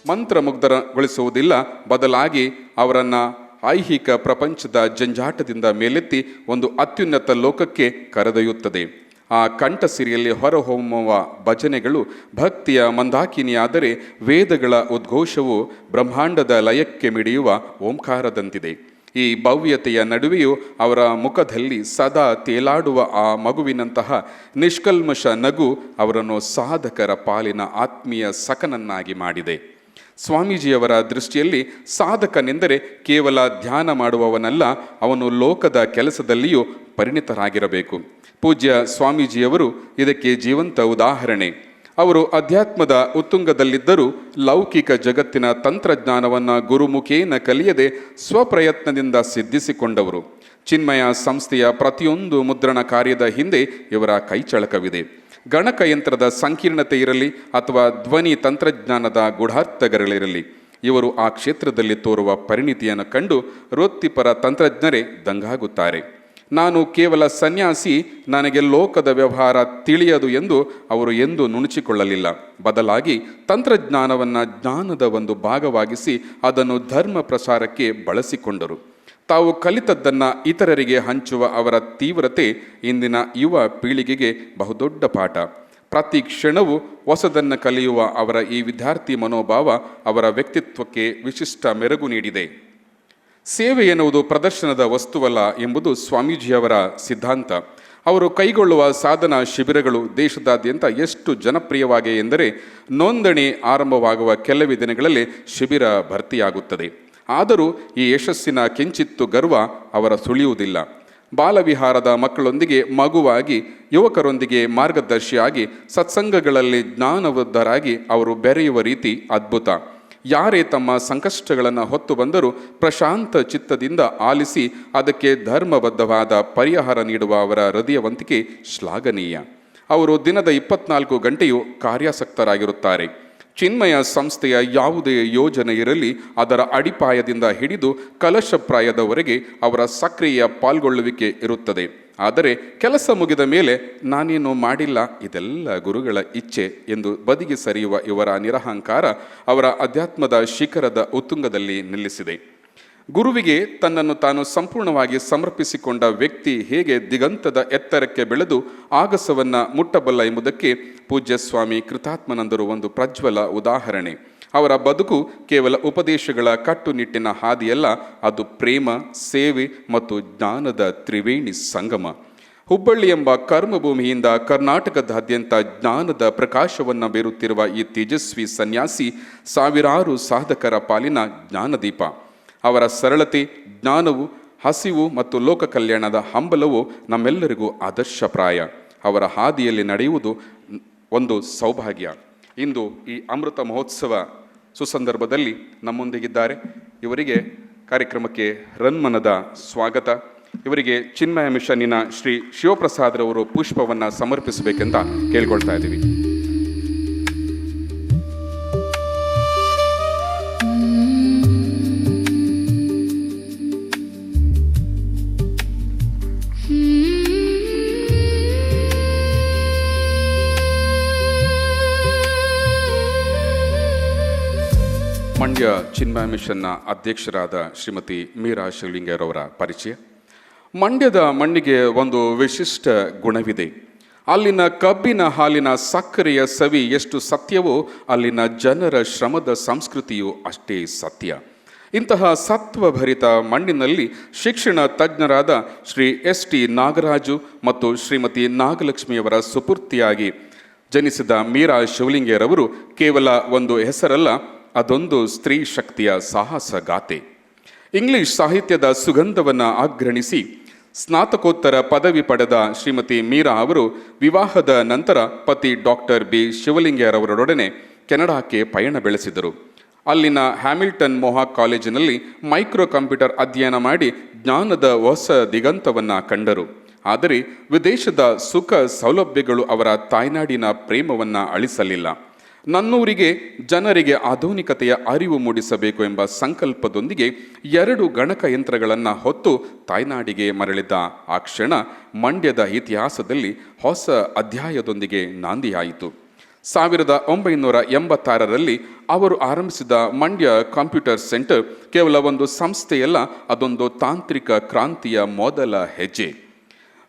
ಮಂತ್ರಮುಗ್ಧಗೊಳಿಸುವುದಿಲ್ಲ, ಬದಲಾಗಿ ಅವರನ್ನು ಐಹಿಕ ಪ್ರಪಂಚದ ಜಂಜಾಟದಿಂದ ಮೇಲೆತ್ತಿ ಒಂದು ಅತ್ಯುನ್ನತ ಲೋಕಕ್ಕೆ ಕರೆದೊಯ್ಯುತ್ತದೆ. ಆ ಕಂಠಸಿರಿಯಲ್ಲಿ ಹೊರಹೊಮ್ಮುವ ಭಜನೆಗಳು ಭಕ್ತಿಯ ಮಂದಾಕಿನಿಯಾದರೆ, ವೇದಗಳ ಉದ್ಘೋಷವು ಬ್ರಹ್ಮಾಂಡದ ಲಯಕ್ಕೆ ಮಿಡಿಯುವ ಓಂಕಾರದಂತಿದೆ. ಈ ಭವ್ಯತೆಯ ನಡುವೆಯೂ ಅವರ ಮುಖದಲ್ಲಿ ಸದಾ ತೇಲಾಡುವ ಆ ಮಗುವಿನಂತಹ ನಿಷ್ಕಲ್ಮಶ ನಗು ಅವರನ್ನು ಸಾಧಕರ ಪಾಲಿನ ಆತ್ಮೀಯ ಸಖನನ್ನಾಗಿ ಮಾಡಿದೆ. ಸ್ವಾಮೀಜಿಯವರ ದೃಷ್ಟಿಯಲ್ಲಿ ಸಾಧಕನೆಂದರೆ ಕೇವಲ ಧ್ಯಾನ ಮಾಡುವವನಲ್ಲ, ಅವನು ಲೋಕದ ಕೆಲಸದಲ್ಲಿಯೂ ಪರಿಣಿತರಾಗಿರಬೇಕು. ಪೂಜ್ಯ ಸ್ವಾಮೀಜಿಯವರು ಇದಕ್ಕೆ ಜೀವಂತ ಉದಾಹರಣೆ. ಅವರು ಅಧ್ಯಾತ್ಮದ ಉತ್ತುಂಗದಲ್ಲಿದ್ದರೂ ಲೌಕಿಕ ಜಗತ್ತಿನ ತಂತ್ರಜ್ಞಾನವನ್ನು ಗುರುಮುಖೇನ ಕಲಿಯದೆ ಸ್ವಪ್ರಯತ್ನದಿಂದ ಸಿದ್ಧಿಸಿಕೊಂಡವರು. ಚಿನ್ಮಯ ಸಂಸ್ಥೆಯ ಪ್ರತಿಯೊಂದು ಮುದ್ರಣ ಕಾರ್ಯದ ಹಿಂದೆ ಇವರ ಕೈಚಳಕವಿದೆ. ಗಣಕಯಂತ್ರದ ಸಂಕೀರ್ಣತೆ ಇರಲಿ ಅಥವಾ ಧ್ವನಿ ತಂತ್ರಜ್ಞಾನದ ಗೂಢಾರ್ಥಗಳಿರಲಿ, ಇವರು ಆ ಕ್ಷೇತ್ರದಲ್ಲಿ ತೋರುವ ಪರಿಣಿತಿಯನ್ನು ಕಂಡು ವೃತ್ತಿಪರ ತಂತ್ರಜ್ಞರೇ ದಂಗಾಗುತ್ತಾರೆ. ನಾನು ಕೇವಲ ಸನ್ಯಾಸಿ, ನನಗೆ ಲೋಕದ ವ್ಯವಹಾರ ತಿಳಿಯದು ಎಂದು ಅವರು ಎಂದೂ ನುಣುಚಿಕೊಳ್ಳಲಿಲ್ಲ. ಬದಲಾಗಿ ತಂತ್ರಜ್ಞಾನವನ್ನು ಜ್ಞಾನದ ಒಂದು ಭಾಗವಾಗಿಸಿ ಅದನ್ನು ಧರ್ಮ ಪ್ರಸಾರಕ್ಕೆ ಬಳಸಿಕೊಂಡರು. ತಾವು ಕಲಿತದ್ದನ್ನು ಇತರರಿಗೆ ಹಂಚುವ ಅವರ ತೀವ್ರತೆ ಇಂದಿನ ಯುವ ಪೀಳಿಗೆಗೆ ಬಹುದೊಡ್ಡ ಪಾಠ. ಪ್ರತಿ ಕ್ಷಣವೂ ಹೊಸದನ್ನು ಕಲಿಯುವ ಅವರ ಈ ವಿದ್ಯಾರ್ಥಿ ಮನೋಭಾವ ಅವರ ವ್ಯಕ್ತಿತ್ವಕ್ಕೆ ವಿಶಿಷ್ಟ ಮೆರುಗು ನೀಡಿದೆ. ಸೇವೆ ಎನ್ನುವುದು ಪ್ರದರ್ಶನದ ವಸ್ತುವಲ್ಲ ಎಂಬುದು ಸ್ವಾಮೀಜಿಯವರ ಸಿದ್ಧಾಂತ. ಅವರು ಕೈಗೊಳ್ಳುವ ಸಾಧನಾ ಶಿಬಿರಗಳು ದೇಶದಾದ್ಯಂತ ಎಷ್ಟು ಜನಪ್ರಿಯವಾಗಿವೆ ಎಂದರೆ, ನೋಂದಣಿ ಆರಂಭವಾಗುವ ಕೆಲವೇ ದಿನಗಳಲ್ಲಿ ಶಿಬಿರ ಭರ್ತಿಯಾಗುತ್ತದೆ. ಆದರೂ ಈ ಯಶಸ್ಸಿನ ಕಿಂಚಿತ್ತು ಗರ್ವ ಅವರ ಸುಳಿಯುವುದಿಲ್ಲ. ಬಾಲವಿಹಾರದ ಮಕ್ಕಳೊಂದಿಗೆ ಮಗುವಾಗಿ, ಯುವಕರೊಂದಿಗೆ ಮಾರ್ಗದರ್ಶಿಯಾಗಿ, ಸತ್ಸಂಗಗಳಲ್ಲಿ ಜ್ಞಾನವೃದ್ಧರಾಗಿ ಅವರು ಬೆರೆಯುವ ರೀತಿ ಅದ್ಭುತ. ಯಾರೇ ತಮ್ಮ ಸಂಕಷ್ಟಗಳನ್ನು ಹೊತ್ತು ಬಂದರೂ ಪ್ರಶಾಂತ ಚಿತ್ತದಿಂದ ಆಲಿಸಿ ಅದಕ್ಕೆ ಧರ್ಮಬದ್ಧವಾದ ಪರಿಹಾರ ನೀಡುವ ಅವರ ಹೃದಯವಂತಿಕೆ ಶ್ಲಾಘನೀಯ. ಅವರು ದಿನದ 24 ಗಂಟೆಯೂ ಕಾರ್ಯಾಸಕ್ತರಾಗಿರುತ್ತಾರೆ. ಚಿನ್ಮಯ ಸಂಸ್ಥೆಯ ಯಾವುದೇ ಯೋಜನೆ ಇರಲಿ, ಅದರ ಅಡಿಪಾಯದಿಂದ ಹಿಡಿದು ಕಲಶಪ್ರಾಯದವರೆಗೆ ಅವರ ಸಕ್ರಿಯ ಪಾಲ್ಗೊಳ್ಳುವಿಕೆ ಇರುತ್ತದೆ. ಆದರೆ ಕೆಲಸ ಮುಗಿದ ಮೇಲೆ ನಾನೇನು ಮಾಡಿಲ್ಲ, ಇದೆಲ್ಲ ಗುರುಗಳ ಇಚ್ಛೆ ಎಂದು ಬದಿಗೆ ಸರಿಯುವ ಇವರ ನಿರಹಂಕಾರ ಅವರ ಅಧ್ಯಾತ್ಮದ ಶಿಖರದ ಉತ್ತುಂಗದಲ್ಲಿ ನಿಲ್ಲಿಸಿದೆ. ಗುರುವಿಗೆ ತನ್ನನ್ನು ತಾನು ಸಂಪೂರ್ಣವಾಗಿ ಸಮರ್ಪಿಸಿಕೊಂಡ ವ್ಯಕ್ತಿ ಹೇಗೆ ದಿಗಂತದ ಎತ್ತರಕ್ಕೆ ಬೆಳೆದು ಆಗಸವನ್ನು ಮುಟ್ಟಬಲ್ಲ ಎಂಬುದಕ್ಕೆ ಪೂಜ್ಯ ಸ್ವಾಮಿ ಕೃತಾತ್ಮನಂದರು ಒಂದು ಪ್ರಜ್ವಲ ಉದಾಹರಣೆ. ಅವರ ಬದುಕು ಕೇವಲ ಉಪದೇಶಗಳ ಕಟ್ಟುನಿಟ್ಟಿನ ಹಾದಿಯಲ್ಲ, ಅದು ಪ್ರೇಮ, ಸೇವೆ ಮತ್ತು ಜ್ಞಾನದ ತ್ರಿವೇಣಿ ಸಂಗಮ. ಹುಬ್ಬಳ್ಳಿ ಎಂಬ ಕರ್ಮಭೂಮಿಯಿಂದ ಕರ್ನಾಟಕದಾದ್ಯಂತ ಜ್ಞಾನದ ಪ್ರಕಾಶವನ್ನು ಬೀರುತ್ತಿರುವ ಈ ತೇಜಸ್ವಿ ಸನ್ಯಾಸಿ ಸಾವಿರಾರು ಸಾಧಕರ ಪಾಲಿನ ಜ್ಞಾನದೀಪ. ಅವರ ಸರಳತೆ, ಜ್ಞಾನವು, ಹಸಿವು ಮತ್ತು ಲೋಕ ಕಲ್ಯಾಣದ ಹಂಬಲವು ನಮ್ಮೆಲ್ಲರಿಗೂ ಆದರ್ಶಪ್ರಾಯ. ಅವರ ಹಾದಿಯಲ್ಲಿ ನಡೆಯುವುದು ಒಂದು ಸೌಭಾಗ್ಯ. ಇಂದು ಈ ಅಮೃತ ಮಹೋತ್ಸವ ಸುಸಂದರ್ಭದಲ್ಲಿ ನಮ್ಮೊಂದಿಗಿದ್ದಾರೆ. ಇವರಿಗೆ ಕಾರ್ಯಕ್ರಮಕ್ಕೆ ರನ್ಮನದ ಸ್ವಾಗತ. ಇವರಿಗೆ ಚಿನ್ಮಯ ಮಿಷನ್ನಿನ ಶ್ರೀ ಶಿವಪ್ರಸಾದ್ರವರು ಪುಷ್ಪವನ್ನು ಸಮರ್ಪಿಸಬೇಕೆಂತ ಕೇಳ್ಕೊಳ್ತಾ ಇದ್ದೀವಿ. ಮಂಡ್ಯ ಚಿನ್ಮಯ ಮಿಷನ್ನ ಅಧ್ಯಕ್ಷರಾದ ಶ್ರೀಮತಿ ಮೀರಾ ಶಿವಲಿಂಗರವರ ಪರಿಚಯ. ಮಂಡ್ಯದ ಮಣ್ಣಿಗೆ ಒಂದು ವಿಶಿಷ್ಟ ಗುಣವಿದೆ. ಅಲ್ಲಿನ ಕಬ್ಬಿನ ಹಾಲಿನ ಸಕ್ಕರೆಯ ಸವಿ ಎಷ್ಟು ಸತ್ಯವೋ, ಅಲ್ಲಿನ ಜನರ ಶ್ರಮದ ಸಂಸ್ಕೃತಿಯು ಅಷ್ಟೇ ಸತ್ಯ. ಇಂತಹ ಸತ್ವಭರಿತ ಮಣ್ಣಿನಲ್ಲಿ ಶಿಕ್ಷಣ ತಜ್ಞರಾದ ಶ್ರೀ ಎಸ್.ಟಿ. ನಾಗರಾಜು ಮತ್ತು ಶ್ರೀಮತಿ ನಾಗಲಕ್ಷ್ಮಿಯವರ ಸುಪೂರ್ತಿಯಾಗಿ ಜನಿಸಿದ ಮೀರಾ ಶಿವಲಿಂಗರವರು ಕೇವಲ ಒಂದು ಹೆಸರಲ್ಲ, ಅದೊಂದು ಸ್ತ್ರೀ ಶಕ್ತಿಯ ಸಾಹಸ ಗಾಥೆ. ಇಂಗ್ಲಿಷ್ ಸಾಹಿತ್ಯದ ಸುಗಂಧವನ್ನು ಆಗ್ರಣಿಸಿ ಸ್ನಾತಕೋತ್ತರ ಪದವಿ ಪಡೆದ ಶ್ರೀಮತಿ ಮೀರಾ ಅವರು ವಿವಾಹದ ನಂತರ ಪತಿ ಡಾಕ್ಟರ್ ಬಿ ಶಿವಲಿಂಗರವರೊಡನೆ ಕೆನಡಾಕ್ಕೆ ಪಯಣ ಬೆಳೆಸಿದರು. ಅಲ್ಲಿನ ಹ್ಯಾಮಿಲ್ಟನ್ ಮೊಹಾಕ್ ಕಾಲೇಜಿನಲ್ಲಿ ಮೈಕ್ರೋ ಕಂಪ್ಯೂಟರ್ ಅಧ್ಯಯನ ಮಾಡಿ ಜ್ಞಾನದ ಹೊಸ ದಿಗಂತವನ್ನು ಕಂಡರು. ಆದರೆ ವಿದೇಶದ ಸುಖ ಸೌಲಭ್ಯಗಳು ಅವರ ತಾಯ್ನಾಡಿನ ಪ್ರೇಮವನ್ನು ಅಳಿಸಲಿಲ್ಲ. ನನ್ನೂರಿಗೆ ಜನರಿಗೆ ಆಧುನಿಕತೆಯ ಅರಿವು ಮೂಡಿಸಬೇಕು ಎಂಬ ಸಂಕಲ್ಪದೊಂದಿಗೆ 2 ಗಣಕಯಂತ್ರಗಳನ್ನು ಹೊತ್ತು ತಾಯ್ನಾಡಿಗೆ ಮರಳಿದ ಆ ಕ್ಷಣ ಮಂಡ್ಯದ ಇತಿಹಾಸದಲ್ಲಿ ಹೊಸ ಅಧ್ಯಾಯದೊಂದಿಗೆ ನಾಂದಿಯಾಯಿತು. 1986ರಲ್ಲಿ ಅವರು ಆರಂಭಿಸಿದ ಮಂಡ್ಯ ಕಂಪ್ಯೂಟರ್ ಸೆಂಟರ್ ಕೇವಲ ಒಂದು ಸಂಸ್ಥೆಯಲ್ಲ, ಅದೊಂದು ತಾಂತ್ರಿಕ ಕ್ರಾಂತಿಯ ಮೊದಲ ಹೆಜ್ಜೆ.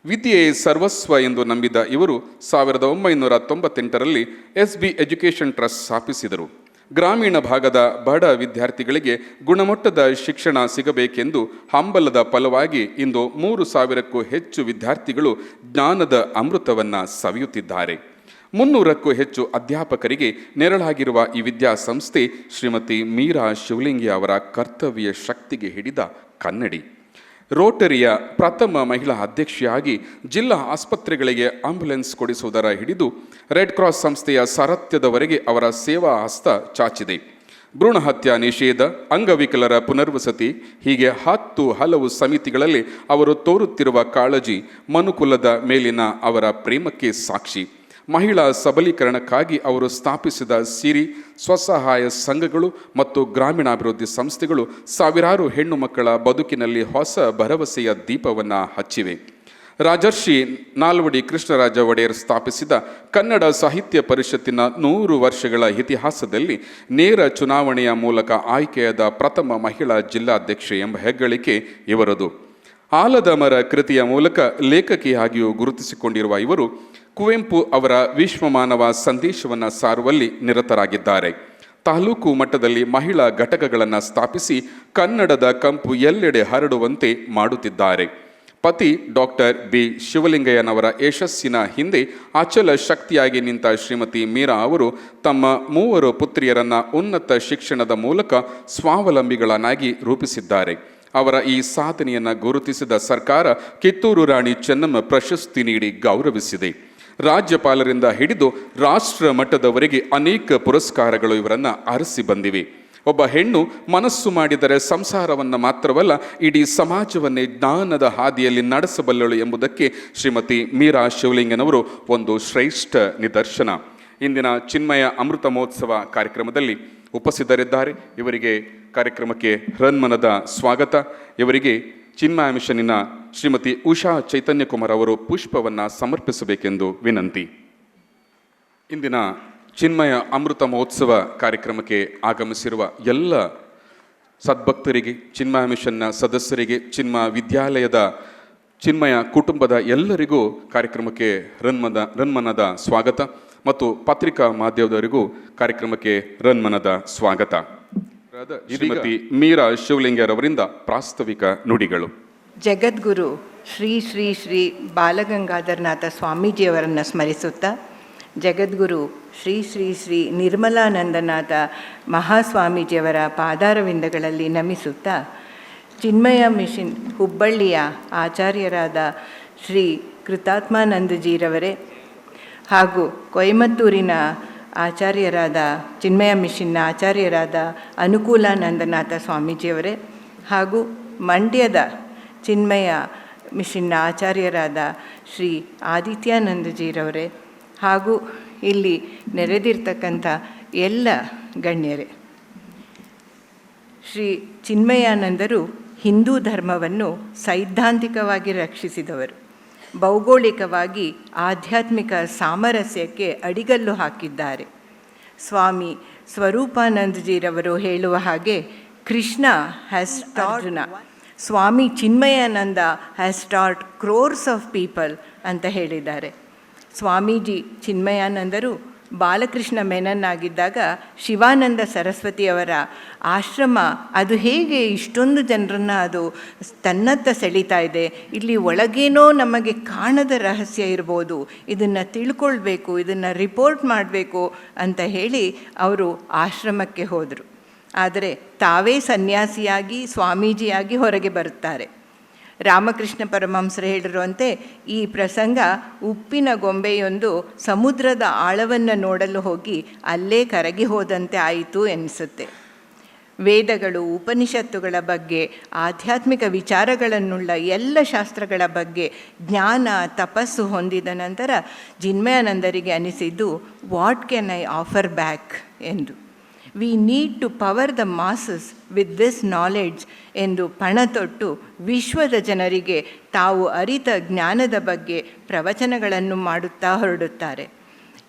ವಿದ್ಯೆ ಸರ್ವಸ್ವ ಎಂದು ನಂಬಿದ ಇವರು 1998ರಲ್ಲಿ SB ಎಜುಕೇಷನ್ ಟ್ರಸ್ಟ್ ಸ್ಥಾಪಿಸಿದರು. ಗ್ರಾಮೀಣ ಭಾಗದ ಬಡ ವಿದ್ಯಾರ್ಥಿಗಳಿಗೆ ಗುಣಮಟ್ಟದ ಶಿಕ್ಷಣ ಸಿಗಬೇಕೆಂದು ಹಂಬಲದ ಫಲವಾಗಿ ಇಂದು 3,000ಕ್ಕೂ ಹೆಚ್ಚು ವಿದ್ಯಾರ್ಥಿಗಳು ಜ್ಞಾನದ ಅಮೃತವನ್ನು ಸವಿಯುತ್ತಿದ್ದಾರೆ. 300ಕ್ಕೂ ಹೆಚ್ಚು ಅಧ್ಯಾಪಕರಿಗೆ ನೆರಳಾಗಿರುವ ಈ ವಿದ್ಯಾಸಂಸ್ಥೆ ಶ್ರೀಮತಿ ಮೀರಾ ಶಿವಲಿಂಗಿ ಅವರ ಕರ್ತವ್ಯ ಶಕ್ತಿಗೆ ಹಿಡಿದ ಕನ್ನಡಿ. ರೋಟರಿಯ ಪ್ರಥಮ ಮಹಿಳಾ ಅಧ್ಯಕ್ಷೆಯಾಗಿ ಜಿಲ್ಲಾ ಆಸ್ಪತ್ರೆಗಳಿಗೆ ಆಂಬ್ಯುಲೆನ್ಸ್ ಕೊಡಿಸುವುದರ ಹಿಡಿದು ರೆಡ್ ಕ್ರಾಸ್ ಸಂಸ್ಥೆಯ ಸಾರಥ್ಯದವರೆಗೆ ಅವರ ಸೇವಾ ಹಸ್ತ ಚಾಚಿದೆ. ಭ್ರೂಣ ಹತ್ಯೆ ನಿಷೇಧ, ಅಂಗವಿಕಲರ ಪುನರ್ವಸತಿ, ಹೀಗೆ ಹಲವು ಸಮಿತಿಗಳಲ್ಲಿ ಅವರು ತೋರುತ್ತಿರುವ ಕಾಳಜಿ ಮನುಕುಲದ ಮೇಲಿನ ಅವರ ಪ್ರೇಮಕ್ಕೆ ಸಾಕ್ಷಿ. ಮಹಿಳಾ ಸಬಲೀಕರಣಕ್ಕಾಗಿ ಅವರು ಸ್ಥಾಪಿಸಿದ ಸಿರಿ ಸ್ವಸಹಾಯ ಸಂಘಗಳು ಮತ್ತು ಗ್ರಾಮೀಣಾಭಿವೃದ್ಧಿ ಸಂಸ್ಥೆಗಳು ಸಾವಿರಾರು ಹೆಣ್ಣು ಮಕ್ಕಳ ಬದುಕಿನಲ್ಲಿ ಹೊಸ ಭರವಸೆಯ ದೀಪವನ್ನು ಹಚ್ಚಿವೆ. ರಾಜರ್ಷಿ ನಾಲ್ವಡಿ ಕೃಷ್ಣರಾಜ ಒಡೆಯರ್ ಸ್ಥಾಪಿಸಿದ ಕನ್ನಡ ಸಾಹಿತ್ಯ ಪರಿಷತ್ತಿನ 100 ವರ್ಷಗಳ ಇತಿಹಾಸದಲ್ಲಿ ನೇರ ಚುನಾವಣೆಯ ಮೂಲಕ ಆಯ್ಕೆಯಾದ ಪ್ರಥಮ ಮಹಿಳಾ ಜಿಲ್ಲಾಧ್ಯಕ್ಷೆ ಎಂಬ ಹೆಗ್ಗಳಿಕೆ ಇವರದು. ಆಲದ ಮರ ಕೃತಿಯ ಮೂಲಕ ಲೇಖಕಿಯಾಗಿಯೂ ಗುರುತಿಸಿಕೊಂಡಿರುವ ಇವರು ಕುವೆಂಪು ಅವರ ವಿಶ್ವಮಾನವ ಸಂದೇಶವನ್ನು ಸಾರುವಲ್ಲಿ ನಿರತರಾಗಿದ್ದಾರೆ. ತಾಲೂಕು ಮಟ್ಟದಲ್ಲಿ ಮಹಿಳಾ ಘಟಕಗಳನ್ನು ಸ್ಥಾಪಿಸಿ ಕನ್ನಡದ ಕಂಪು ಎಲ್ಲೆಡೆ ಹರಡುವಂತೆ ಮಾಡುತ್ತಿದ್ದಾರೆ. ಪತಿ ಡಾಕ್ಟರ್ ಬಿ ಶಿವಲಿಂಗಯ್ಯನವರ ಯಶಸ್ಸಿನ ಹಿಂದೆ ಅಚಲ ಶಕ್ತಿಯಾಗಿ ನಿಂತ ಶ್ರೀಮತಿ ಮೀರಾ ಅವರು ತಮ್ಮ 3 ಪುತ್ರಿಯರನ್ನು ಉನ್ನತ ಶಿಕ್ಷಣದ ಮೂಲಕ ಸ್ವಾವಲಂಬಿಗಳನ್ನಾಗಿ ರೂಪಿಸಿದ್ದಾರೆ. ಅವರ ಈ ಸಾಧನೆಯನ್ನು ಗುರುತಿಸಿದ ಸರ್ಕಾರ ಕಿತ್ತೂರು ರಾಣಿ ಚೆನ್ನಮ್ಮ ಪ್ರಶಸ್ತಿ ನೀಡಿ ಗೌರವಿಸಿದೆ. ರಾಜ್ಯಪಾಲರಿಂದ ಹಿಡಿದು ರಾಷ್ಟ್ರ ಮಟ್ಟದವರೆಗೆ ಅನೇಕ ಪುರಸ್ಕಾರಗಳು ಇವರನ್ನು ಅರಸಿ ಬಂದಿವೆ. ಒಬ್ಬ ಹೆಣ್ಣು ಮನಸ್ಸು ಮಾಡಿದರೆ ಸಂಸಾರವನ್ನು ಮಾತ್ರವಲ್ಲ, ಇಡೀ ಸಮಾಜವನ್ನೇ ಜ್ಞಾನದ ಹಾದಿಯಲ್ಲಿ ನಡೆಸಬಲ್ಲಳು ಎಂಬುದಕ್ಕೆ ಶ್ರೀಮತಿ ಮೀರಾ ಶಿವಲಿಂಗನವರು ಒಂದು ಶ್ರೇಷ್ಠ ನಿದರ್ಶನ. ಇಂದಿನ ಚಿನ್ಮಯ ಅಮೃತ ಮಹೋತ್ಸವ ಕಾರ್ಯಕ್ರಮದಲ್ಲಿ ಉಪಸ್ಥಿತರಿದ್ದಾರೆ. ಇವರಿಗೆ ಕಾರ್ಯಕ್ರಮಕ್ಕೆ ಹೃನ್ಮನದ ಸ್ವಾಗತ. ಇವರಿಗೆ ಚಿನ್ಮಯ ಮಿಷನ್ನಿನ ಶ್ರೀಮತಿ ಉಷಾ ಚೈತನ್ಯಕುಮಾರ್ ಅವರು ಪುಷ್ಪವನ್ನು ಸಮರ್ಪಿಸಬೇಕೆಂದು ವಿನಂತಿ. ಇಂದಿನ ಚಿನ್ಮಯ ಅಮೃತ ಮಹೋತ್ಸವ ಕಾರ್ಯಕ್ರಮಕ್ಕೆ ಆಗಮಿಸಿರುವ ಎಲ್ಲ ಸದ್ಭಕ್ತರಿಗೆ, ಚಿನ್ಮಯ ಮಿಷನ್ನ ಸದಸ್ಯರಿಗೆ, ಚಿನ್ಮಯ ವಿದ್ಯಾಲಯದ ಚಿನ್ಮಯ ಕುಟುಂಬದ ಎಲ್ಲರಿಗೂ ಕಾರ್ಯಕ್ರಮಕ್ಕೆ ಹೃನ್ಮನದ ಸ್ವಾಗತ ಮತ್ತು ಪತ್ರಿಕಾ ಮಾಧ್ಯಮದವರಿಗೂ ಕಾರ್ಯಕ್ರಮಕ್ಕೆ ಹೃನ್ಮನದ ಸ್ವಾಗತ. ಶ್ರೀಮತಿ ಮೀರಾ ಶಿವಲಿಂಗರವರಿಂದ ಪ್ರಾಸ್ತಾವಿಕ ನುಡಿಗಳು. ಜಗದ್ಗುರು ಶ್ರೀ ಶ್ರೀ ಶ್ರೀ ಬಾಲಗಂಗಾಧರನಾಥ ಸ್ವಾಮೀಜಿಯವರನ್ನು ಸ್ಮರಿಸುತ್ತಾ, ಜಗದ್ಗುರು ಶ್ರೀ ಶ್ರೀ ಶ್ರೀ ನಿರ್ಮಲಾನಂದನಾಥ ಮಹಾಸ್ವಾಮೀಜಿಯವರ ಪಾದಾರವಿಂದಗಳಲ್ಲಿ ನಮಿಸುತ್ತಾ, ಚಿನ್ಮಯ ಮಿಷನ್ ಹುಬ್ಬಳ್ಳಿಯ ಆಚಾರ್ಯರಾದ ಶ್ರೀ ಕೃತಾತ್ಮಾನಂದಜಿರವರೇ ಹಾಗೂ ಕೊಯಮತ್ತೂರಿನ ಆಚಾರ್ಯರಾದ ಚಿನ್ಮಯ ಮಿಷನ್ನ ಆಚಾರ್ಯರಾದ ಅನುಕೂಲಾನಂದನಾಥ ಸ್ವಾಮೀಜಿಯವರೇ ಹಾಗೂ ಮಂಡ್ಯದ ಚಿನ್ಮಯ ಮಿಷನ್ನ ಆಚಾರ್ಯರಾದ ಶ್ರೀ ಆದಿತ್ಯಾನಂದಜಿರವರೇ ಹಾಗೂ ಇಲ್ಲಿ ನೆರೆದಿರ್ತಕ್ಕಂಥ ಎಲ್ಲ ಗಣ್ಯರೇ, ಶ್ರೀ ಚಿನ್ಮಯಾನಂದರು ಹಿಂದೂ ಧರ್ಮವನ್ನು ಸೈದ್ಧಾಂತಿಕವಾಗಿ ರಕ್ಷಿಸಿದವರು. ಭೌಗೋಳಿಕವಾಗಿ ಆಧ್ಯಾತ್ಮಿಕ ಸಾಮರಸ್ಯಕ್ಕೆ ಅಡಿಗಲ್ಲು ಹಾಕಿದ್ದಾರೆ. ಸ್ವಾಮಿ ಸ್ವರೂಪಾನಂದಜಿರವರು ಹೇಳುವ ಹಾಗೆ, ಕೃಷ್ಣ ಹ್ಯಾಸ್ ಟಾರ್ಡ್ Swami Chinmayananda has taught crores of people ಅಂತ ಹೇಳಿದ್ದಾರೆ. ಸ್ವಾಮೀಜಿ ಚಿನ್ಮಯಾನಂದರು ಬಾಲಕೃಷ್ಣ ಮೆನನ್ನಾಗಿದ್ದಾಗ ಶಿವಾನಂದ ಸರಸ್ವತಿಯವರ ಆಶ್ರಮ ಅದು ಹೇಗೆ ಇಷ್ಟೊಂದು ಜನರನ್ನು ಅದು ತನ್ನತ್ತ ಸೆಳೀತಾ ಇದೆ, ಇಲ್ಲಿ ಒಳಗೇನೋ ನಮಗೆ ಕಾಣದ ರಹಸ್ಯ ಇರ್ಬೋದು, ಇದನ್ನು ತಿಳ್ಕೊಳ್ಬೇಕು, ಇದನ್ನು ರಿಪೋರ್ಟ್ ಮಾಡಬೇಕು ಅಂತ ಹೇಳಿ ಅವರು ಆಶ್ರಮಕ್ಕೆ ಹೋದರು. ಆದರೆ ತಾವೇ ಸನ್ಯಾಸಿಯಾಗಿ ಸ್ವಾಮೀಜಿಯಾಗಿ ಹೊರಗೆ ಬರುತ್ತಾರೆ. ರಾಮಕೃಷ್ಣ ಪರಮಹಂಸರು ಹೇಳಿರುವಂತೆ, ಈ ಪ್ರಸಂಗ ಉಪ್ಪಿನ ಗೊಂಬೆಯೊಂದು ಸಮುದ್ರದ ಆಳವನ್ನು ನೋಡಲು ಹೋಗಿ ಅಲ್ಲೇ ಕರಗಿ ಹೋದಂತೆ ಆಯಿತು ಎನಿಸುತ್ತೆ. ವೇದಗಳು, ಉಪನಿಷತ್ತುಗಳ ಬಗ್ಗೆ, ಆಧ್ಯಾತ್ಮಿಕ ವಿಚಾರಗಳನ್ನುಳ್ಳ ಎಲ್ಲ ಶಾಸ್ತ್ರಗಳ ಬಗ್ಗೆ ಜ್ಞಾನ ತಪಸ್ಸು ಹೊಂದಿದ ನಂತರ ಚಿನ್ಮಯಾನಂದರಿಗೆ ಅನಿಸಿದ್ದು, what can I offer back ಎಂದು. We need to power the masses with this knowledge ಎಂದು ಪಣತೊಟ್ಟು ವಿಶ್ವದ ಜನರಿಗೆ ತಾವು ಅರಿತ ಜ್ಞಾನದ ಬಗ್ಗೆ ಪ್ರವಚನಗಳನ್ನು ಮಾಡುತ್ತಾ ಹೊರಡುತ್ತಾರೆ.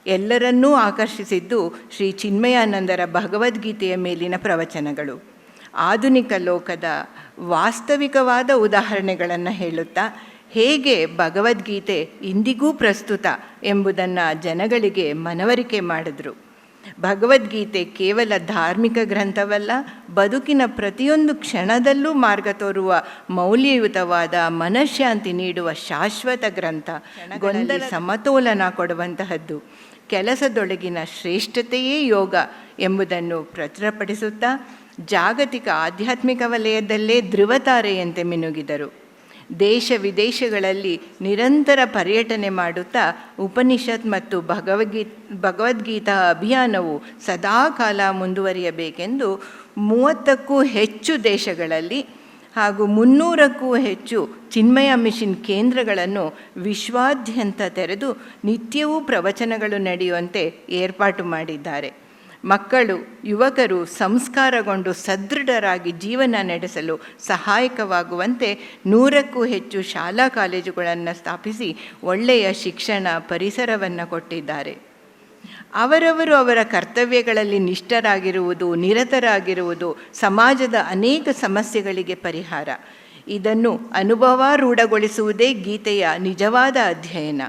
ಎಲ್ಲರನ್ನೂ ಆಕರ್ಷಿಸಿದ್ದು ಶ್ರೀ ಚಿನ್ಮಯಾನಂದರ ಭಗವದ್ಗೀತೆಯ ಮೇಲಿನ ಪ್ರವಚನಗಳು. ಆಧುನಿಕ ಲೋಕದ ವಾಸ್ತವಿಕವಾದ ಉದಾಹರಣೆಗಳನ್ನು ಹೇಳುತ್ತಾ ಹೇಗೆ ಭಗವದ್ಗೀತೆ ಇಂದಿಗೂ ಪ್ರಸ್ತುತ ಎಂಬುದನ್ನು ಜನಗಳಿಗೆ ಮನವರಿಕೆ ಮಾಡಿದ್ರು. ಭಗವದ್ಗೀತೆ ಕೇವಲ ಧಾರ್ಮಿಕ ಗ್ರಂಥವಲ್ಲ, ಬದುಕಿನ ಪ್ರತಿಯೊಂದು ಕ್ಷಣದಲ್ಲೂ ಮಾರ್ಗ ತೋರುವ ಮೌಲ್ಯಯುತವಾದ ಮನಃಶಾಂತಿ ನೀಡುವ ಶಾಶ್ವತ ಗ್ರಂಥ. ಗೊಂದಲ ಸಮತೋಲನ ಕೊಡುವಂತಹದ್ದು. ಕೆಲಸದೊಳಗಿನ ಶ್ರೇಷ್ಠತೆಯೇ ಯೋಗ ಎಂಬುದನ್ನು ಪ್ರಚುರಪಡಿಸುತ್ತಾ ಜಾಗತಿಕ ಆಧ್ಯಾತ್ಮಿಕ ವಲಯದಲ್ಲೇ ಧೃವತಾರೆಯಂತೆ ಮಿನುಗಿದರು. ದೇಶ ವಿದೇಶಗಳಲ್ಲಿ ನಿರಂತರ ಪರ್ಯಟನೆ ಮಾಡುತ್ತಾ ಉಪನಿಷತ್ ಮತ್ತು ಭಗವದ್ಗೀತಾ ಅಭಿಯಾನವು ಸದಾಕಾಲ ಮುಂದುವರಿಯಬೇಕೆಂದು 30ಕ್ಕೂ ಹೆಚ್ಚು ದೇಶಗಳಲ್ಲಿ ಹಾಗೂ 300ಕ್ಕೂ ಹೆಚ್ಚು ಚಿನ್ಮಯ ಮಿಷನ್ ಕೇಂದ್ರಗಳನ್ನು ವಿಶ್ವಾದ್ಯಂತ ತೆರೆದು ನಿತ್ಯವೂ ಪ್ರವಚನಗಳು ನಡೆಯುವಂತೆ ಏರ್ಪಾಟು ಮಾಡಿದ್ದಾರೆ. ಮಕ್ಕಳು, ಯುವಕರು ಸಂಸ್ಕಾರಗೊಂಡು ಸದೃಢರಾಗಿ ಜೀವನ ನಡೆಸಲು ಸಹಾಯಕವಾಗುವಂತೆ 100ಕ್ಕೂ ಹೆಚ್ಚು ಶಾಲಾ ಕಾಲೇಜುಗಳನ್ನು ಸ್ಥಾಪಿಸಿ ಒಳ್ಳೆಯ ಶಿಕ್ಷಣ ಪರಿಸರವನ್ನು ಕೊಟ್ಟಿದ್ದಾರೆ. ಅವರವರು ಅವರ ಕರ್ತವ್ಯಗಳಲ್ಲಿ ನಿಷ್ಠರಾಗಿರುವುದು, ನಿರತರಾಗಿರುವುದು ಸಮಾಜದ ಅನೇಕ ಸಮಸ್ಯೆಗಳಿಗೆ ಪರಿಹಾರ. ಇದನ್ನು ಅನುಭವಾರೂಢಗೊಳಿಸುವುದೇ ಗೀತೆಯ ನಿಜವಾದ ಅಧ್ಯಯನ.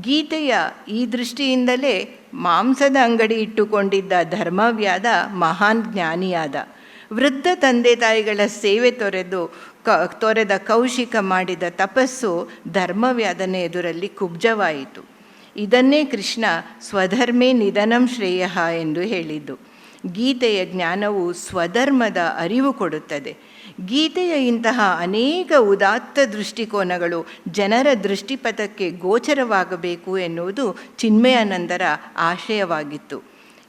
ಗೀತೆಯ ಈ ದೃಷ್ಟಿಯಿಂದಲೇ ಮಾಂಸದ ಅಂಗಡಿ ಇಟ್ಟುಕೊಂಡಿದ್ದ ಧರ್ಮವ್ಯಾದ ಮಹಾನ್ ಜ್ಞಾನಿಯಾದ. ವೃದ್ಧ ತಂದೆ ತಾಯಿಗಳ ಸೇವೆ ತೊರೆದ ಕೌಶಿಕ ಮಾಡಿದ ತಪಸ್ಸು ಧರ್ಮವ್ಯಾದನ ಎದುರಲ್ಲಿ ಕುಬ್ಜವಾಯಿತು. ಇದನ್ನೇ ಕೃಷ್ಣ ಸ್ವಧರ್ಮೇ ನಿಧನಂ ಶ್ರೇಯಃ ಎಂದು ಹೇಳಿದ್ದು. ಗೀತೆಯ ಜ್ಞಾನವು ಸ್ವಧರ್ಮದ ಅರಿವು ಕೊಡುತ್ತದೆ. ಗೀತೆಯ ಇಂತಹ ಅನೇಕ ಉದಾತ್ತ ದೃಷ್ಟಿಕೋನಗಳು ಜನರ ದೃಷ್ಟಿಪಥಕ್ಕೆ ಗೋಚರವಾಗಬೇಕು ಎನ್ನುವುದು ಚಿನ್ಮಯಾನಂದರ ಆಶಯವಾಗಿತ್ತು.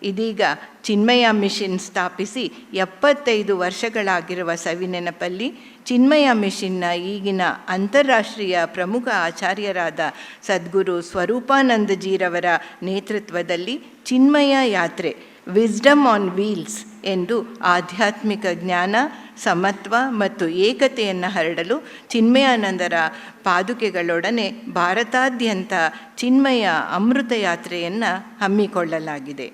ಇದೀಗ ಚಿನ್ಮಯ ಮಿಷನ್ ಸ್ಥಾಪಿಸಿ 75 ವರ್ಷಗಳಾಗಿರುವ ಸವಿನೆನಪಲ್ಲಿ ಚಿನ್ಮಯ ಮಿಷನ್ನ ಈಗಿನ ಅಂತಾರಾಷ್ಟ್ರೀಯ ಪ್ರಮುಖ ಆಚಾರ್ಯರಾದ ಸದ್ಗುರು ಸ್ವರೂಪಾನಂದಜೀರವರ ನೇತೃತ್ವದಲ್ಲಿ ಚಿನ್ಮಯ ಯಾತ್ರೆ ವಿಸ್ಡಮ್ ಆನ್ ವೀಲ್ಸ್ ಎಂದು ಆಧ್ಯಾತ್ಮಿಕ ಜ್ಞಾನ, ಸಮತ್ವ ಮತ್ತು ಏಕತೆಯನ್ನು ಹರಡಲು ಚಿನ್ಮಯಾನಂದರ ಪಾದುಕೆಗಳೊಡನೆ ಭಾರತಾದ್ಯಂತ ಚಿನ್ಮಯ ಅಮೃತ ಯಾತ್ರೆಯನ್ನು ಹಮ್ಮಿಕೊಳ್ಳಲಾಗಿದೆ.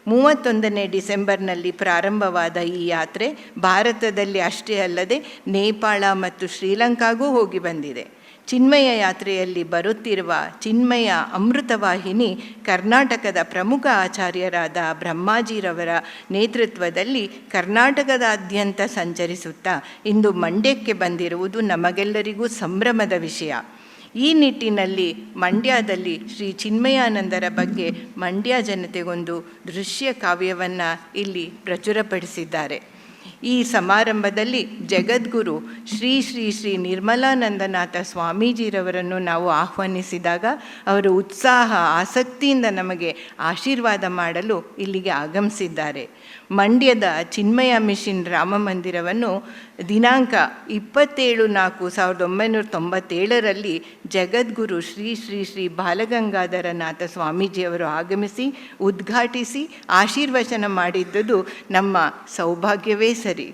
31ನೇ ಡಿಸೆಂಬರ್ನಲ್ಲಿ ಪ್ರಾರಂಭವಾದ ಈ ಯಾತ್ರೆ ಭಾರತದಲ್ಲಿ ಅಷ್ಟೇ ಅಲ್ಲದೆ ನೇಪಾಳ ಮತ್ತು ಶ್ರೀಲಂಕಾಗೂ ಹೋಗಿ ಬಂದಿದೆ. ಚಿನ್ಮಯ ಯಾತ್ರೆಯಲ್ಲಿ ಬರುತ್ತಿರುವ ಚಿನ್ಮಯ ಅಮೃತವಾಹಿನಿ ಕರ್ನಾಟಕದ ಪ್ರಮುಖ ಆಚಾರ್ಯರಾದ ಬ್ರಹ್ಮಾಜಿರವರ ನೇತೃತ್ವದಲ್ಲಿ ಕರ್ನಾಟಕದಾದ್ಯಂತ ಸಂಚರಿಸುತ್ತಾ ಇಂದು ಮಂಡ್ಯಕ್ಕೆ ಬಂದಿರುವುದು ನಮಗೆಲ್ಲರಿಗೂ ಸಂಭ್ರಮದ ವಿಷಯ. ಈ ನಿಟ್ಟಿನಲ್ಲಿ ಮಂಡ್ಯದಲ್ಲಿ ಶ್ರೀ ಚಿನ್ಮಯಾನಂದರ ಬಗ್ಗೆ ಮಂಡ್ಯ ಜನತೆಗೊಂದು ದೃಶ್ಯ ಕಾವ್ಯವನ್ನು ಇಲ್ಲಿ ಪ್ರಚುರಪಡಿಸಿದ್ದಾರೆ. ಈ ಸಮಾರಂಭದಲ್ಲಿ ಜಗದ್ಗುರು ಶ್ರೀ ಶ್ರೀ ಶ್ರೀ ನಿರ್ಮಲಾನಂದನಾಥ ಸ್ವಾಮೀಜಿರವರನ್ನು ನಾವು ಆಹ್ವಾನಿಸಿದಾಗ ಅವರು ಉತ್ಸಾಹ ಆಸಕ್ತಿಯಿಂದ ನಮಗೆ ಆಶೀರ್ವಾದ ಮಾಡಲು ಇಲ್ಲಿಗೆ ಆಗಮಿಸಿದ್ದಾರೆ. ಮಂಡ್ಯದ ಚಿನ್ಮಯ ಮಿಷನ್ ರಾಮ ಮಂದಿರವನ್ನು ದಿನಾಂಕ 27/4/1997ರಲ್ಲಿ ಜಗದ್ಗುರು ಶ್ರೀ ಶ್ರೀ ಶ್ರೀ ಬಾಲಗಂಗಾಧರನಾಥ ಸ್ವಾಮೀಜಿಯವರು ಆಗಮಿಸಿ ಉದ್ಘಾಟಿಸಿ ಆಶೀರ್ವಚನ ಮಾಡಿದ್ದುದು ನಮ್ಮ ಸೌಭಾಗ್ಯವೇ ಸರಿ.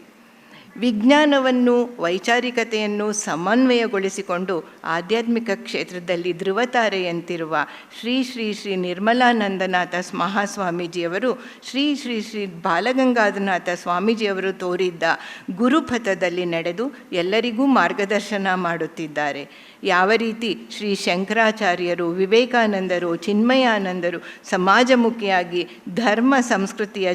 ವಿಜ್ಞಾನವನ್ನು, ವೈಚಾರಿಕತೆಯನ್ನು ಸಮನ್ವಯಗೊಳಿಸಿಕೊಂಡು ಆಧ್ಯಾತ್ಮಿಕ ಕ್ಷೇತ್ರದಲ್ಲಿ ಧೃವತಾರೆಯಂತಿರುವ ಶ್ರೀ ಶ್ರೀ ಶ್ರೀ ನಿರ್ಮಲಾನಂದನಾಥ ಮಹಾಸ್ವಾಮೀಜಿಯವರು ಶ್ರೀ ಶ್ರೀ ಶ್ರೀ ಬಾಲಗಂಗಾಧರನಾಥ ಸ್ವಾಮೀಜಿಯವರು ತೋರಿದ್ದ ಗುರುಪಥದಲ್ಲಿ ನಡೆದು ಎಲ್ಲರಿಗೂ ಮಾರ್ಗದರ್ಶನ ಮಾಡುತ್ತಿದ್ದಾರೆ. ಯಾವ ರೀತಿ ಶ್ರೀ ಶಂಕರಾಚಾರ್ಯರು, ವಿವೇಕಾನಂದರು, ಚಿನ್ಮಯಾನಂದರು ಸಮಾಜಮುಖಿಯಾಗಿ ಧರ್ಮ ಸಂಸ್ಕೃತಿಯ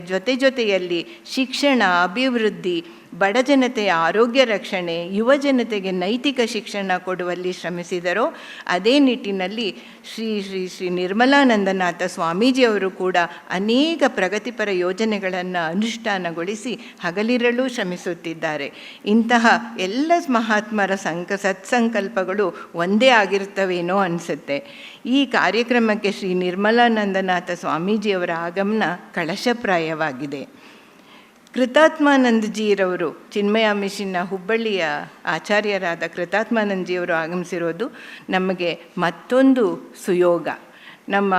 ಜೊತೆಯಲ್ಲಿ ಶಿಕ್ಷಣ, ಅಭಿವೃದ್ಧಿ, ಬಡಜನತೆಯ ಆರೋಗ್ಯ ರಕ್ಷಣೆ, ಯುವಜನತೆಗೆ ನೈತಿಕ ಶಿಕ್ಷಣ ಕೊಡುವಲ್ಲಿ ಶ್ರಮಿಸಿದರೋ ಅದೇ ನಿಟ್ಟಿನಲ್ಲಿ ಶ್ರೀ ಶ್ರೀ ಶ್ರೀ ನಿರ್ಮಲಾನಂದನಾಥ ಸ್ವಾಮೀಜಿಯವರು ಕೂಡ ಅನೇಕ ಪ್ರಗತಿಪರ ಯೋಜನೆಗಳನ್ನು ಅನುಷ್ಠಾನಗೊಳಿಸಿ ಹಗಲಿರಲು ಶ್ರಮಿಸುತ್ತಿದ್ದಾರೆ. ಇಂತಹ ಎಲ್ಲ ಮಹಾತ್ಮರ ಸತ್ಸಂಕಲ್ಪಗಳು ಒಂದೇ ಆಗಿರ್ತವೇನೋ ಅನಿಸುತ್ತೆ. ಈ ಕಾರ್ಯಕ್ರಮಕ್ಕೆ ಶ್ರೀ ನಿರ್ಮಲಾನಂದನಾಥ ಸ್ವಾಮೀಜಿಯವರ ಆಗಮನ ಕಳಶಪ್ರಾಯವಾಗಿದೆ. ಕೃತಾತ್ಮಾನಂದಜಿಯರವರು ಚಿನ್ಮಯ ಮಿಷನ್ನ ಹುಬ್ಬಳ್ಳಿಯ ಆಚಾರ್ಯರಾದ ಕೃತಾತ್ಮಾನಂದಜಿಯವರು ಆಗಮಿಸಿರೋದು ನಮಗೆ ಮತ್ತೊಂದು ಸುಯೋಗ. ನಮ್ಮ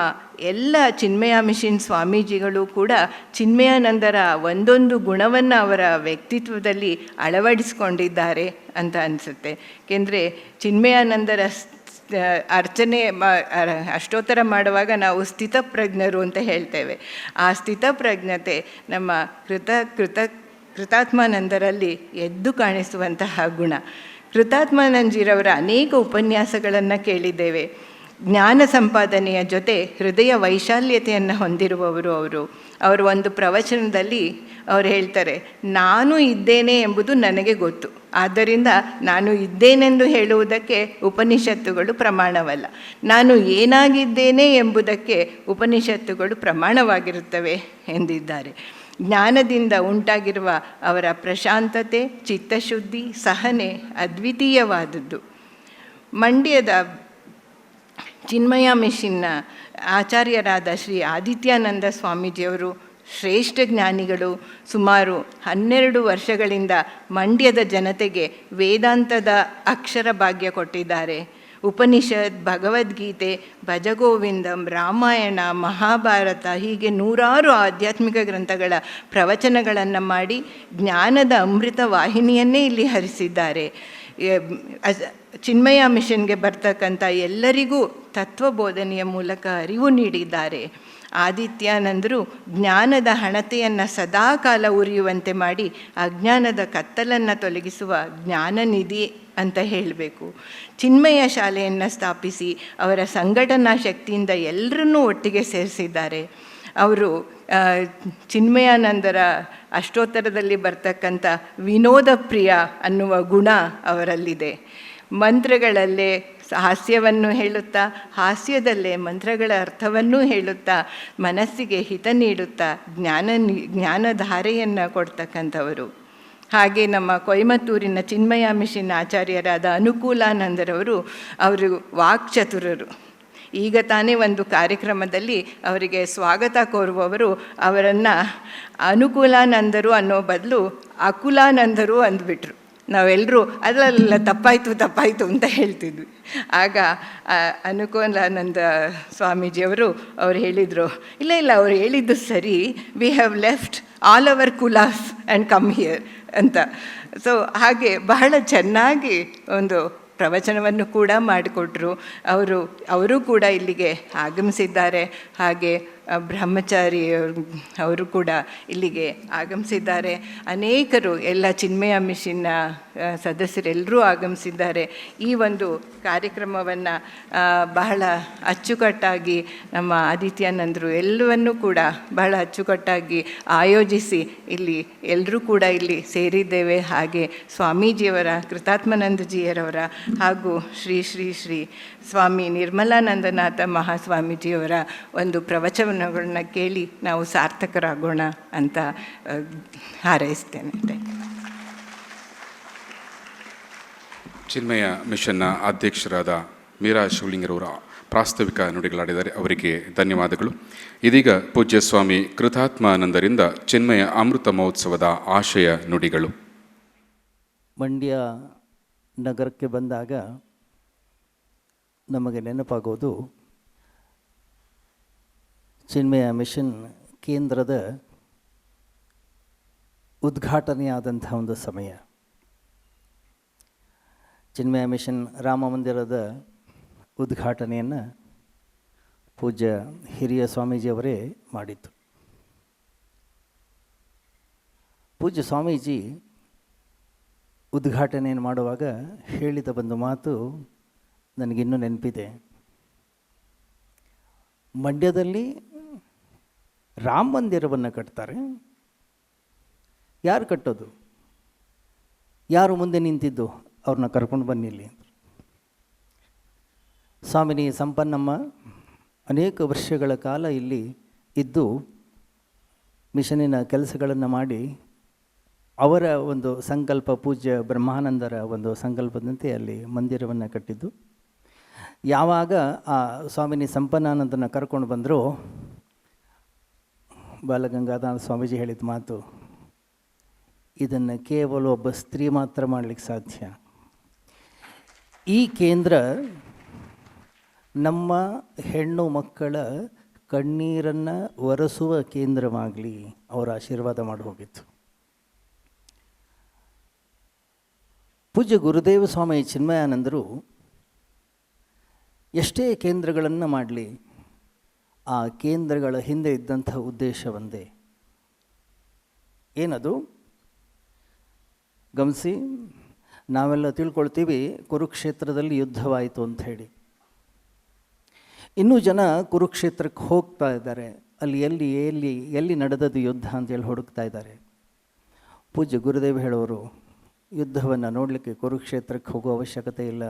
ಎಲ್ಲ ಚಿನ್ಮಯ ಮಿಷನ್ ಸ್ವಾಮೀಜಿಗಳು ಕೂಡ ಚಿನ್ಮಯಾನಂದರ ಒಂದೊಂದು ಗುಣವನ್ನು ಅವರ ವ್ಯಕ್ತಿತ್ವದಲ್ಲಿ ಅಳವಡಿಸಿಕೊಂಡಿದ್ದಾರೆ ಅಂತ ಅನಿಸುತ್ತೆ. ಏಕೆಂದರೆ ಚಿನ್ಮಯಾನಂದರ ಅರ್ಚನೆ ಅಷ್ಟೋತ್ತರ ಮಾಡುವಾಗ ನಾವು ಸ್ಥಿತಪ್ರಜ್ಞರು ಅಂತ ಹೇಳ್ತೇವೆ. ಆ ಸ್ಥಿತಪ್ರಜ್ಞತೆ ನಮ್ಮ ಕೃತಾತ್ಮಾನಂದರಲ್ಲಿ ಎದ್ದು ಕಾಣಿಸುವಂತಹ ಗುಣ. ಕೃತಾತ್ಮಾನಂದಜಿರವರ ಅನೇಕ ಉಪನ್ಯಾಸಗಳನ್ನು ಕೇಳಿದ್ದೇವೆ. ಜ್ಞಾನ ಸಂಪಾದನೆಯ ಜೊತೆ ಹೃದಯ ವೈಶಾಲ್ಯತೆಯನ್ನು ಹೊಂದಿರುವವರು ಅವರು ಒಂದು ಪ್ರವಚನದಲ್ಲಿ ಅವರು ಹೇಳ್ತಾರೆ, ನಾನು ಇದ್ದೇನೆ ಎಂಬುದು ನನಗೆ ಗೊತ್ತು, ಆದ್ದರಿಂದ ನಾನು ಇದ್ದೇನೆಂದು ಹೇಳುವುದಕ್ಕೆ ಉಪನಿಷತ್ತುಗಳು ಪ್ರಮಾಣವಲ್ಲ, ನಾನು ಏನಾಗಿದ್ದೇನೆ ಎಂಬುದಕ್ಕೆ ಉಪನಿಷತ್ತುಗಳು ಪ್ರಮಾಣವಾಗಿರುತ್ತವೆ ಎಂದಿದ್ದಾರೆ. ಜ್ಞಾನದಿಂದ ಉಂಟಾಗಿರುವ ಅವರ ಪ್ರಶಾಂತತೆ, ಚಿತ್ತಶುದ್ಧಿ, ಸಹನೆ ಅದ್ವಿತೀಯವಾದದ್ದು. ಮಂಡ್ಯದ ಚಿನ್ಮಯ ಮಿಷನ್ನ ಆಚಾರ್ಯರಾದ ಶ್ರೀ ಆದಿತ್ಯಾನಂದ ಸ್ವಾಮೀಜಿಯವರು ಶ್ರೇಷ್ಠ ಜ್ಞಾನಿಗಳು. ಸುಮಾರು 12 ವರ್ಷಗಳಿಂದ ಮಂಡ್ಯದ ಜನತೆಗೆ ವೇದಾಂತದ ಅಕ್ಷರ ಭಾಗ್ಯ ಕೊಟ್ಟಿದ್ದಾರೆ. ಉಪನಿಷತ್, ಭಗವದ್ಗೀತೆ, ಭಜಗೋವಿಂದಂ, ರಾಮಾಯಣ, ಮಹಾಭಾರತ ಹೀಗೆ ನೂರಾರು ಆಧ್ಯಾತ್ಮಿಕ ಗ್ರಂಥಗಳ ಪ್ರವಚನಗಳನ್ನು ಮಾಡಿ ಜ್ಞಾನದ ಅಮೃತ ವಾಹಿನಿಯನ್ನೇ ಇಲ್ಲಿ ಹರಿಸಿದ್ದಾರೆ. ಚಿನ್ಮಯ ಮಿಷನ್ಗೆ ಬರ್ತಕ್ಕಂಥ ಎಲ್ಲರಿಗೂ ತತ್ವಬೋಧನೆಯ ಮೂಲಕ ಅರಿವು ನೀಡಿದ್ದಾರೆ. ಆದಿತ್ಯಾನಂದರು ಜ್ಞಾನದ ಹಣತೆಯನ್ನು ಸದಾಕಾಲ ಉರಿಯುವಂತೆ ಮಾಡಿ ಅಜ್ಞಾನದ ಕತ್ತಲನ್ನು ತೊಲಗಿಸುವ ಜ್ಞಾನನಿಧಿ ಅಂತ ಹೇಳಬೇಕು. ಚಿನ್ಮಯ ಶಾಲೆಯನ್ನು ಸ್ಥಾಪಿಸಿ ಅವರ ಸಂಘಟನಾ ಶಕ್ತಿಯಿಂದ ಎಲ್ಲರನ್ನೂ ಒಟ್ಟಿಗೆ ಸೇರಿಸಿದ್ದಾರೆ. ಅವರು ಚಿನ್ಮಯಾನಂದರ ಅಷ್ಟೋತ್ತರದಲ್ಲಿ ಬರ್ತಕ್ಕಂಥ ವಿನೋದ ಪ್ರಿಯ ಅನ್ನುವ ಗುಣ ಅವರಲ್ಲಿದೆ. ಮಂತ್ರಗಳಲ್ಲೇ ಹಾಸ್ಯವನ್ನು ಹೇಳುತ್ತಾ, ಹಾಸ್ಯದಲ್ಲೇ ಮಂತ್ರಗಳ ಅರ್ಥವನ್ನೂ ಹೇಳುತ್ತಾ, ಮನಸ್ಸಿಗೆ ಹಿತ ನೀಡುತ್ತಾ ಜ್ಞಾನಧಾರೆಯನ್ನು ಕೊಡ್ತಕ್ಕಂಥವರು. ಹಾಗೆ ನಮ್ಮ ಕೊಯಮತ್ತೂರಿನ ಚಿನ್ಮಯ ಮಿಷನ್ ಆಚಾರ್ಯರಾದ ಅನುಕೂಲಾನಂದರವರು ಅವರು ವಾಕ್ಚತುರರು. ಈಗ ತಾನೇ ಒಂದು ಕಾರ್ಯಕ್ರಮದಲ್ಲಿ ಅವರಿಗೆ ಸ್ವಾಗತ ಕೋರುವವರು ಅವರನ್ನು ಅನುಕೂಲಾನಂದರು ಅನ್ನೋ ಬದಲು ಅಕುಲಾನಂದರು ಅಂದ್ಬಿಟ್ರು. ನಾವೆಲ್ಲರೂ ಅದಲ್ಲ ತಪ್ಪಾಯಿತು ಅಂತ ಹೇಳ್ತಿದ್ವಿ. ಆಗ ಅನುಕೂಲಾನಂದ ಸ್ವಾಮೀಜಿಯವರು ಅವ್ರು ಹೇಳಿದರು, ಇಲ್ಲ ಅವ್ರು ಹೇಳಿದ್ದು ಸರಿ, we have left all our class and come here ಅಂತ. ಸೊ ಹಾಗೆ ಬಹಳ ಚೆನ್ನಾಗಿ ಒಂದು ಪ್ರವಚನವನ್ನು ಕೂಡ ಮಾಡಿಕೊಟ್ರು. ಅವರು ಕೂಡ ಇಲ್ಲಿಗೆ ಆಗಮಿಸಿದ್ದಾರೆ. ಹಾಗೆ ಬ್ರಹ್ಮಚಾರಿ ಅವರು ಕೂಡ ಇಲ್ಲಿಗೆ ಆಗಮಿಸಿದ್ದಾರೆ. ಅನೇಕರು ಎಲ್ಲ ಚಿನ್ಮಯ ಮಿಷನ್ನ ಸದಸ್ಯರೆಲ್ಲರೂ ಆಗಮಿಸಿದ್ದಾರೆ. ಈ ಒಂದು ಕಾರ್ಯಕ್ರಮವನ್ನು ಬಹಳ ಅಚ್ಚುಕಟ್ಟಾಗಿ ನಮ್ಮ ಆದಿತ್ಯಾನಂದರು ಎಲ್ಲವನ್ನೂ ಕೂಡ ಬಹಳ ಅಚ್ಚುಕಟ್ಟಾಗಿ ಆಯೋಜಿಸಿ ಇಲ್ಲಿ ಎಲ್ಲರೂ ಕೂಡ ಇಲ್ಲಿ ಸೇರಿದ್ದೇವೆ. ಹಾಗೆ ಸ್ವಾಮೀಜಿಯವರ, ಕೃತಾತ್ಮಾನಂದಜಿಯರವರ ಹಾಗೂ ಶ್ರೀ ಶ್ರೀ ಶ್ರೀ ಸ್ವಾಮಿ ನಿರ್ಮಲಾನಂದನಾಥ ಮಹಾಸ್ವಾಮೀಜಿಯವರ ಒಂದು ಪ್ರವಚನಗಳನ್ನ ಕೇಳಿ ನಾವು ಸಾರ್ಥಕರಾಗೋಣ ಅಂತ ಹಾರೈಸ್ತೇನೆ. ಚಿನ್ಮಯ ಮಿಷನ್ನ ಅಧ್ಯಕ್ಷರಾದ ಮೀರಾ ಶಿವಲಿಂಗರವರ ಪ್ರಾಸ್ತಾವಿಕ ನುಡಿಗಳಾಡಿದ್ದಾರೆ, ಅವರಿಗೆ ಧನ್ಯವಾದಗಳು. ಇದೀಗ ಪೂಜ್ಯ ಸ್ವಾಮಿ ಕೃತಾತ್ಮಾನಂದರಿಂದ ಚಿನ್ಮಯ ಅಮೃತ ಮಹೋತ್ಸವದ ಆಶಯ ನುಡಿಗಳು. ಮಂಡ್ಯ ನಗರಕ್ಕೆ ಬಂದಾಗ ನಮಗೆ ನೆನಪಾಗೋದು ಚಿನ್ಮಯ ಮಿಷನ್ ಕೇಂದ್ರದ ಉದ್ಘಾಟನೆಯಾದಂಥ ಒಂದು ಸಮಯ. ಚಿನ್ಮಯ ಮಿಷನ್ ರಾಮ ಮಂದಿರದ ಉದ್ಘಾಟನೆಯನ್ನು ಪೂಜ್ಯ ಹಿರಿಯ ಸ್ವಾಮೀಜಿಯವರೇ ಮಾಡಿತ್ತು. ಪೂಜ್ಯ ಸ್ವಾಮೀಜಿ ಉದ್ಘಾಟನೆಯನ್ನು ಮಾಡುವಾಗ ಹೇಳಿದ ಒಂದು ಮಾತು ನನಗಿನ್ನೂ ನೆನಪಿದೆ. ಮಂಡ್ಯದಲ್ಲಿ ರಾಮ ಮಂದಿರವನ್ನು ಕಟ್ತಾರೆ, ಯಾರು ಕಟ್ಟೋದು, ಯಾರು ಮುಂದೆ ನಿಂತಿದ್ದು, ಅವ್ರನ್ನ ಕರ್ಕೊಂಡು ಬನ್ನಿಲ್ಲಿ. ಸ್ವಾಮಿನಿ ಸಂಪನ್ನಮ್ಮ ಅನೇಕ ವರ್ಷಗಳ ಕಾಲ ಇಲ್ಲಿ ಇದ್ದು ಮಿಷನಿನ ಕೆಲಸಗಳನ್ನು ಮಾಡಿ ಅವರ ಒಂದು ಸಂಕಲ್ಪ, ಪೂಜ್ಯ ಬ್ರಹ್ಮಾನಂದರ ಒಂದು ಸಂಕಲ್ಪದಂತೆ ಅಲ್ಲಿ ಮಂದಿರವನ್ನು ಕಟ್ಟಿದ್ದು. ಯಾವಾಗ ಆ ಸ್ವಾಮಿನಿ ಸಂಪನ್ನಾನಂದನ ಕರ್ಕೊಂಡು ಬಂದರೂ ಬಾಲಗಂಗಾಧರ ಸ್ವಾಮೀಜಿ ಹೇಳಿದ ಮಾತು, ಇದನ್ನು ಕೇವಲ ಒಬ್ಬ ಸ್ತ್ರೀ ಮಾತ್ರ ಮಾಡಲಿಕ್ಕೆ ಸಾಧ್ಯ. ಈ ಕೇಂದ್ರ ನಮ್ಮ ಹೆಣ್ಣು ಮಕ್ಕಳ ಕಣ್ಣೀರನ್ನು ಒರೆಸುವ ಕೇಂದ್ರವಾಗಲಿ, ಅವರ ಆಶೀರ್ವಾದ ಮಾಡಿ ಹೋಗಿತ್ತು. ಪೂಜ್ಯ ಗುರುದೇವ ಸ್ವಾಮಿ ಚಿನ್ಮಯಾನಂದರು ಎಷ್ಟೇ ಕೇಂದ್ರಗಳನ್ನು ಮಾಡಲಿ, ಆ ಕೇಂದ್ರಗಳ ಹಿಂದೆ ಇದ್ದಂಥ ಉದ್ದೇಶ ಒಂದೇ. ಏನದು? ಗಮನಿಸಿ, ನಾವೆಲ್ಲ ತಿಳ್ಕೊಳ್ತೀವಿ ಕುರುಕ್ಷೇತ್ರದಲ್ಲಿ ಯುದ್ಧವಾಯಿತು ಅಂತ ಹೇಳಿ. ಇನ್ನೂ ಜನ ಕುರುಕ್ಷೇತ್ರಕ್ಕೆ ಹೋಗ್ತಾ ಇದ್ದಾರೆ, ಅಲ್ಲಿ ಎಲ್ಲಿ ನಡೆದದ್ದು ಯುದ್ಧ ಅಂತೇಳಿ ಹುಡುಕ್ತಾ ಇದ್ದಾರೆ. ಪೂಜ್ಯ ಗುರುದೇವ್ ಹೇಳೋರು, ಯುದ್ಧವನ್ನು ನೋಡಲಿಕ್ಕೆ ಕುರುಕ್ಷೇತ್ರಕ್ಕೆ ಹೋಗೋ ಅವಶ್ಯಕತೆ ಇಲ್ಲ,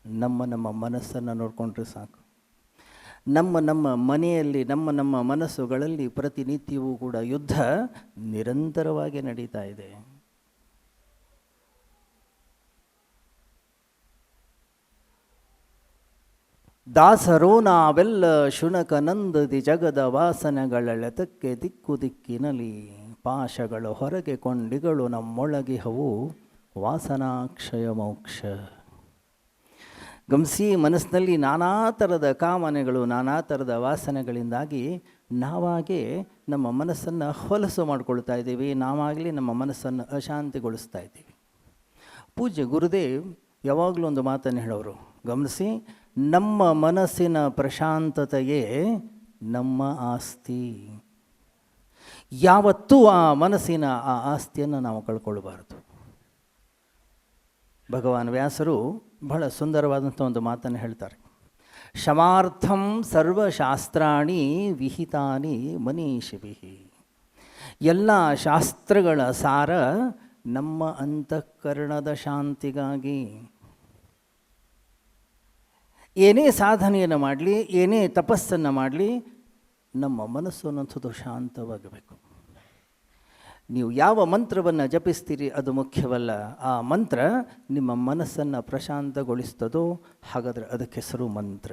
ನಮ್ಮ ಮನಸ್ಸನ್ನು ನೋಡಿಕೊಂಡ್ರೆ ಸಾಕು. ನಮ್ಮ ಮನೆಯಲ್ಲಿ ನಮ್ಮ ಮನಸ್ಸುಗಳಲ್ಲಿ ಪ್ರತಿನಿತ್ಯವೂ ಕೂಡ ಯುದ್ಧ ನಿರಂತರವಾಗಿ ನಡೀತಾ ಇದೆ. ದಾಸರೋ ನಾವೆಲ್ಲ ಶುನಕನಂದದಿ ಜಗದ ವಾಸನೆಗಳೆಳೆತಕ್ಕೆ ದಿಕ್ಕು ದಿಕ್ಕಿನಲಿ, ಪಾಶಗಳು ಹೊರಗೆ ಕೊಂಡಿಗಳು ನಮ್ಮೊಳಗಿಹವು ವಾಸನಾಕ್ಷಯ ಮೋಕ್ಷ. ಗಮನಿಸಿ, ಮನಸ್ಸಿನಲ್ಲಿ ನಾನಾ ಥರದ ಕಾಮನೆಗಳು, ನಾನಾ ಥರದ ವಾಸನೆಗಳಿಂದಾಗಿ ನಾವಾಗೇ ನಮ್ಮ ಮನಸ್ಸನ್ನು ಹೊಲಸು ಮಾಡಿಕೊಳ್ತಾ ಇದ್ದೀವಿ, ನಾವಾಗಲೇ ನಮ್ಮ ಮನಸ್ಸನ್ನು ಅಶಾಂತಿಗೊಳಿಸ್ತಾ ಇದ್ದೀವಿ. ಪೂಜ್ಯ ಗುರುದೇವ್ ಯಾವಾಗಲೂ ಒಂದು ಮಾತನ್ನು ಹೇಳೋರು, ಗಮನಿಸಿ, ನಮ್ಮ ಮನಸ್ಸಿನ ಪ್ರಶಾಂತತೆಯೇ ನಮ್ಮ ಆಸ್ತಿ. ಯಾವತ್ತೂ ಆ ಮನಸ್ಸಿನ ಆ ಆಸ್ತಿಯನ್ನು ನಾವು ಕಳ್ಕೊಳ್ಬಾರ್ದು. ಭಗವಾನ್ ವ್ಯಾಸರು ಬಹಳ ಸುಂದರವಾದಂಥ ಒಂದು ಮಾತನ್ನು ಹೇಳ್ತಾರೆ. ಶಮಾರ್ಥಂ ಸರ್ವಶಾಸ್ತ್ರಾಣಿ ವಿಹಿತಾನಿ ಮನೀಷಿಭಿಃ. ಎಲ್ಲ ಶಾಸ್ತ್ರಗಳ ಸಾರ ನಮ್ಮ ಅಂತಃಕರಣದ ಶಾಂತಿಗಾಗಿ. ಏನೇ ಸಾಧನೆಯನ್ನು ಮಾಡಲಿ, ಏನೇ ತಪಸ್ಸನ್ನು ಮಾಡಲಿ, ನಮ್ಮ ಮನಸ್ಸು ಅನ್ನೋಂಥದ್ದು ಶಾಂತವಾಗಬೇಕು. ನೀವು ಯಾವ ಮಂತ್ರವನ್ನು ಜಪಿಸ್ತೀರಿ ಅದು ಮುಖ್ಯವಲ್ಲ, ಆ ಮಂತ್ರ ನಿಮ್ಮ ಮನಸ್ಸನ್ನು ಪ್ರಶಾಂತಗೊಳಿಸ್ತದೋ ಹಾಗಾದರೆ ಅದಕ್ಕೆ ಹೆಸರು ಮಂತ್ರ.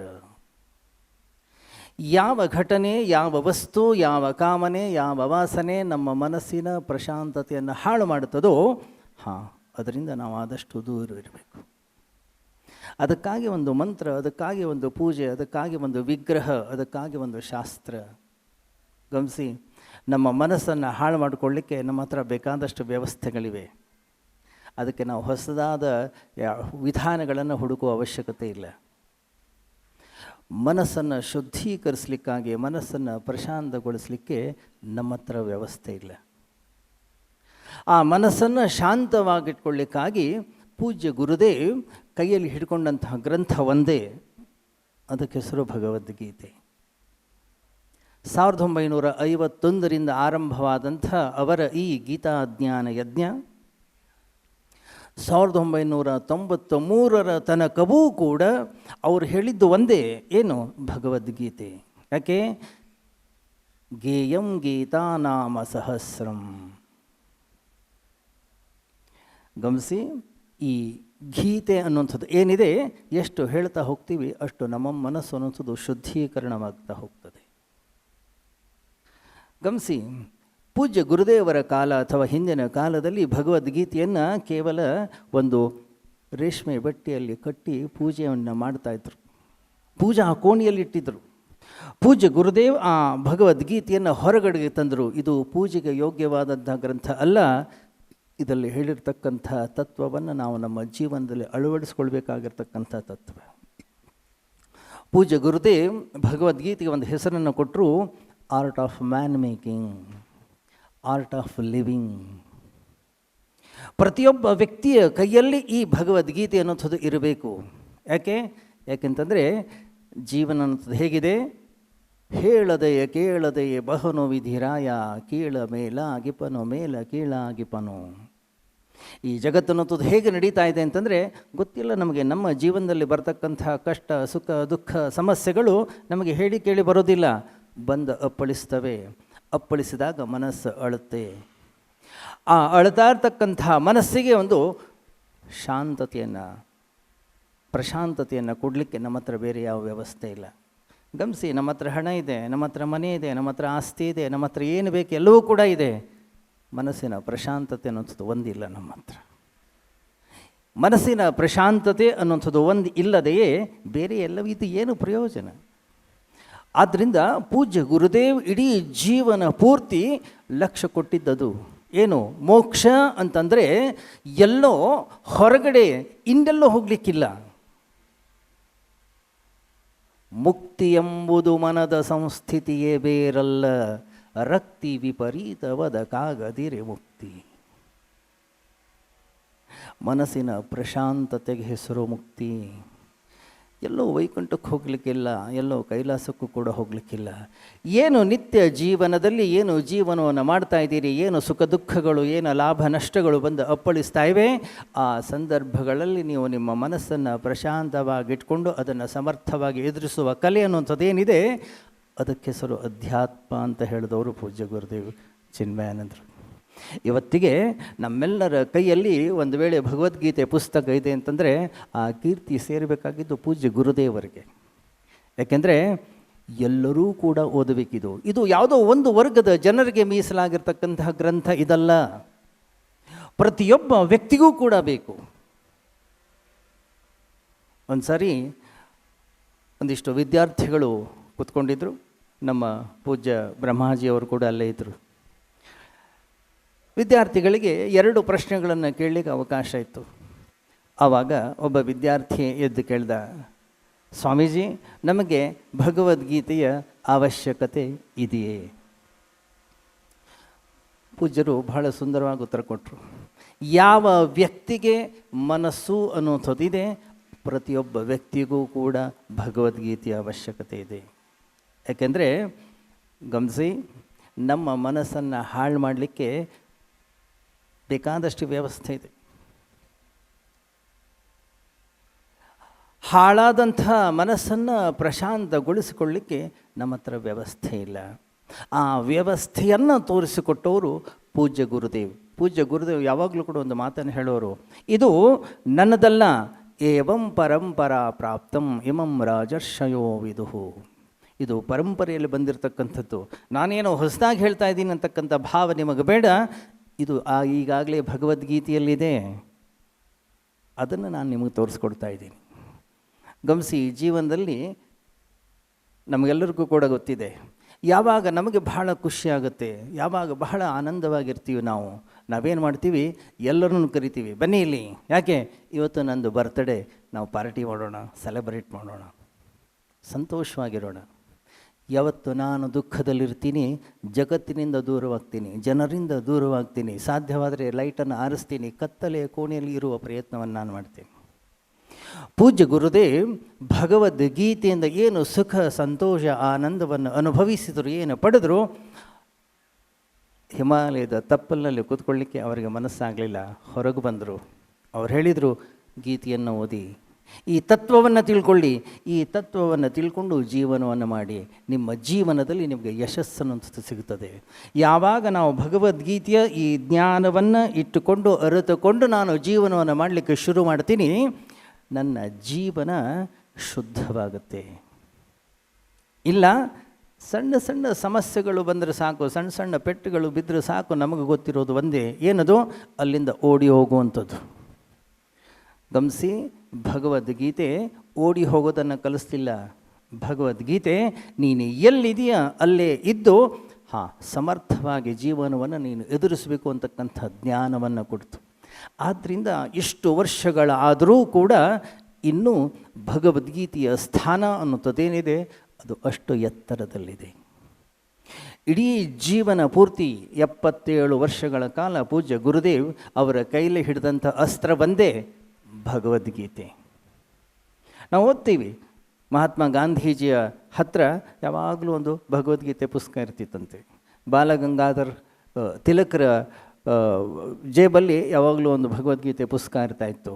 ಯಾವ ಘಟನೆ, ಯಾವ ವಸ್ತು, ಯಾವ ಕಾಮನೆ, ಯಾವ ವಾಸನೆ ನಮ್ಮ ಮನಸ್ಸಿನ ಪ್ರಶಾಂತತೆಯನ್ನು ಹಾಳು ಮಾಡುತ್ತದೋ ಅದರಿಂದ ನಾವು ಆದಷ್ಟು ದೂರ ಇರಬೇಕು. ಅದಕ್ಕಾಗಿ ಒಂದು ಮಂತ್ರ, ಅದಕ್ಕಾಗಿ ಒಂದು ಪೂಜೆ, ಅದಕ್ಕಾಗಿ ಒಂದು ವಿಗ್ರಹ, ಅದಕ್ಕಾಗಿ ಒಂದು ಶಾಸ್ತ್ರ. ಗಮನಿಸಿ, ನಮ್ಮ ಮನಸ್ಸನ್ನು ಹಾಳು ಮಾಡಿಕೊಳ್ಳಿಕ್ಕೆ ನಮ್ಮ ಹತ್ರ ಬೇಕಾದಷ್ಟು ವ್ಯವಸ್ಥೆಗಳಿವೆ. ಅದಕ್ಕೆ ನಾವು ಹೊಸದಾದ ವಿಧಾನಗಳನ್ನು ಹುಡುಕುವ ಅವಶ್ಯಕತೆ ಇಲ್ಲ. ಮನಸ್ಸನ್ನು ಶುದ್ಧೀಕರಿಸಲಿಕ್ಕಾಗಿ, ಮನಸ್ಸನ್ನು ಪ್ರಶಾಂತಗೊಳಿಸಲಿಕ್ಕೆ ನಮ್ಮ ಹತ್ರ ವ್ಯವಸ್ಥೆ ಇಲ್ಲ. ಆ ಮನಸ್ಸನ್ನು ಶಾಂತವಾಗಿಟ್ಕೊಳ್ಳಿಕ್ಕಾಗಿ ಪೂಜ್ಯ ಗುರುದೇವ್ ಕೈಯಲ್ಲಿ ಹಿಡ್ಕೊಂಡಂತಹ ಗ್ರಂಥ ಒಂದೇ, ಅದಕ್ಕೆ ಹೆಸರು ಭಗವದ್ಗೀತೆ. 1951 ಆರಂಭವಾದಂಥ ಅವರ ಈ ಗೀತಾಜ್ಞಾನ ಯಜ್ಞ 1993 ತನಕವೂ ಕೂಡ ಅವರು ಹೇಳಿದ್ದು ಒಂದೇ, ಏನು? ಭಗವದ್ಗೀತೆ. ಯಾಕೆ? ಗೇಯಂ ಗೀತಾ ನಾಮ ಸಹಸ್ರಂ. ಗಮನಿಸಿ, ಈ ಗೀತೆ ಅನ್ನುವಂಥದ್ದು ಏನಿದೆ, ಎಷ್ಟು ಹೇಳ್ತಾ ಹೋಗ್ತೀವಿ ಅಷ್ಟು ನಮ್ಮ ಮನಸ್ಸು ಅನ್ನುವಂಥದ್ದು ಶುದ್ಧೀಕರಣವಾಗ್ತಾ ಹೋಗ್ತದೆ. ಗಮನಿಸಿ, ಪೂಜ್ಯ ಗುರುದೇವರ ಕಾಲ ಅಥವಾ ಹಿಂದಿನ ಕಾಲದಲ್ಲಿ ಭಗವದ್ಗೀತೆಯನ್ನು ಕೇವಲ ಒಂದು ರೇಷ್ಮೆ ಬಟ್ಟೆಯಲ್ಲಿ ಕಟ್ಟಿ ಪೂಜೆಯನ್ನು ಮಾಡ್ತಾಯಿದ್ರು, ಪೂಜಾ ಕೋಣೆಯಲ್ಲಿ ಇಟ್ಟಿದ್ದರು. ಪೂಜ್ಯ ಗುರುದೇವ್ ಆ ಭಗವದ್ಗೀತೆಯನ್ನು ಹೊರಗಡೆಗೆ ತಂದರು. ಇದು ಪೂಜೆಗೆ ಯೋಗ್ಯವಾದಂಥ ಗ್ರಂಥ ಅಲ್ಲ, ಇದರಲ್ಲಿ ಹೇಳಿರ್ತಕ್ಕಂಥ ತತ್ವವನ್ನು ನಾವು ನಮ್ಮ ಜೀವನದಲ್ಲಿ ಅಳವಡಿಸ್ಕೊಳ್ಬೇಕಾಗಿರ್ತಕ್ಕಂಥ ತತ್ವ. ಪೂಜ್ಯ ಗುರುದೇವ್ ಭಗವದ್ಗೀತೆಗೆ ಒಂದು ಹೆಸರನ್ನು ಕೊಟ್ಟರು, art of man making, art of living. ಪ್ರತಿಯೊಬ್ಬ ವ್ಯಕ್ತಿಯ ಕೈಯಲ್ಲಿ ಈ ಭಗವದ್ಗೀತೆ ಅನ್ನೋಂಥದ್ದು ಇರಬೇಕು. ಯಾಕೆಂತಂದರೆ ಜೀವನ ಅನ್ನೋಂಥದ್ದು ಹೇಗಿದೆ? ಹೇಳದೆಯೇ ಕೇಳದೆಯೇ ಬಹನು ವಿಧಿರಾಯ, ಕೀಳ ಮೇಲಾಗಿಪನು ಮೇಲ ಕೀಳಾಗಿಪನು. ಈ ಜಗತ್ತನ್ನೋದು ಹೇಗೆ ನಡೀತಾ ಇದೆ ಅಂತಂದರೆ ಗೊತ್ತಿಲ್ಲ ನಮಗೆ. ನಮ್ಮ ಜೀವನದಲ್ಲಿ ಬರ್ತಕ್ಕಂಥ ಕಷ್ಟ, ಸುಖ, ದುಃಖ, ಸಮಸ್ಯೆಗಳು ನಮಗೆ ಹೇಳಿ ಕೇಳಿ ಬರೋದಿಲ್ಲ, ಬಂದು ಅಪ್ಪಳಿಸ್ತವೆ. ಅಪ್ಪಳಿಸಿದಾಗ ಮನಸ್ಸು ಅಳುತ್ತೆ. ಆ ಅಳ್ತಾ ಇರ್ತಕ್ಕಂಥ ಮನಸ್ಸಿಗೆ ಒಂದು ಶಾಂತತೆಯನ್ನು, ಪ್ರಶಾಂತತೆಯನ್ನು ಕೊಡಲಿಕ್ಕೆ ನಮ್ಮ ಹತ್ರ ಬೇರೆ ಯಾವ ವ್ಯವಸ್ಥೆ ಇಲ್ಲ. ಗಮನಿಸಿ, ನಮ್ಮ ಹತ್ರ ಹಣ ಇದೆ, ನಮ್ಮ ಹತ್ರ ಮನೆ ಇದೆ, ನಮ್ಮ ಹತ್ರ ಆಸ್ತಿ ಇದೆ, ನಮ್ಮ ಹತ್ರ ಏನು ಬೇಕು ಎಲ್ಲವೂ ಕೂಡ ಇದೆ. ಮನಸ್ಸಿನ ಪ್ರಶಾಂತತೆ ಅನ್ನೋಂಥದ್ದು ಒಂದಿಲ್ಲ ನಮ್ಮ ಹತ್ರ. ಮನಸ್ಸಿನ ಪ್ರಶಾಂತತೆ ಅನ್ನೋಂಥದ್ದು ಒಂದು ಇಲ್ಲದೆಯೇ ಬೇರೆ ಎಲ್ಲವೂ ಇದು ಏನು ಪ್ರಯೋಜನ? ಆದ್ದರಿಂದ ಪೂಜ್ಯ ಗುರುದೇವ್ ಇಡೀ ಜೀವನ ಪೂರ್ತಿ ಲಕ್ಷ್ಯ ಕೊಟ್ಟಿದ್ದದು ಏನು? ಮೋಕ್ಷ ಅಂತಂದರೆ ಎಲ್ಲೋ ಹೊರಗಡೆ ಇನ್ನೆಲ್ಲೋ ಹೋಗಲಿಕ್ಕಿಲ್ಲ. ಮುಕ್ತಿ ಎಂಬುದು ಮನದ ಸಂಸ್ಥಿತಿಯೇ ಬೇರಲ್ಲ, ರಕ್ತಿ ವಿಪರೀತವದಕ್ಕಾಗದಿರೆ ಮುಕ್ತಿ. ಮನಸ್ಸಿನ ಪ್ರಶಾಂತತೆಗೆ ಹೆಸರು ಮುಕ್ತಿ. ಎಲ್ಲೋ ವೈಕುಂಠಕ್ಕೆ ಹೋಗಲಿಕ್ಕಿಲ್ಲ, ಎಲ್ಲೋ ಕೈಲಾಸಕ್ಕೂ ಕೂಡ ಹೋಗಲಿಕ್ಕಿಲ್ಲ. ಏನು ನಿತ್ಯ ಜೀವನದಲ್ಲಿ ಏನು ಜೀವನವನ್ನು ಮಾಡ್ತಾ ಇದ್ದೀರಿ, ಏನು ಸುಖ ದುಃಖಗಳು, ಏನು ಲಾಭ ನಷ್ಟಗಳು ಬಂದು ಅಪ್ಪಳಿಸ್ತಾ ಇವೆ, ಆ ಸಂದರ್ಭಗಳಲ್ಲಿ ನೀವು ನಿಮ್ಮ ಮನಸ್ಸನ್ನು ಪ್ರಶಾಂತವಾಗಿಟ್ಕೊಂಡು ಅದನ್ನು ಸಮರ್ಥವಾಗಿ ಎದುರಿಸುವ ಕಲೆ ಅನ್ನುವಂಥದ್ದೇನಿದೆ, ಅದಕ್ಕೆ ಹೆಸರು ಅಧ್ಯಾತ್ಮ ಅಂತ ಹೇಳಿದವರು ಪೂಜ್ಯ ಗುರುದೇವ್ ಚಿನ್ಮಯಾನಂದರು. ಇವತ್ತಿಗೆ ನಮ್ಮೆಲ್ಲರ ಕೈಯಲ್ಲಿ ಒಂದು ವೇಳೆ ಭಗವದ್ಗೀತೆ ಪುಸ್ತಕ ಇದೆ ಅಂತಂದರೆ ಆ ಕೀರ್ತಿ ಸೇರಬೇಕಾಗಿದ್ದು ಪೂಜ್ಯ ಗುರುದೇವರಿಗೆ. ಯಾಕೆಂದರೆ ಎಲ್ಲರೂ ಕೂಡ ಓದಬೇಕಿದು. ಇದು ಯಾವುದೋ ಒಂದು ವರ್ಗದ ಜನರಿಗೆ ಮೀಸಲಾಗಿರ್ತಕ್ಕಂತಹ ಗ್ರಂಥ ಇದಲ್ಲ, ಪ್ರತಿಯೊಬ್ಬ ವ್ಯಕ್ತಿಗೂ ಕೂಡ ಬೇಕು. ಒಂದು ಸಾರಿ ಒಂದಿಷ್ಟು ವಿದ್ಯಾರ್ಥಿಗಳು ಕೂತ್ಕೊಂಡಿದ್ದರು. ನಮ್ಮ ಪೂಜ್ಯ ಬ್ರಹ್ಮಾಜಿಯವರು ಕೂಡ ಅಲ್ಲೇ ಇದ್ದರು. ವಿದ್ಯಾರ್ಥಿಗಳಿಗೆ 2 ಪ್ರಶ್ನೆಗಳನ್ನು ಕೇಳಲಿಕ್ಕೆ ಅವಕಾಶ ಇತ್ತು. ಆವಾಗ ಒಬ್ಬ ವಿದ್ಯಾರ್ಥಿ ಎದ್ದು ಕೇಳ್ದ, ಸ್ವಾಮೀಜಿ, ನಮಗೆ ಭಗವದ್ಗೀತೆಯ ಅವಶ್ಯಕತೆ ಇದೆಯೇ? ಪೂಜ್ಯರು ಬಹಳ ಸುಂದರವಾಗಿ ಉತ್ತರ ಕೊಟ್ಟರು. ಯಾವ ವ್ಯಕ್ತಿಗೆ ಮನಸ್ಸು ಅನ್ನೋಂಥದ್ದಿದೆ, ಪ್ರತಿಯೊಬ್ಬ ವ್ಯಕ್ತಿಗೂ ಕೂಡ ಭಗವದ್ಗೀತೆಯ ಅವಶ್ಯಕತೆ ಇದೆ. ಯಾಕೆಂದರೆ ಗಮನಿಸಿ, ನಮ್ಮ ಮನಸ್ಸನ್ನು ಹಾಳು ಮಾಡಲಿಕ್ಕೆ ಬೇಕಾದಷ್ಟು ವ್ಯವಸ್ಥೆ ಇದೆ. ಹಾಳಾದಂಥ ಮನಸ್ಸನ್ನು ಪ್ರಶಾಂತಗೊಳಿಸಿಕೊಳ್ಳಿಕ್ಕೆ ನಮ್ಮ ಹತ್ರ ವ್ಯವಸ್ಥೆ ಇಲ್ಲ. ಆ ವ್ಯವಸ್ಥೆಯನ್ನು ತೋರಿಸಿಕೊಟ್ಟವರು ಪೂಜ್ಯ ಗುರುದೇವ್. ಪೂಜ್ಯ ಗುರುದೇವ್ ಯಾವಾಗಲೂ ಕೂಡ ಒಂದು ಮಾತನ್ನು ಹೇಳೋರು, ಇದು ನನ್ನದಲ್ಲ, ಏವಂ ಪರಂಪರಾ ಪ್ರಾಪ್ತಂ ಇಮಂ ರಾಜರ್ಷಯೋ ವಿದುಹು. ಇದು ಪರಂಪರೆಯಲ್ಲಿ ಬಂದಿರತಕ್ಕಂಥದ್ದು. ನಾನೇನೋ ಹೊಸದಾಗಿ ಹೇಳ್ತಾ ಇದ್ದೀನಿ ಅಂತಕ್ಕಂಥ ಭಾವ ನಿಮಗೆ ಬೇಡ. ಇದು ಈಗಾಗಲೇ ಭಗವದ್ಗೀತೆಯಲ್ಲಿದೆ, ಅದನ್ನು ನಾನು ನಿಮಗೆ ತೋರಿಸ್ಕೊಡ್ತಾ ಇದ್ದೀನಿ. ಗಮನಿಸಿ, ಜೀವನದಲ್ಲಿ ನಮಗೆಲ್ಲರಿಗೂ ಕೂಡ ಗೊತ್ತಿದೆ, ಯಾವಾಗ ನಮಗೆ ಬಹಳ ಖುಷಿಯಾಗುತ್ತೆ, ಯಾವಾಗ ಬಹಳ ಆನಂದವಾಗಿರ್ತೀವಿ, ನಾವೇನು ಮಾಡ್ತೀವಿ, ಎಲ್ಲರನ್ನು ಕರಿತೀವಿ, ಬನ್ನಿ ಇಲ್ಲಿ, ಯಾಕೆ ಇವತ್ತು ನಂದು ಬರ್ತ್ಡೇ, ನಾವು ಪಾರ್ಟಿ ಮಾಡೋಣ, ಸೆಲೆಬ್ರೇಟ್ ಮಾಡೋಣ, ಸಂತೋಷವಾಗಿರೋಣ. ಯಾವತ್ತು ನಾನು ದುಃಖದಲ್ಲಿರ್ತೀನಿ, ಜಗತ್ತಿನಿಂದ ದೂರವಾಗ್ತೀನಿ, ಜನರಿಂದ ದೂರವಾಗ್ತೀನಿ, ಸಾಧ್ಯವಾದರೆ ಲೈಟನ್ನು ಆರಿಸ್ತೀನಿ, ಕತ್ತಲೆಯ ಕೋಣೆಯಲ್ಲಿ ಇರುವ ಪ್ರಯತ್ನವನ್ನು ನಾನು ಮಾಡ್ತೀನಿ. ಪೂಜ್ಯ ಗುರುದೇವ್ ಭಗವದ್ಗೀತೆಯಿಂದ ಏನು ಸುಖ ಸಂತೋಷ ಆನಂದವನ್ನು ಅನುಭವಿಸಿದರು, ಏನು ಪಡೆದರು, ಹಿಮಾಲಯದ ತಪ್ಪಲಿನಲ್ಲಿ ಕೂತ್ಕೊಳ್ಳಿಕ್ಕೆ ಅವರಿಗೆ ಮನಸ್ಸಾಗಲಿಲ್ಲ. ಹೊರಗೆ ಬಂದರು. ಅವ್ರು ಹೇಳಿದರು, ಗೀತೆಯನ್ನು ಓದಿ, ಈ ತತ್ವವನ್ನು ತಿಳ್ಕೊಳ್ಳಿ, ಈ ತತ್ವವನ್ನು ತಿಳ್ಕೊಂಡು ಜೀವನವನ್ನು ಮಾಡಿ, ನಿಮ್ಮ ಜೀವನದಲ್ಲಿ ನಿಮಗೆ ಯಶಸ್ಸನ್ನು ಸಿಗುತ್ತದೆ. ಯಾವಾಗ ನಾವು ಭಗವದ್ಗೀತೆಯ ಈ ಜ್ಞಾನವನ್ನು ಇಟ್ಟುಕೊಂಡು ಅರಿತುಕೊಂಡು ನಾನು ಜೀವನವನ್ನು ಮಾಡಲಿಕ್ಕೆ ಶುರು ಮಾಡ್ತೀನಿ, ನನ್ನ ಜೀವನ ಶುದ್ಧವಾಗುತ್ತೆ. ಇಲ್ಲ, ಸಣ್ಣ ಸಣ್ಣ ಸಮಸ್ಯೆಗಳು ಬಂದರೆ ಸಾಕು, ಸಣ್ಣ ಸಣ್ಣ ಪೆಟ್ಟುಗಳು ಬಿದ್ದರೆ ಸಾಕು, ನಮಗೆ ಗೊತ್ತಿರೋದು ಒಂದೇ, ಏನದು, ಅಲ್ಲಿಂದ ಓಡಿ ಹೋಗುವಂಥದ್ದು. ಗಮನಿಸಿ, ಭಗವದ್ಗೀತೆ ಓಡಿ ಹೋಗೋದನ್ನು ಕಲಿಸ್ತಿಲ್ಲ. ಭಗವದ್ಗೀತೆ ನೀನು ಎಲ್ಲಿದೆಯಾ ಅಲ್ಲೇ ಇದ್ದು ಸಮರ್ಥವಾಗಿ ಜೀವನವನ್ನು ನೀನು ಎದುರಿಸಬೇಕು ಅಂತಕ್ಕಂಥ ಜ್ಞಾನವನ್ನು ಕೊಡ್ತು. ಆದ್ದರಿಂದ ಇಷ್ಟು ವರ್ಷಗಳಾದರೂ ಕೂಡ ಇನ್ನೂ ಭಗವದ್ಗೀತೆಯ ಸ್ಥಾನ ಅನ್ನುವಂಥದ್ದೇನಿದೆ ಅದು ಅಷ್ಟು ಎತ್ತರದಲ್ಲಿದೆ. ಇಡೀ ಜೀವನ ಪೂರ್ತಿ 77 ವರ್ಷಗಳ ಕಾಲ ಪೂಜ್ಯ ಗುರುದೇವ್ ಅವರ ಕೈಲಿ ಹಿಡಿದಂಥ ಅಸ್ತ್ರ ಒಂದೇ ಭಗವದ್ಗೀತೆ. ನಾವು ಓದ್ತೀವಿ, ಮಹಾತ್ಮ ಗಾಂಧೀಜಿಯ ಹತ್ರ ಯಾವಾಗಲೂ ಒಂದು ಭಗವದ್ಗೀತೆ ಪುಸ್ತಕ ಇರ್ತಿತ್ತಂತೆ. ಬಾಲಗಂಗಾಧರ್ ತಿಲಕರ ಜೇಬಲ್ಲಿ ಯಾವಾಗಲೂ ಒಂದು ಭಗವದ್ಗೀತೆ ಪುಸ್ತಕ ಇರ್ತಾಯಿತ್ತು.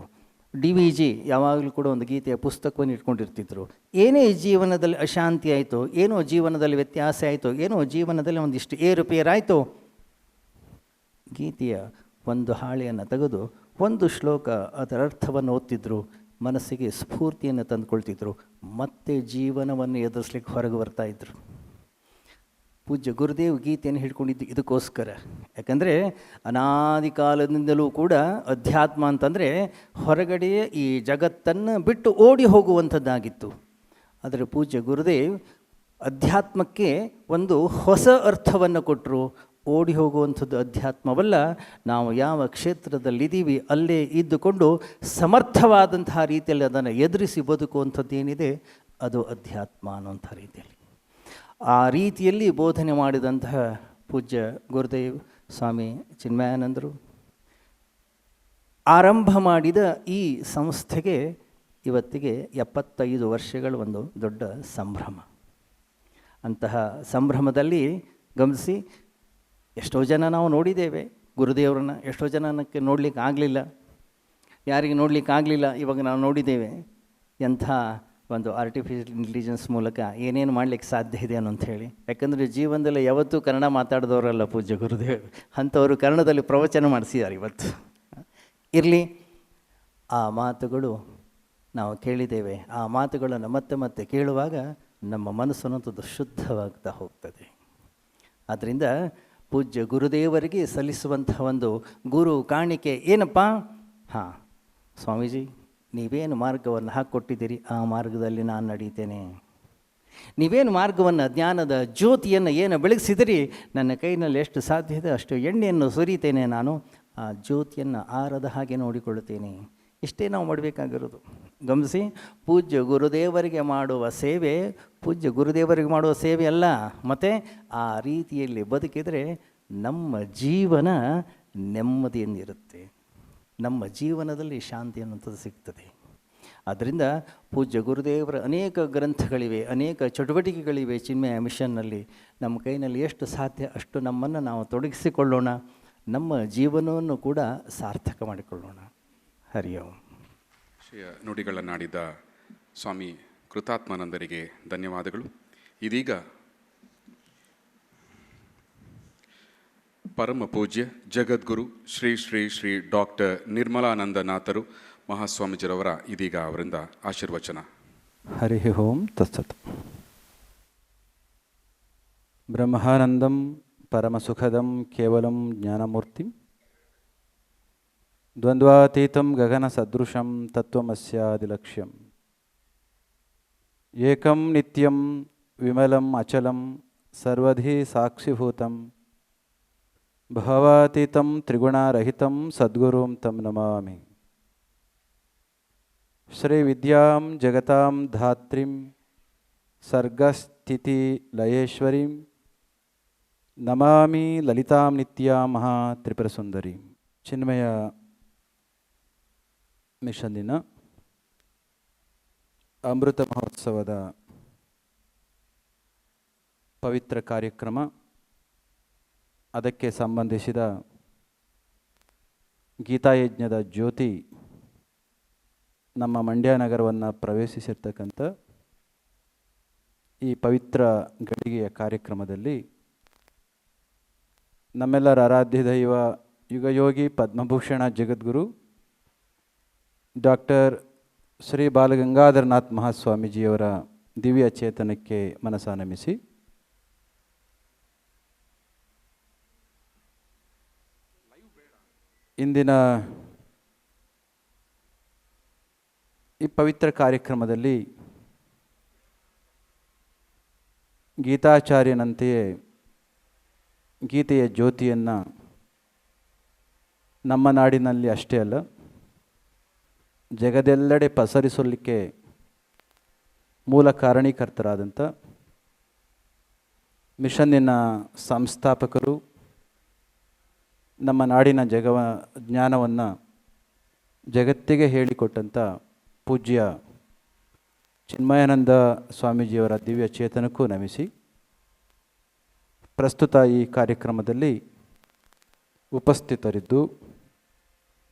DVG ಯಾವಾಗಲೂ ಕೂಡ ಒಂದು ಗೀತೆಯ ಪುಸ್ತಕವನ್ನು ಇಟ್ಕೊಂಡಿರ್ತಿದ್ರು. ಏನೇ ಜೀವನದಲ್ಲಿ ಅಶಾಂತಿ ಆಯಿತು, ಏನೋ ಜೀವನದಲ್ಲಿ ವ್ಯತ್ಯಾಸ ಆಯಿತು, ಏನೋ ಜೀವನದಲ್ಲಿ ಒಂದಿಷ್ಟು ಏರುಪೇರಾಯಿತು, ಗೀತೆಯ ಒಂದು ಹಾಳೆಯನ್ನು ತೆಗೆದು ಒಂದು ಶ್ಲೋಕ ಅದರ ಅರ್ಥವನ್ನು ಓದ್ತಿದ್ರು, ಮನಸ್ಸಿಗೆ ಸ್ಫೂರ್ತಿಯನ್ನು ತಂದುಕೊಳ್ತಿದ್ರು, ಮತ್ತೆ ಜೀವನವನ್ನು ಎದುರಿಸ್ಲಿಕ್ಕೆ ಹೊರಗೆ ಬರ್ತಾಯಿದ್ರು. ಪೂಜ್ಯ ಗುರುದೇವ್ ಗೀತೆಯನ್ನು ಹಿಡ್ಕೊಂಡಿದ್ದು ಇದಕ್ಕೋಸ್ಕರ. ಯಾಕಂದರೆ ಅನಾದಿ ಕಾಲದಿಂದಲೂ ಕೂಡ ಅಧ್ಯಾತ್ಮ ಅಂತಂದರೆ ಹೊರಗಡೆಯೇ ಈ ಜಗತ್ತನ್ನು ಬಿಟ್ಟು ಓಡಿ ಹೋಗುವಂಥದ್ದಾಗಿತ್ತು. ಆದರೆ ಪೂಜ್ಯ ಗುರುದೇವ್ ಅಧ್ಯಾತ್ಮಕ್ಕೆ ಒಂದು ಹೊಸ ಅರ್ಥವನ್ನು ಕೊಟ್ಟರು. ಓಡಿ ಹೋಗುವಂಥದ್ದು ಅಧ್ಯಾತ್ಮವಲ್ಲ, ನಾವು ಯಾವ ಕ್ಷೇತ್ರದಲ್ಲಿದ್ದೀವಿ ಅಲ್ಲೇ ಇದ್ದುಕೊಂಡು ಸಮರ್ಥವಾದಂತಹ ರೀತಿಯಲ್ಲಿ ಅದನ್ನು ಎದುರಿಸಿ ಬದುಕುವಂಥದ್ದು ಏನಿದೆ ಅದು ಅಧ್ಯಾತ್ಮ ಅನ್ನುವಂಥ ರೀತಿಯಲ್ಲಿ. ಆ ರೀತಿಯಲ್ಲಿ ಬೋಧನೆ ಮಾಡಿದಂತಹ ಪೂಜ್ಯ ಗುರುದೇವ್ ಸ್ವಾಮಿ ಚಿನ್ಮಯಾನಂದರು ಆರಂಭ ಮಾಡಿದ ಈ ಸಂಸ್ಥೆಗೆ ಇವತ್ತಿಗೆ 75 ವರ್ಷಗಳ ಒಂದು ದೊಡ್ಡ ಸಂಭ್ರಮ. ಅಂತಹ ಸಂಭ್ರಮದಲ್ಲಿ ಗಮನಿಸಿ, ಎಷ್ಟೋ ಜನ ನಾವು ನೋಡಿದ್ದೇವೆ ಗುರುದೇವರನ್ನ, ಎಷ್ಟೋ ಜನಕ್ಕೆ ನೋಡಲಿಕ್ಕೆ ಆಗಲಿಲ್ಲ, ಯಾರಿಗೆ ನೋಡಲಿಕ್ಕೆ ಆಗಲಿಲ್ಲ ಇವಾಗ ನಾವು ನೋಡಿದ್ದೇವೆ. ಎಂಥ ಒಂದು ಆರ್ಟಿಫಿಷಿಯಲ್ ಇಂಟೆಲಿಜೆನ್ಸ್ ಮೂಲಕ ಏನೇನು ಮಾಡಲಿಕ್ಕೆ ಸಾಧ್ಯ ಇದೆ ಅನ್ನೋ ಹೇಳಿ. ಯಾಕಂದರೆ ಜೀವನದಲ್ಲಿ ಯಾವತ್ತೂ ಕನ್ನಡ ಮಾತಾಡಿದವರಲ್ಲ ಪೂಜ್ಯ ಗುರುದೇವ್, ಅಂಥವರು ಕನ್ನಡದಲ್ಲಿ ಪ್ರವಚನ ಮಾಡಿಸಿದ್ದಾರೆ ಇವತ್ತು. ಇರಲಿ, ಆ ಮಾತುಗಳು ನಾವು ಕೇಳಿದ್ದೇವೆ. ಆ ಮಾತುಗಳನ್ನು ಮತ್ತೆ ಮತ್ತೆ ಕೇಳುವಾಗ ನಮ್ಮ ಮನಸ್ಸನ್ನೋದು ಶುದ್ಧವಾಗ್ತಾ ಹೋಗ್ತದೆ. ಆದ್ದರಿಂದ ಪೂಜ್ಯ ಗುರುದೇವರಿಗೆ ಸಲ್ಲಿಸುವಂಥ ಒಂದು ಗುರು ಕಾಣಿಕೆ ಏನಪ್ಪ? ಹಾಂ, ಸ್ವಾಮೀಜಿ ನೀವೇನು ಮಾರ್ಗವನ್ನು ಹಾಕ್ಕೊಟ್ಟಿದ್ದೀರಿ ಆ ಮಾರ್ಗದಲ್ಲಿ ನಾನು ನಡೀತೇನೆ. ನೀವೇನು ಮಾರ್ಗವನ್ನು, ಜ್ಞಾನದ ಜ್ಯೋತಿಯನ್ನು ಏನು ಬೆಳಗಿಸಿದಿರಿ, ನನ್ನ ಕೈನಲ್ಲಿ ಎಷ್ಟು ಸಾಧ್ಯ ಇದೆ ಅಷ್ಟು ಎಣ್ಣೆಯನ್ನು ಸುರಿತೇನೆ. ನಾನು ಆ ಜ್ಯೋತಿಯನ್ನು ಆರದ ಹಾಗೆ ನೋಡಿಕೊಳ್ಳುತ್ತೇನೆ. ಇಷ್ಟೇ ನಾವು ಮಾಡಬೇಕಾಗಿರೋದು. ಗಮನಿಸಿ, ಪೂಜ್ಯ ಗುರುದೇವರಿಗೆ ಮಾಡುವ ಸೇವೆ ಪೂಜ್ಯ ಗುರುದೇವರಿಗೆ ಮಾಡುವ ಸೇವೆ ಅಲ್ಲ. ಮತ್ತು ಆ ರೀತಿಯಲ್ಲಿ ಬದುಕಿದರೆ ನಮ್ಮ ಜೀವನ ನೆಮ್ಮದಿಯಿಂದಿರುತ್ತೆ, ನಮ್ಮ ಜೀವನದಲ್ಲಿ ಶಾಂತಿ ಅನ್ನುವಂಥದ್ದು ಸಿಗ್ತದೆ. ಆದ್ದರಿಂದ ಪೂಜ್ಯ ಗುರುದೇವರ ಅನೇಕ ಗ್ರಂಥಗಳಿವೆ, ಅನೇಕ ಚಟುವಟಿಕೆಗಳಿವೆ ಚಿನ್ಮಯ ಮಿಷನ್ನಲ್ಲಿ. ನಮ್ಮ ಕೈನಲ್ಲಿ ಎಷ್ಟು ಸಾಧ್ಯ ಅಷ್ಟು ನಮ್ಮನ್ನು ನಾವು ತೊಡಗಿಸಿಕೊಳ್ಳೋಣ, ನಮ್ಮ ಜೀವನವನ್ನು ಕೂಡ ಸಾರ್ಥಕ ಮಾಡಿಕೊಳ್ಳೋಣ. ಹರಿ ಓಂ. ನುಡಿಗಳನ್ನಾಡಿದ ಸ್ವಾಮಿ ಕೃತಾತ್ಮಾನಂದರಿಗೆ ಧನ್ಯವಾದಗಳು. ಇದೀಗ ಪರಮ ಪೂಜ್ಯ ಜಗದ್ಗುರು ಶ್ರೀ ಶ್ರೀ ಶ್ರೀ ಡಾಕ್ಟರ್ ನಿರ್ಮಲಾನಂದನಾಥರು ಮಹಾಸ್ವಾಮೀಜಿರವರ ಇದೀಗ ಅವರಿಂದ ಆಶೀರ್ವಚನ. ಹರಿ ಓಂ ತತ್ಸತ್. ಬ್ರಹ್ಮಾನಂದಂ ಪರಮಸುಖದಂ ಕೇವಲಂ ಜ್ಞಾನಮೂರ್ತಿಂ ದ್ವಂದ್ವಾತೀತಂ ಗಗನಸದೃಶಂ ತತ್ವಮಸ್ಯಾದಿಲಕ್ಷ್ಯಂ ಏಕಂ ನಿತ್ಯಂ ವಿಮಲಂ ಅಚಲಂ ಸರ್ವಧಿ ಸಾಕ್ಷಿಭೂತಂ ಭಾವಾತೀತಂ ತ್ರಿಗುಣರಹಿತಂ ಸದ್ಗುರುಂ ತಂ ನಮಾಮಿ. ಶ್ರೀ ವಿದ್ಯಾಂ ಜಗತಾಂ ಧಾತ್ರಿಂ ಸರ್ಗಸ್ಥಿತಿ ಲಯೇಶ್ವರೀಂ ನಮಾಮಿ ಲಲಿತಾಂ ನಿತ್ಯಾಂ ಮಹಾ ತ್ರಿಪುರಸುಂದರೀಂ. ಚಿನ್ಮಯ ಮಿಷನ್ನಿನ ಅಮೃತ ಮಹೋತ್ಸವದ ಪವಿತ್ರ ಕಾರ್ಯಕ್ರಮ, ಅದಕ್ಕೆ ಸಂಬಂಧಿಸಿದ ಗೀತಾಯಜ್ಞದ ಜ್ಯೋತಿ ನಮ್ಮ ಮಂಡ್ಯ ನಗರವನ್ನು ಪ್ರವೇಶಿಸಿರ್ತಕ್ಕಂಥ ಈ ಪವಿತ್ರ ಗಳಿಗೆಯ ಕಾರ್ಯಕ್ರಮದಲ್ಲಿ ನಮ್ಮೆಲ್ಲರ ಆರಾಧ್ಯ ದೈವ ಯುಗಯೋಗಿ ಪದ್ಮಭೂಷಣ ಜಗದ್ಗುರು ಡಾಕ್ಟರ್ ಶ್ರೀ ಬಾಲಗಂಗಾಧರನಾಥ್ ಮಹಾಸ್ವಾಮೀಜಿಯವರ ದಿವ್ಯ ಚೇತನಕ್ಕೆ ಮನಸಾನಮಿಸಿ ಇಂದಿನ ಈ ಪವಿತ್ರ ಕಾರ್ಯಕ್ರಮದಲ್ಲಿ ಗೀತಾಚಾರ್ಯನಂತೆಯೇ ಗೀತೆಯ ಜ್ಯೋತಿಯನ್ನು ನಮ್ಮ ನಾಡಿನಲ್ಲಿ ಅಷ್ಟೇ ಅಲ್ಲ ಜಗದೆಲ್ಲೆಡೆ ಪಸರಿಸಲಿಕ್ಕೆ ಮೂಲ ಕಾರಣೀಕರ್ತರಾದಂಥ ಮಿಷನ್ನಿನ ಸಂಸ್ಥಾಪಕರು, ನಮ್ಮ ನಾಡಿನ ಜ್ಞಾನವನ್ನು ಜಗತ್ತಿಗೆ ಹೇಳಿಕೊಟ್ಟಂಥ ಪೂಜ್ಯ ಚಿನ್ಮಯಾನಂದ ಸ್ವಾಮೀಜಿಯವರ ದಿವ್ಯ ಚೇತನಕ್ಕೂ ನಮಿಸಿ, ಪ್ರಸ್ತುತ ಈ ಕಾರ್ಯಕ್ರಮದಲ್ಲಿ ಉಪಸ್ಥಿತರಿದ್ದು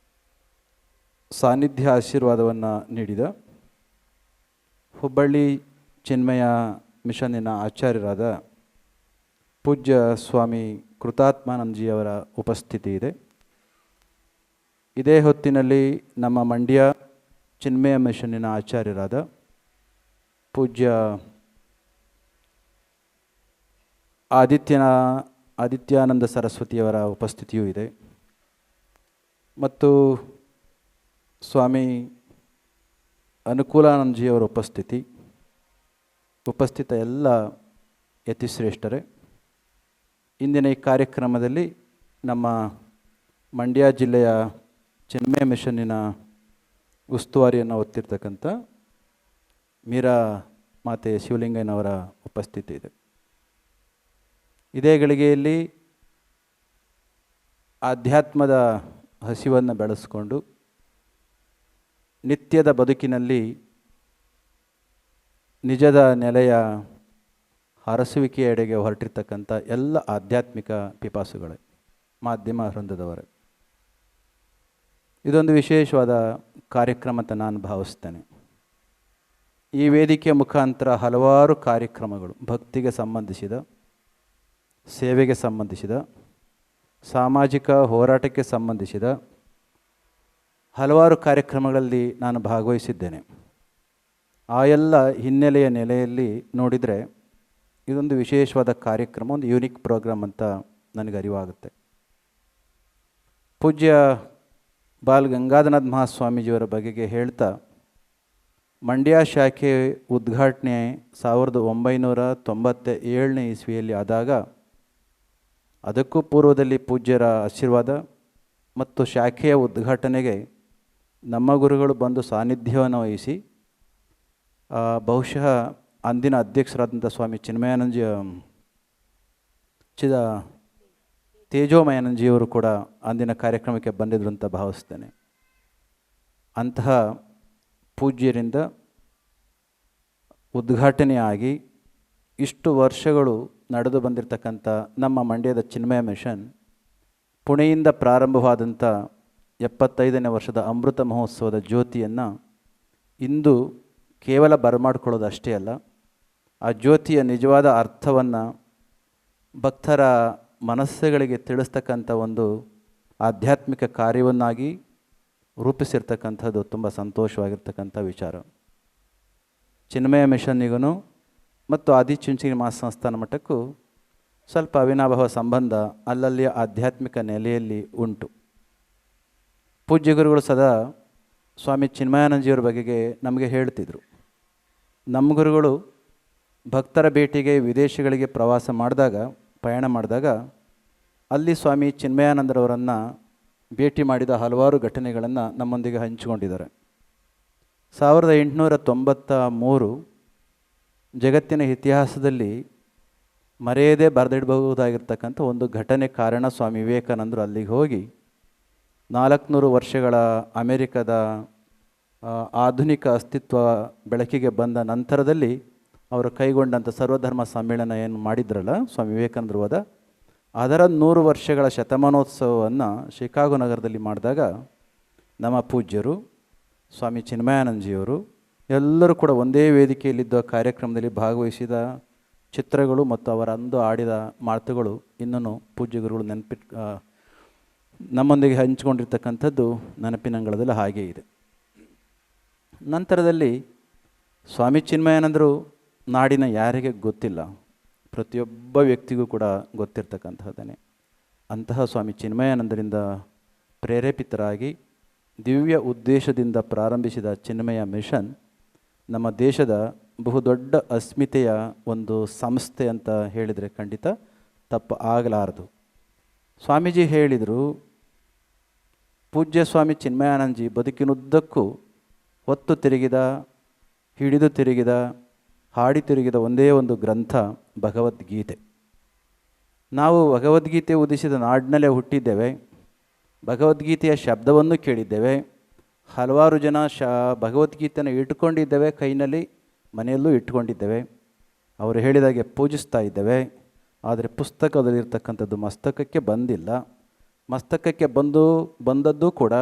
ಸಾನ್ನಿಧ್ಯ ಆಶೀರ್ವಾದವನ್ನು ನೀಡಿದ ಹುಬ್ಬಳ್ಳಿ ಚಿನ್ಮಯ ಮಿಷನ್ನಿನ ಆಚಾರ್ಯರಾದ ಪೂಜ್ಯ ಸ್ವಾಮಿ ಕೃತಾತ್ಮಾನಂದಜಿಯವರ ಉಪಸ್ಥಿತಿ ಇದೆ. ಇದೇ ಹೊತ್ತಿನಲ್ಲಿ ನಮ್ಮ ಮಂಡ್ಯ ಚಿನ್ಮಯ ಮಿಷನ್ನಿನ ಆಚಾರ್ಯರಾದ ಪೂಜ್ಯ ಆದಿತ್ಯಾನಂದ ಸರಸ್ವತಿಯವರ ಉಪಸ್ಥಿತಿಯೂ ಇದೆ ಮತ್ತು ಸ್ವಾಮಿ ಅನುಕೂಲಾನಂದಜಿಯವರ ಉಪಸ್ಥಿತ ಎಲ್ಲ ಯತಿಶ್ರೇಷ್ಠರೇ, ಇಂದಿನ ಈ ಕಾರ್ಯಕ್ರಮದಲ್ಲಿ ನಮ್ಮ ಮಂಡ್ಯ ಜಿಲ್ಲೆಯ ಚಿನ್ಮಯ ಮಿಷನ್ನಿನ ಉಸ್ತುವಾರಿಯನ್ನು ಹೊತ್ತಿರ್ತಕ್ಕಂಥ ಮೀರಾ ಮಾತೆ ಶಿವಲಿಂಗಯ್ಯನವರ ಉಪಸ್ಥಿತಿ ಇದೆ. ಇದೇ ಗಳಿಗೆಯಲ್ಲಿ ಆಧ್ಯಾತ್ಮದ ಹಸಿವನ್ನು ಬೆಳೆಸ್ಕೊಂಡು ನಿತ್ಯದ ಬದುಕಿನಲ್ಲಿ ನಿಜದ ನೆಲೆಯ ಹರಸುವಿಕೆಯೆಡೆಗೆ ಹೊರಟಿರ್ತಕ್ಕಂಥ ಎಲ್ಲ ಆಧ್ಯಾತ್ಮಿಕ ಪಿಪಾಸುಗಳೇ, ಮಾಧ್ಯಮ ವೃಂದದವರೇ, ಇದೊಂದು ವಿಶೇಷವಾದ ಕಾರ್ಯಕ್ರಮ ಅಂತ ನಾನು ಭಾವಿಸ್ತೇನೆ. ಈ ವೇದಿಕೆಯ ಮುಖಾಂತರ ಹಲವಾರು ಕಾರ್ಯಕ್ರಮಗಳು ಭಕ್ತಿಗೆ ಸಂಬಂಧಿಸಿದ, ಸೇವೆಗೆ ಸಂಬಂಧಿಸಿದ, ಸಾಮಾಜಿಕ ಹೋರಾಟಕ್ಕೆ ಸಂಬಂಧಿಸಿದ ಹಲವಾರು ಕಾರ್ಯಕ್ರಮಗಳಲ್ಲಿ ನಾನು ಭಾಗವಹಿಸಿದ್ದೇನೆ. ಆ ಎಲ್ಲ ಹಿನ್ನೆಲೆಯ ನೆಲೆಯಲ್ಲಿ ನೋಡಿದರೆ ಇದೊಂದು ವಿಶೇಷವಾದ ಕಾರ್ಯಕ್ರಮ, ಒಂದು ಯೂನಿಕ್ ಪ್ರೋಗ್ರಾಮ್ ಅಂತ ನನಗೆ ಅರಿವಾಗುತ್ತೆ. ಪೂಜ್ಯ ಬಾಲ್ ಗಂಗಾಧರನಾಥ ಮಹಾಸ್ವಾಮೀಜಿಯವರ ಬಗೆಗೆ ಹೇಳ್ತಾ, ಮಂಡ್ಯ ಶಾಖೆ ಉದ್ಘಾಟನೆ 1997ನೇ ಇಸ್ವಿಯಲ್ಲಿ ಆದಾಗ ಅದಕ್ಕೂ ಪೂರ್ವದಲ್ಲಿ ಪೂಜ್ಯರ ಆಶೀರ್ವಾದ ಮತ್ತು ಶಾಖೆಯ ಉದ್ಘಾಟನೆಗೆ ನಮ್ಮ ಗುರುಗಳು ಬಂದು ಸಾನ್ನಿಧ್ಯವನ್ನು ವಹಿಸಿ, ಬಹುಶಃ ಅಂದಿನ ಅಧ್ಯಕ್ಷರಾದಂಥ ಸ್ವಾಮಿ ತೇಜೋಮಯಾನಂದಜಿಯವರು ಕೂಡ ಅಂದಿನ ಕಾರ್ಯಕ್ರಮಕ್ಕೆ ಬಂದಿದ್ರು ಅಂತ ಭಾವಿಸ್ತೇನೆ. ಅಂತಹ ಪೂಜ್ಯರಿಂದ ಉದ್ಘಾಟನೆಯಾಗಿ ಇಷ್ಟು ವರ್ಷಗಳು ನಡೆದು ಬಂದಿರತಕ್ಕಂಥ ನಮ್ಮ ಮಂಡ್ಯದ ಚಿನ್ಮಯ ಮಿಷನ್ ಪುಣೆಯಿಂದ ಪ್ರಾರಂಭವಾದಂಥ 75ನೇ ವರ್ಷದ ಅಮೃತ ಮಹೋತ್ಸವದ ಜ್ಯೋತಿಯನ್ನು ಇಂದು ಕೇವಲ ಬರಮಾಡ್ಕೊಳ್ಳೋದು ಅಷ್ಟೇ ಅಲ್ಲ, ಆ ಜ್ಯೋತಿಯ ನಿಜವಾದ ಅರ್ಥವನ್ನು ಭಕ್ತರ ಮನಸ್ಸುಗಳಿಗೆ ತಿಳಿಸ್ತಕ್ಕಂಥ ಒಂದು ಆಧ್ಯಾತ್ಮಿಕ ಕಾರ್ಯವನ್ನಾಗಿ ರೂಪಿಸಿರ್ತಕ್ಕಂಥದ್ದು ತುಂಬ ಸಂತೋಷವಾಗಿರ್ತಕ್ಕಂಥ ವಿಚಾರ. ಚಿನ್ಮಯ ಮಿಷನ್ನಿಗೂ ಮತ್ತು ಆದಿಚುಂಚನಗಿರಿ ಮಹಾಸಂಸ್ಥಾನ ಮಠಕ್ಕೂ ಸ್ವಲ್ಪ ಅವಿನಾಭಾವ ಸಂಬಂಧ ಅಲ್ಲಲ್ಲಿಯ ಆಧ್ಯಾತ್ಮಿಕ ನೆಲೆಯಲ್ಲಿ ಉಂಟು. ಪೂಜ್ಯ ಗುರುಗಳು ಸದಾ ಸ್ವಾಮಿ ಚಿನ್ಮಯಾನಂದಜಿಯವರ ಬಗೆಗೆ ನಮಗೆ ಹೇಳ್ತಿದ್ರು. ನಮ್ಮ ಗುರುಗಳು ಭಕ್ತರ ಭೇಟಿಗೆ ವಿದೇಶಗಳಿಗೆ ಪಯಣ ಮಾಡಿದಾಗ ಅಲ್ಲಿ ಸ್ವಾಮಿ ಚಿನ್ಮಯಾನಂದರವರನ್ನು ಭೇಟಿ ಮಾಡಿದ ಹಲವಾರು ಘಟನೆಗಳನ್ನು ನಮ್ಮೊಂದಿಗೆ ಹಂಚಿಕೊಂಡಿದ್ದಾರೆ. 1893 ಜಗತ್ತಿನ ಇತಿಹಾಸದಲ್ಲಿ ಮರೆಯದೇ ಬರೆದಿಡಬಹುದಾಗಿರ್ತಕ್ಕಂಥ ಒಂದು ಘಟನೆ ಕಾರಣ. ಸ್ವಾಮಿ ವಿವೇಕಾನಂದರು ಅಲ್ಲಿಗೆ ಹೋಗಿ 400 ವರ್ಷಗಳ ಅಮೆರಿಕದ ಆಧುನಿಕ ಅಸ್ತಿತ್ವ ಬೆಳಕಿಗೆ ಬಂದ ನಂತರದಲ್ಲಿ ಅವರು ಕೈಗೊಂಡಂಥ ಸರ್ವಧರ್ಮ ಸಮ್ಮೇಳನ ಏನು ಮಾಡಿದ್ರಲ್ಲ ಸ್ವಾಮಿ ವಿವೇಕಾನಂದರು ಹೋದ, ಅದರ 100 ವರ್ಷಗಳ ಶತಮಾನೋತ್ಸವವನ್ನು ಶಿಕಾಗೋ ನಗರದಲ್ಲಿ ಮಾಡಿದಾಗ ನಮ್ಮ ಪೂಜ್ಯರು ಸ್ವಾಮಿ ಚಿನ್ಮಯಾನಂದಜಿಯವರು ಎಲ್ಲರೂ ಕೂಡ ಒಂದೇ ವೇದಿಕೆಯಲ್ಲಿದ್ದ ಕಾರ್ಯಕ್ರಮದಲ್ಲಿ ಭಾಗವಹಿಸಿದ ಚಿತ್ರಗಳು ಮತ್ತು ಅವರ ಅಂದು ಆಡಿದ ಮಾತುಗಳು ಇನ್ನೂ ಪೂಜ್ಯ ಗುರುಗಳು ನಮ್ಮೊಂದಿಗೆ ಹಂಚಿಕೊಂಡಿರ್ತಕ್ಕಂಥದ್ದು ನೆನಪಿನಂಗಳದಲ್ಲಿ ಹಾಗೇ ಇದೆ. ನಂತರದಲ್ಲಿ ಸ್ವಾಮಿ ಚಿನ್ಮಯಾನಂದರು ನಾಡಿನ ಯಾರಿಗೆ ಗೊತ್ತಿಲ್ಲ, ಪ್ರತಿಯೊಬ್ಬ ವ್ಯಕ್ತಿಗೂ ಕೂಡ ಗೊತ್ತಿರ್ತಕ್ಕಂಥದ್ದನ್ನೇ. ಅಂತಹ ಸ್ವಾಮಿ ಚಿನ್ಮಯಾನಂದರಿಂದ ಪ್ರೇರೇಪಿತರಾಗಿ ದಿವ್ಯ ಉದ್ದೇಶದಿಂದ ಪ್ರಾರಂಭಿಸಿದ ಚಿನ್ಮಯ ಮಿಷನ್ ನಮ್ಮ ದೇಶದ ಬಹುದೊಡ್ಡ ಅಸ್ಮಿತೆಯ ಒಂದು ಸಂಸ್ಥೆ ಅಂತ ಹೇಳಿದರೆ ಖಂಡಿತ ತಪ್ಪು ಆಗಲಾರದು. ಸ್ವಾಮೀಜಿ ಹೇಳಿದರು, ಪೂಜ್ಯ ಸ್ವಾಮಿ ಚಿನ್ಮಯಾನಂದಜಿ ಬದುಕಿನುದ್ದಕ್ಕೂ ಹೊತ್ತು ತಿರುಗಿದ, ಹಿಡಿದು ತಿರುಗಿದ, ಹಾಡಿ ತಿರುಗಿದ ಒಂದೇ ಒಂದು ಗ್ರಂಥ ಭಗವದ್ಗೀತೆ. ನಾವು ಭಗವದ್ಗೀತೆ ಉದಿಸಿದ ನಾಡಿನಲ್ಲೇ ಹುಟ್ಟಿದ್ದೇವೆ, ಭಗವದ್ಗೀತೆಯ ಶಬ್ದವನ್ನು ಕೇಳಿದ್ದೇವೆ, ಹಲವಾರು ಜನ ಭಗವದ್ಗೀತೆಯನ್ನು ಇಟ್ಕೊಂಡಿದ್ದೇವೆ, ಕೈನಲ್ಲಿ ಮನೆಯಲ್ಲೂ ಇಟ್ಕೊಂಡಿದ್ದೇವೆ, ಅವರು ಹೇಳಿದಾಗೆ ಪೂಜಿಸ್ತಾ ಇದ್ದೇವೆ. ಆದರೆ ಪುಸ್ತಕದಲ್ಲಿರ್ತಕ್ಕಂಥದ್ದು ಮಸ್ತಕಕ್ಕೆ ಬಂದಿಲ್ಲ. ಮಸ್ತಕಕ್ಕೆ ಬಂದದ್ದು ಕೂಡ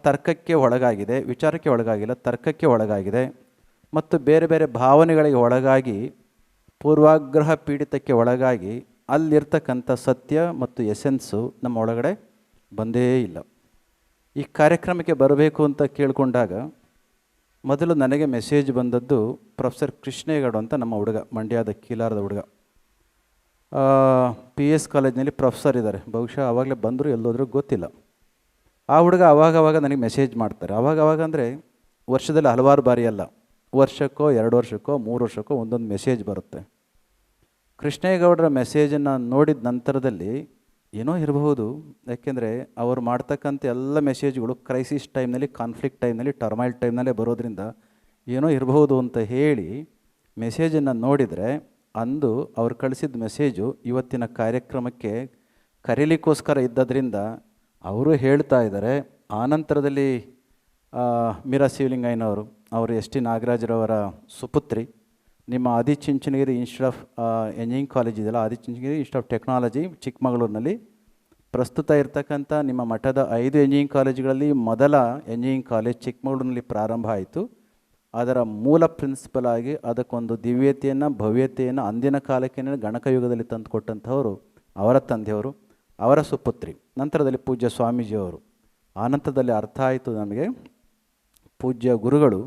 ತರ್ಕಕ್ಕೆ ಒಳಗಾಗಿದೆ, ವಿಚಾರಕ್ಕೆ ಒಳಗಾಗಿಲ್ಲ, ತರ್ಕಕ್ಕೆ ಒಳಗಾಗಿದೆ ಮತ್ತು ಬೇರೆ ಬೇರೆ ಭಾವನೆಗಳಿಗೆ ಒಳಗಾಗಿ ಪೂರ್ವಾಗ್ರಹ ಪೀಡಿತಕ್ಕೆ ಒಳಗಾಗಿ ಅಲ್ಲಿರ್ತಕ್ಕಂಥ ಸತ್ಯ ಮತ್ತು ಎಸೆನ್ಸು ನಮ್ಮ ಒಳಗಡೆ ಬಂದೇ ಇಲ್ಲ. ಈ ಕಾರ್ಯಕ್ರಮಕ್ಕೆ ಬರಬೇಕು ಅಂತ ಕೇಳಿಕೊಂಡಾಗ ಮೊದಲು ನನಗೆ ಮೆಸೇಜ್ ಬಂದದ್ದು ಪ್ರೊಫೆಸರ್ ಕೃಷ್ಣೇಗೌಡ ಅಂತ ನಮ್ಮ ಹುಡುಗ, ಮಂಡ್ಯದ ಕೀಲಾರದ ಹುಡುಗ, PS ಕಾಲೇಜ್ನಲ್ಲಿ ಪ್ರೊಫೆಸರ್ ಇದ್ದಾರೆ, ಬಹುಶಃ ಆವಾಗಲೇ ಬಂದರು ಎಲ್ಲೋದ್ರೂ ಗೊತ್ತಿಲ್ಲ. ಆ ಹುಡುಗ ಆವಾಗವಾಗ ನನಗೆ ಮೆಸೇಜ್ ಮಾಡ್ತಾರೆ. ಆವಾಗವಾಗ ಅಂದರೆ ವರ್ಷದಲ್ಲಿ ಹಲವಾರು ಬಾರಿ ಅಲ್ಲ, ವರ್ಷಕ್ಕೋ 2 ವರ್ಷಕ್ಕೋ 3 ವರ್ಷಕ್ಕೋ ಒಂದೊಂದು ಮೆಸೇಜ್ ಬರುತ್ತೆ. ಕೃಷ್ಣೇಗೌಡರ ಮೆಸೇಜನ್ನು ನೋಡಿದ ನಂತರದಲ್ಲಿ ಏನೋ ಇರಬಹುದು, ಯಾಕೆಂದರೆ ಅವರು ಮಾಡ್ತಕ್ಕಂಥ ಎಲ್ಲ ಮೆಸೇಜ್ಗಳು ಕ್ರೈಸಿಸ್ ಟೈಮ್ನಲ್ಲಿ, ಕಾನ್ಫ್ಲಿಕ್ಟ್ ಟೈಮ್ನಲ್ಲಿ, ಟರ್ಮೈಲ್ ಟೈಮ್ನಲ್ಲೇ ಬರೋದ್ರಿಂದ ಏನೋ ಇರಬಹುದು ಅಂತ ಹೇಳಿ ಮೆಸೇಜನ್ನು ನೋಡಿದರೆ ಅಂದು ಅವ್ರು ಕಳಿಸಿದ ಮೆಸೇಜು ಇವತ್ತಿನ ಕಾರ್ಯಕ್ರಮಕ್ಕೆ ಕರೀಲಿಕ್ಕೋಸ್ಕರ ಇದ್ದದ್ರಿಂದ ಅವರು ಹೇಳ್ತಾ ಇದ್ದಾರೆ. ಆನಂತರದಲ್ಲಿ ಮೀರಾ ಶಿವಲಿಂಗಯ್ಯನವರು, ಅವರು ಎಸ್ ಟಿ ನಾಗರಾಜರವರ ಸುಪುತ್ರಿ, ನಿಮ್ಮ Adichunchanagiri institute of engineering college ಇದೆಯಲ್ಲ, ಆದಿಚುಂಚನಗಿರಿ ಇನ್ಸ್ಟಿಟ್ಯೂಟ್ ಆಫ್ ಟೆಕ್ನಾಲಜಿ ಚಿಕ್ಕಮಗಳೂರಿನಲ್ಲಿ ಪ್ರಸ್ತುತ ಇರತಕ್ಕಂಥ ನಿಮ್ಮ ಮಠದ 5 ಎಂಜಿನಿಯರಿಂಗ್ ಕಾಲೇಜುಗಳಲ್ಲಿ ಮೊದಲ ಎಂಜಿನಿಯರಿಂಗ್ ಕಾಲೇಜ್ ಚಿಕ್ಕಮಗಳೂರಿನಲ್ಲಿ ಪ್ರಾರಂಭ ಆಯಿತು. ಅದರ ಮೂಲ ಪ್ರಿನ್ಸಿಪಲ್ ಆಗಿ ಅದಕ್ಕೊಂದು ದಿವ್ಯತೆಯನ್ನು, ಭವ್ಯತೆಯನ್ನು ಅಂದಿನ ಕಾಲಕ್ಕೆ ಗಣಕಯುಗದಲ್ಲಿ ತಂದುಕೊಟ್ಟಂಥವರು ಅವರ ತಂದೆಯವರು, ಅವರ ಸುಪುತ್ರಿ. ನಂತರದಲ್ಲಿ ಪೂಜ್ಯ ಸ್ವಾಮೀಜಿಯವರು. ಆನಂತರದಲ್ಲಿ ಅರ್ಥ ಆಯಿತು ನಮಗೆ, ಪೂಜ್ಯ ಗುರುಗಳು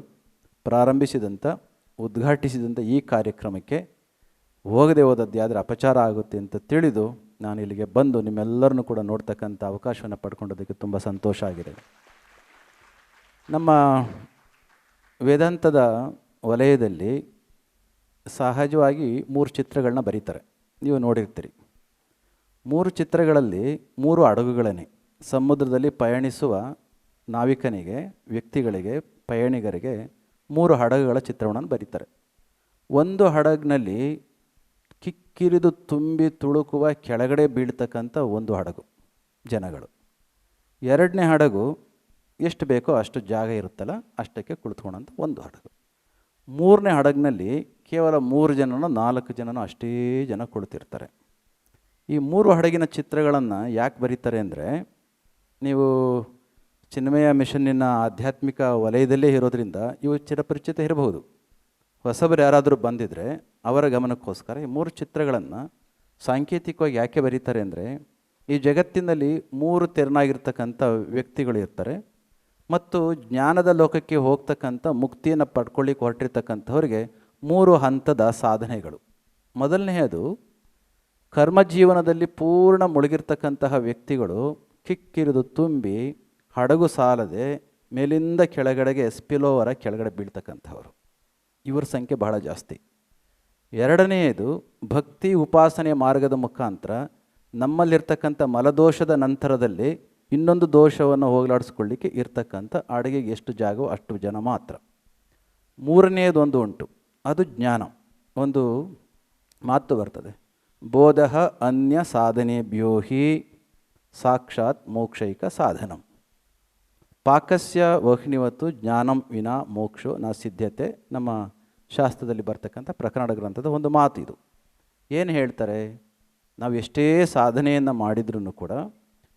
ಪ್ರಾರಂಭಿಸಿದಂಥ, ಉದ್ಘಾಟಿಸಿದಂಥ ಈ ಕಾರ್ಯಕ್ರಮಕ್ಕೆ ಹೋಗದೆ ಹೋದದ್ದು ಆದರೆ ಅಪಚಾರ ಆಗುತ್ತೆ ಅಂತ ತಿಳಿದು ನಾನು ಇಲ್ಲಿಗೆ ಬಂದು ನಿಮ್ಮೆಲ್ಲರನ್ನೂ ಕೂಡ ನೋಡ್ತಕ್ಕಂಥ ಅವಕಾಶವನ್ನು ಪಡ್ಕೊಂಡೋದಕ್ಕೆ ತುಂಬ ಸಂತೋಷ ಆಗಿದೆ. ನಮ್ಮ ವೇದಾಂತದ ವಲಯದಲ್ಲಿ ಸಹಜವಾಗಿ 3 ಚಿತ್ರಗಳನ್ನ ಬರೀತಾರೆ, ನೀವು ನೋಡಿರ್ತೀರಿ. 3 ಚಿತ್ರಗಳಲ್ಲಿ 3 ಹಡಗುಗಳೇ. ಸಮುದ್ರದಲ್ಲಿ ಪಯಣಿಸುವ ನಾವಿಕನಿಗೆ, ವ್ಯಕ್ತಿಗಳಿಗೆ, ಪಯಣಿಗರಿಗೆ 3 ಹಡಗುಗಳ ಚಿತ್ರವನ್ನು ಬರೀತಾರೆ. ಒಂದು ಹಡಗಿನಲ್ಲಿ ಕಿಕ್ಕಿರಿದು ತುಂಬಿ ತುಳುಕುವ ಕೆಳಗಡೆ ಬೀಳ್ತಕ್ಕಂಥ ಒಂದು ಹಡಗು ಜನಗಳು. 2ನೇ ಹಡಗು ಎಷ್ಟು ಬೇಕೋ ಅಷ್ಟು ಜಾಗ ಇರುತ್ತಲ್ಲ ಅಷ್ಟಕ್ಕೆ ಕುಳಿತುಕೊಳ್ಳೋಂಥ ಒಂದು ಹಡಗು. 3ನೇ ಹಡಗಿನಲ್ಲಿ ಕೇವಲ 3 ಜನನೋ 4 ಜನನೋ ಅಷ್ಟೇ ಜನ ಕುಳಿತಿರ್ತಾರೆ. ಈ 3 ಹಡಗಿನ ಚಿತ್ರಗಳನ್ನು ಯಾಕೆ ಬರೀತಾರೆ ಅಂದರೆ, ನೀವು ಚಿನ್ಮಯ ಮಿಷನ್ನಿನ ಆಧ್ಯಾತ್ಮಿಕ ವಲಯದಲ್ಲೇ ಇರೋದರಿಂದ ಇವು ಚಿರಪರಿಚಿತ ಇರಬಹುದು. ಹೊಸಬರು ಯಾರಾದರೂ ಬಂದಿದ್ದರೆ ಅವರ ಗಮನಕ್ಕೋಸ್ಕರ ಈ 3 ಚಿತ್ರಗಳನ್ನು ಸಾಂಕೇತಿಕವಾಗಿ ಯಾಕೆ ಬರೀತಾರೆ ಅಂದರೆ, ಈ ಜಗತ್ತಿನಲ್ಲಿ 3 ತೆರನಾಗಿರ್ತಕ್ಕಂಥ ವ್ಯಕ್ತಿಗಳು ಇರ್ತಾರೆ ಮತ್ತು ಜ್ಞಾನದ ಲೋಕಕ್ಕೆ ಹೋಗ್ತಕ್ಕಂಥ ಮುಕ್ತಿಯನ್ನು ಪಡ್ಕೊಳ್ಳಿಕ್ಕೆ ಹೊರಟಿರ್ತಕ್ಕಂಥವ್ರಿಗೆ 3 ಹಂತದ ಸಾಧನೆಗಳು. ಮೊದಲನೆಯದು, ಕರ್ಮಜೀವನದಲ್ಲಿ ಪೂರ್ಣ ಮುಳುಗಿರ್ತಕ್ಕಂತಹ ವ್ಯಕ್ತಿಗಳು ಕಿಕ್ಕಿರಿದು ತುಂಬಿ ಹಡಗು ಸಾಲದೆ ಮೇಲಿಂದ ಕೆಳಗಡೆಗೆ ಸ್ಪಿಲೋವರ ಕೆಳಗಡೆ ಬೀಳ್ತಕ್ಕಂಥವರು, ಇವರ ಸಂಖ್ಯೆ ಬಹಳ ಜಾಸ್ತಿ. 2ನೆಯದು, ಭಕ್ತಿ ಉಪಾಸನೆಯ ಮಾರ್ಗದ ಮುಖಾಂತರ ನಮ್ಮಲ್ಲಿರ್ತಕ್ಕಂಥ ಮಲದೋಷದ ನಂತರದಲ್ಲಿ ಇನ್ನೊಂದು ದೋಷವನ್ನು ಹೋಗಲಾಡಿಸ್ಕೊಳ್ಳಿಕ್ಕೆ ಇರ್ತಕ್ಕಂಥ ಅಡುಗೆಗೆ ಎಷ್ಟು ಜಾಗವೋ ಅಷ್ಟು ಜನ ಮಾತ್ರ. 3ನೇದು ಒಂದು ಉಂಟು, ಅದು ಜ್ಞಾನ. ಒಂದು ಮಾತು ಬರ್ತದೆ, ಬೋಧಃ ಅನ್ಯ ಸಾಧನೆಭ್ಯೋ ಹಿ ಸಾಕ್ಷಾತ್ ಮೋಕ್ಷೈಕ ಸಾಧನಂ. ಪಾಕಸ್ಯ ವಹ್ನಿವತ್ತು ಜ್ಞಾನಂ ವಿನಾ ಮೋಕ್ಷೋ ನ ಸಿದ್ಧತೆ. ನಮ್ಮ ಶಾಸ್ತ್ರದಲ್ಲಿ ಬರ್ತಕ್ಕಂಥ ಪ್ರಕರಣ ಗ್ರಂಥದ ಒಂದು ಮಾತು ಇದು. ಏನು ಹೇಳ್ತಾರೆ, ನಾವು ಎಷ್ಟೇ ಸಾಧನೆಯನ್ನು ಮಾಡಿದ್ರೂ ಕೂಡ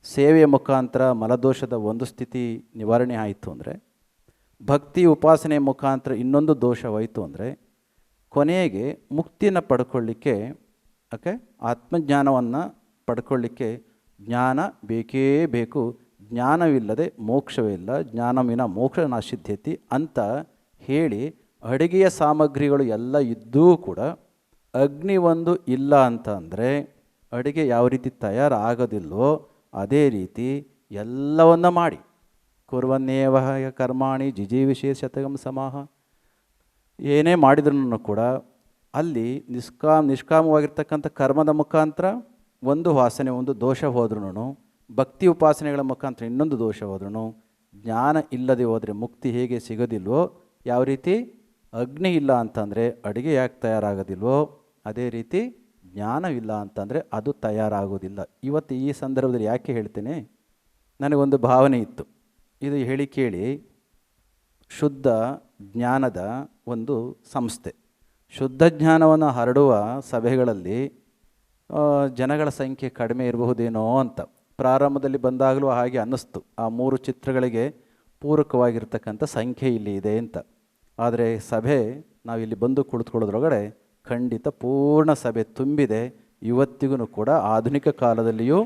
ಸೇವೆಯ ಮುಖಾಂತರ ಮಲದೋಷದ ಒಂದು ಸ್ಥಿತಿ ನಿವಾರಣೆ ಆಯಿತು ಅಂದರೆ, ಭಕ್ತಿ ಉಪಾಸನೆಯ ಮುಖಾಂತರ ಇನ್ನೊಂದು ದೋಷವಾಯಿತು ಅಂದರೆ, ಕೊನೆಗೆ ಮುಕ್ತಿಯನ್ನು ಪಡ್ಕೊಳ್ಳಿಕ್ಕೆ, ಆತ್ಮಜ್ಞಾನವನ್ನು ಪಡ್ಕೊಳ್ಳಿಕ್ಕೆ ಜ್ಞಾನ ಬೇಕೇ ಬೇಕು. ಜ್ಞಾನವಿಲ್ಲದೆ ಮೋಕ್ಷವೇ ಇಲ್ಲ, ಜ್ಞಾನವಿನ ಮೋಕ್ಷ ನಾಸಿದ್ಧತೆ ಅಂತ ಹೇಳಿ ಅಡುಗೆಯ ಸಾಮಗ್ರಿಗಳು ಎಲ್ಲ ಇದ್ದೂ ಕೂಡ ಅಗ್ನಿ ಒಂದು ಇಲ್ಲ ಅಂತ ಅಂದರೆ ಅಡುಗೆ ಯಾವ ರೀತಿ ತಯಾರಾಗೋದಿಲ್ವೋ ಅದೇ ರೀತಿ ಎಲ್ಲವನ್ನ ಮಾಡಿ ಕುರ್ವನ್ನೇವ ಕರ್ಮಾಣಿ ಜಿಜೀವಿಶೇಷತಗಂ ಸಮಾಹ, ಏನೇ ಮಾಡಿದ್ರೂ ಕೂಡ ಅಲ್ಲಿ ನಿಷ್ಕಾಮವಾಗಿರ್ತಕ್ಕಂಥ ಕರ್ಮದ ಮುಖಾಂತರ ಒಂದು ವಾಸನೆ, ಒಂದು ದೋಷ ಹೋದ್ರೂ, ಭಕ್ತಿ ಉಪಾಸನೆಗಳ ಮುಖಾಂತರ ಇನ್ನೊಂದು ದೋಷ ಹೋದ್ರೂ, ಜ್ಞಾನ ಇಲ್ಲದೆ ಹೋದರೆ ಮುಕ್ತಿ ಹೇಗೆ ಸಿಗೋದಿಲ್ವೋ, ಯಾವ ರೀತಿ ಅಗ್ನಿ ಇಲ್ಲ ಅಂತಂದರೆ ಅಡುಗೆ ಯಾಕೆ ತಯಾರಾಗೋದಿಲ್ವೋ ಅದೇ ರೀತಿ ಜ್ಞಾನವಿಲ್ಲ ಅಂತಂದರೆ ಅದು ತಯಾರಾಗೋದಿಲ್ಲ. ಇವತ್ತು ಈ ಸಂದರ್ಭದಲ್ಲಿ ಯಾಕೆ ಹೇಳ್ತೇನೆ, ನನಗೊಂದು ಭಾವನೆ ಇತ್ತು, ಇದು ಹೇಳಿ ಕೇಳಿ ಶುದ್ಧ ಜ್ಞಾನದ ಒಂದು ಸಂಸ್ಥೆ, ಶುದ್ಧ ಜ್ಞಾನವನ್ನು ಹರಡುವ ಸಭೆಗಳಲ್ಲಿ ಜನಗಳ ಸಂಖ್ಯೆ ಕಡಿಮೆ ಇರಬಹುದೇನೋ ಅಂತ ಪ್ರಾರಂಭದಲ್ಲಿ ಬಂದಾಗಲೂ ಹಾಗೆ ಅನ್ನಿಸ್ತು. ಆ 3 ಚಿತ್ರಗಳಿಗೆ ಪೂರಕವಾಗಿರ್ತಕ್ಕಂಥ ಸಂಖ್ಯೆ ಇಲ್ಲಿ ಇದೆ ಅಂತ. ಆದರೆ ಸಭೆ ನಾವಿಲ್ಲಿ ಬಂದು ಕುಳಿತುಕೊಳ್ಳೋದ್ರೊಳಗಡೆ ಖಂಡಿತ ಪೂರ್ಣ ಸಭೆ ತುಂಬಿದೆ. ಇವತ್ತಿಗೂ ಕೂಡ ಆಧುನಿಕ ಕಾಲದಲ್ಲಿಯೂ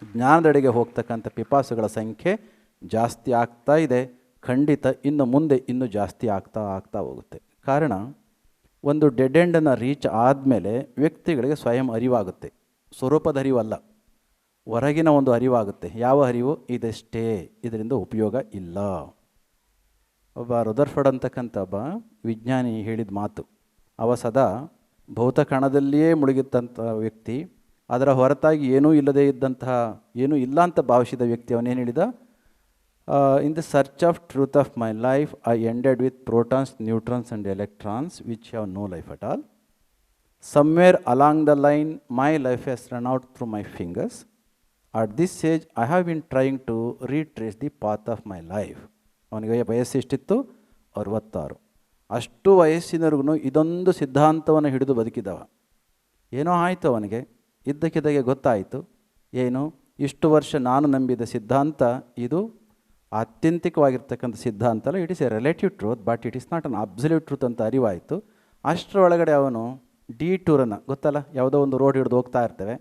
ಜ್ಞಾನದೆಡೆಗೆ ಹೋಗ್ತಕ್ಕಂಥ ಪಿಪಾಸುಗಳ ಸಂಖ್ಯೆ ಜಾಸ್ತಿ ಆಗ್ತಾ ಇದೆ. ಖಂಡಿತ ಇನ್ನು ಮುಂದೆ ಇನ್ನೂ ಜಾಸ್ತಿ ಆಗ್ತಾ ಹೋಗುತ್ತೆ. ಕಾರಣ, ಒಂದು ಡೆಡ್ ಎಂಡನ್ನು ರೀಚ್ ಆದಮೇಲೆ ವ್ಯಕ್ತಿಗಳಿಗೆ ಸ್ವಯಂ ಅರಿವಾಗುತ್ತೆ, ಸ್ವರೂಪದ ಅರಿವಲ್ಲ, ಹೊರಗಿನ ಒಂದು ಅರಿವಾಗುತ್ತೆ. ಯಾವ ಅರಿವು? ಇದಷ್ಟೇ, ಇದರಿಂದ ಉಪಯೋಗ ಇಲ್ಲ. ಒಬ್ಬ ರುದರ್ಫರ್ಡ್ ಅಂತಕ್ಕಂಥ ಒಬ್ಬ ವಿಜ್ಞಾನಿ ಹೇಳಿದ ಮಾತು, ಅವ ಸದಾ ಭೌತಕಣದಲ್ಲಿಯೇ ಮುಳುಗಿದ್ದಂಥ ವ್ಯಕ್ತಿ, ಅದರ ಹೊರತಾಗಿ ಏನೂ ಇಲ್ಲದೇ ಇದ್ದಂತಹ, ಏನೂ ಇಲ್ಲ ಅಂತ ಭಾವಿಸಿದ ವ್ಯಕ್ತಿ. ಅವನೇನು ಹೇಳಿದ, In the search of truth of my life, I ended with protons, neutrons, and electrons, which have no life at all. Somewhere along the line, my life has run out through my fingers. At this stage, I have been trying to retrace the path of my life. ಅವನಿಗೆ ವಯಸ್ಸು ಎಷ್ಟಿತ್ತು? 66. ಅಷ್ಟು ವಯಸ್ಸಿನವರೆಗೂ ಇದೊಂದು ಸಿದ್ಧಾಂತವನ್ನು ಹಿಡಿದು ಬದುಕಿದವ. ಏನೋ ಆಯಿತು ಅವನಿಗೆ, ಇದ್ದಕ್ಕಿದ್ದಾಗೆ ಗೊತ್ತಾಯಿತು. ಏನು? ಇಷ್ಟು ವರ್ಷ ನಾನು ನಂಬಿದ ಸಿದ್ಧಾಂತ ಇದು ಆತ್ಯಂತಿಕವಾಗಿರ್ತಕ್ಕಂಥ ಸಿದ್ಧಾಂತ ಅಲ್ಲ, it is A relative truth, but it is not an absolute truth ಅಂತ ಅರಿವಾಯಿತು. ಅಷ್ಟರೊಳಗಡೆ ಅವನು ಡಿ-ಟೂರನ್ನು, ಗೊತ್ತಲ್ಲ, ಯಾವುದೋ ಒಂದು ರೋಡ್ ಹಿಡಿದು ಹೋಗ್ತಾ ಇರ್ತೇವೆ.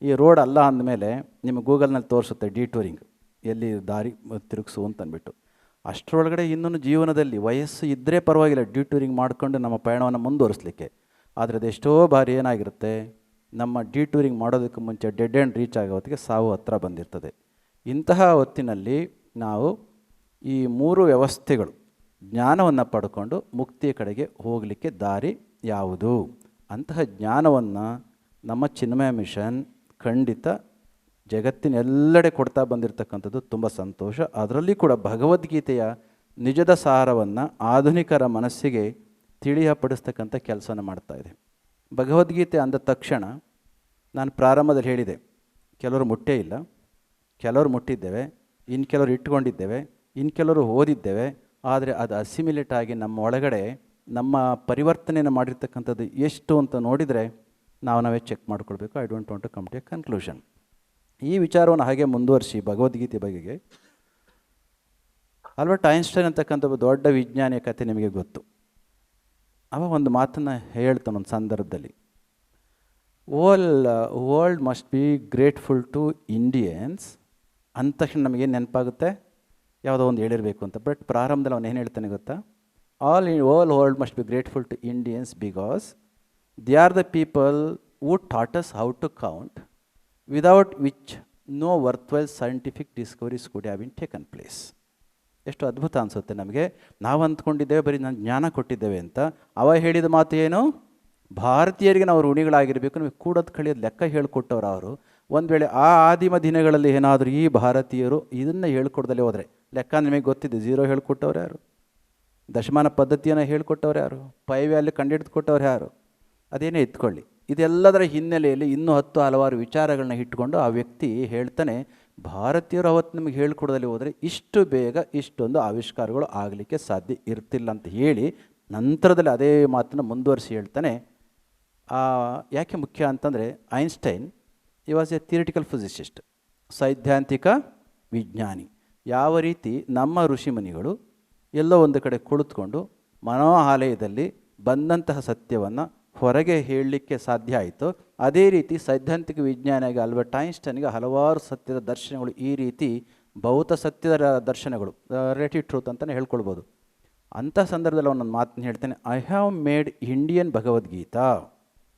ಈ ರೋಡ್ ಅಲ್ಲ ಅಂದಮೇಲೆ ನಿಮಗೆ ಗೂಗಲ್ನಲ್ಲಿ ತೋರಿಸುತ್ತೆ ಡಿ-ಟೂರಿಂಗ್, ಎಲ್ಲಿ ದಾರಿ ತಿರುಗಿಸು ಅಂತಂದ್ಬಿಟ್ಟು. ಅಷ್ಟರೊಳಗಡೆ ಇನ್ನೂ ಜೀವನದಲ್ಲಿ ವಯಸ್ಸು ಇದ್ದರೆ ಪರವಾಗಿಲ್ಲ ಡಿ-ಟೂರಿಂಗ್ ಮಾಡಿಕೊಂಡು ನಮ್ಮ ಪಯಣವನ್ನು ಮುಂದುವರಿಸಲಿಕ್ಕೆ. ಆದರೆ ಅದೆಷ್ಟೋ ಬಾರಿ ಏನಾಗಿರುತ್ತೆ, ನಮ್ಮ ಡಿ-ಟೂರಿಂಗ್ ಮಾಡೋದಕ್ಕೆ ಮುಂಚೆ ಡೆಡ್ ಆ್ಯಂಡ್ ರೀಚ್ ಆಗೋ ಹೊತ್ತಿಗೆ ಸಾವು ಹತ್ರ ಬಂದಿರ್ತದೆ. ಇಂತಹ ಹೊತ್ತಿನಲ್ಲಿ ನಾವು ಈ 3 ವ್ಯವಸ್ಥೆಗಳು ಜ್ಞಾನವನ್ನು ಪಡ್ಕೊಂಡು ಮುಕ್ತಿಯ ಕಡೆಗೆ ಹೋಗಲಿಕ್ಕೆ ದಾರಿ ಯಾವುದು? ಅಂತಹ ಜ್ಞಾನವನ್ನು ನಮ್ಮ ಚಿನ್ಮಯ ಮಿಷನ್ ಖಂಡಿತ ಜಗತ್ತಿನೆಲ್ಲೆಡೆ ಕೊಡ್ತಾ ಬಂದಿರತಕ್ಕಂಥದ್ದು ತುಂಬ ಸಂತೋಷ. ಅದರಲ್ಲಿ ಕೂಡ ಭಗವದ್ಗೀತೆಯ ನಿಜದ ಸಾರವನ್ನು ಆಧುನಿಕರ ಮನಸ್ಸಿಗೆ ತಿಳಿಯಪಡಿಸ್ತಕ್ಕಂಥ ಕೆಲಸನ ಮಾಡ್ತಾಯಿದೆ. ಭಗವದ್ಗೀತೆ ಅಂದ ತಕ್ಷಣ ನಾನು ಪ್ರಾರಂಭದಲ್ಲಿ ಹೇಳಿದೆ, ಕೆಲವರು ಮುಟ್ಟೇ ಇಲ್ಲ, ಕೆಲವರು ಮುಟ್ಟಿದ್ದೇವೆ, ಇನ್ನು ಕೆಲವರು ಇಟ್ಕೊಂಡಿದ್ದೇವೆ, ಇನ್ನು ಕೆಲವರು ಓದಿದ್ದೇವೆ. ಆದರೆ ಅದು ಅಸಿಮಿಲೇಟ್ ಆಗಿ ನಮ್ಮ ಒಳಗಡೆ ನಮ್ಮ ಪರಿವರ್ತನೆಯನ್ನು ಮಾಡಿರ್ತಕ್ಕಂಥದ್ದು ಎಷ್ಟು ಅಂತ ನೋಡಿದರೆ ನಾವೇ ಚೆಕ್ ಮಾಡ್ಕೊಳ್ಬೇಕು. I don't want to come to a conclusion. ಈ ವಿಚಾರವನ್ನು ಹಾಗೆ ಮುಂದುವರಿಸಿ ಭಗವದ್ಗೀತೆ ಬಗೆಗೆ ಆಲ್ಬರ್ಟ್ ಐನ್ಸ್ಟೈನ್ ಅಂತಕ್ಕಂಥ ಒಬ್ಬ ದೊಡ್ಡ ವಿಜ್ಞಾನಿಯ ಕಥೆ ನಿಮಗೆ ಗೊತ್ತು. ಅವ ಒಂದು ಮಾತನ್ನು ಹೇಳ್ತಾನೆ ಒಂದು ಸಂದರ್ಭದಲ್ಲಿ, world must be grateful to Indians ಅಂದ ತಕ್ಷಣ ನಮಗೇನು ನೆನಪಾಗುತ್ತೆ, ಯಾವುದೋ ಒಂದು ಹೇಳಿರಬೇಕು ಅಂತ. ಬಟ್ ಪ್ರಾರಂಭದಲ್ಲಿ ಅವನು ಏನು ಹೇಳ್ತಾನೆ ಗೊತ್ತಾ? All world must be grateful to Indians because they are the people who taught us how to count, without which no worthwhile scientific discoveries could have been taken place. ಎಷ್ಟು ಅದ್ಭುತ ಅನಿಸುತ್ತೆ ನಮಗೆ. ನಾವು ಅಂದ್ಕೊಂಡಿದ್ದೇವೆ ಬರೀ ನಾನು ಜ್ಞಾನ ಕೊಟ್ಟಿದ್ದೇವೆ ಅಂತ. ಅವ ಹೇಳಿದ ಮಾತು ಏನು? ಭಾರತೀಯರಿಗೆ ನಾವು ಋಣಿಗಳಾಗಿರಬೇಕು, ನಮಗೆ ಕೂಡೋದು ಕಳಿಯೋದು ಲೆಕ್ಕ ಹೇಳಿಕೊಟ್ಟವ್ರು ಅವರು. ಒಂದು ವೇಳೆ ಆ ಆದಿಮ ದಿನಗಳಲ್ಲಿ ಏನಾದರೂ ಈ ಭಾರತೀಯರು ಇದನ್ನು ಹೇಳ್ಕೊಡ್ದಲ್ಲೇ ಹೋದರೆ, ಲೆಕ್ಕ ನಿಮಗೆ ಗೊತ್ತಿದೆ, 0 ಹೇಳ್ಕೊಟ್ಟವ್ರು ಯಾರು? ದಶಮಾನ ಪದ್ಧತಿಯನ್ನು ಹೇಳ್ಕೊಟ್ಟವ್ರು ಯಾರು? ಪೈವ್ಯಾಲ್ಯೂ ಕಂಡುಹಿಡಿದು ಕೊಟ್ಟವ್ರು ಯಾರು? ಅದೇನೇ ಇಟ್ಕೊಳ್ಳಿ. ಇದೆಲ್ಲದರ ಹಿನ್ನೆಲೆಯಲ್ಲಿ ಇನ್ನೂ ಹಲವಾರು ವಿಚಾರಗಳನ್ನ ಇಟ್ಕೊಂಡು ಆ ವ್ಯಕ್ತಿ ಹೇಳ್ತಾನೆ, ಭಾರತೀಯರು ಅವತ್ತು ನಿಮಗೆ ಹೇಳ್ಕೊಡೋದಲ್ಲಿ ಹೋದರೆ ಇಷ್ಟು ಬೇಗ ಇಷ್ಟೊಂದು ಆವಿಷ್ಕಾರಗಳು ಆಗಲಿಕ್ಕೆ ಸಾಧ್ಯ ಇರ್ತಿಲ್ಲ ಅಂತ ಹೇಳಿ, ನಂತರದಲ್ಲಿ ಅದೇ ಮಾತನ್ನು ಮುಂದುವರಿಸಿ ಹೇಳ್ತಾನೆ. ಯಾಕೆ ಮುಖ್ಯ ಅಂತಂದರೆ, ಐನ್ಸ್ಟೈನ್ ಈ ವಾಸ್ ಎ ಥಿಯರಿಟಿಕಲ್ ಫಿಸಿಸಿಸ್ಟ್, ಸೈದ್ಧಾಂತಿಕ ವಿಜ್ಞಾನಿ. ಯಾವ ರೀತಿ ನಮ್ಮ ಋಷಿಮುನಿಗಳು ಎಲ್ಲೋ ಒಂದು ಕಡೆ ಕುಳಿತುಕೊಂಡು ಮನೋಹಾಲಯದಲ್ಲಿ ಬಂದಂತಹ ಸತ್ಯವನ್ನು ಹೊರಗೆ ಹೇಳಲಿಕ್ಕೆ ಸಾಧ್ಯ ಆಯಿತು, ಅದೇ ರೀತಿ ಸೈದ್ಧಾಂತಿಕ ವಿಜ್ಞಾನಿಯಾಗಿ ಆಲ್ಬರ್ಟ್ ಐನ್ಸ್ಟೈನ್ಗೆ ಹಲವಾರು ಸತ್ಯದ ದರ್ಶನಗಳು, ಈ ರೀತಿ ಭೌತ ಸತ್ಯದ ದರ್ಶನಗಳು, ರಿಲೇಟಿವ್ ಟ್ರೂತ್ ಅಂತಲೇ ಹೇಳ್ಕೊಳ್ಬೋದು. ಅಂಥ ಸಂದರ್ಭದಲ್ಲಿ ಅವನೊಂದು ಮಾತನ್ನು ಹೇಳ್ತೇನೆ, I have made Indian Bhagavad Gita,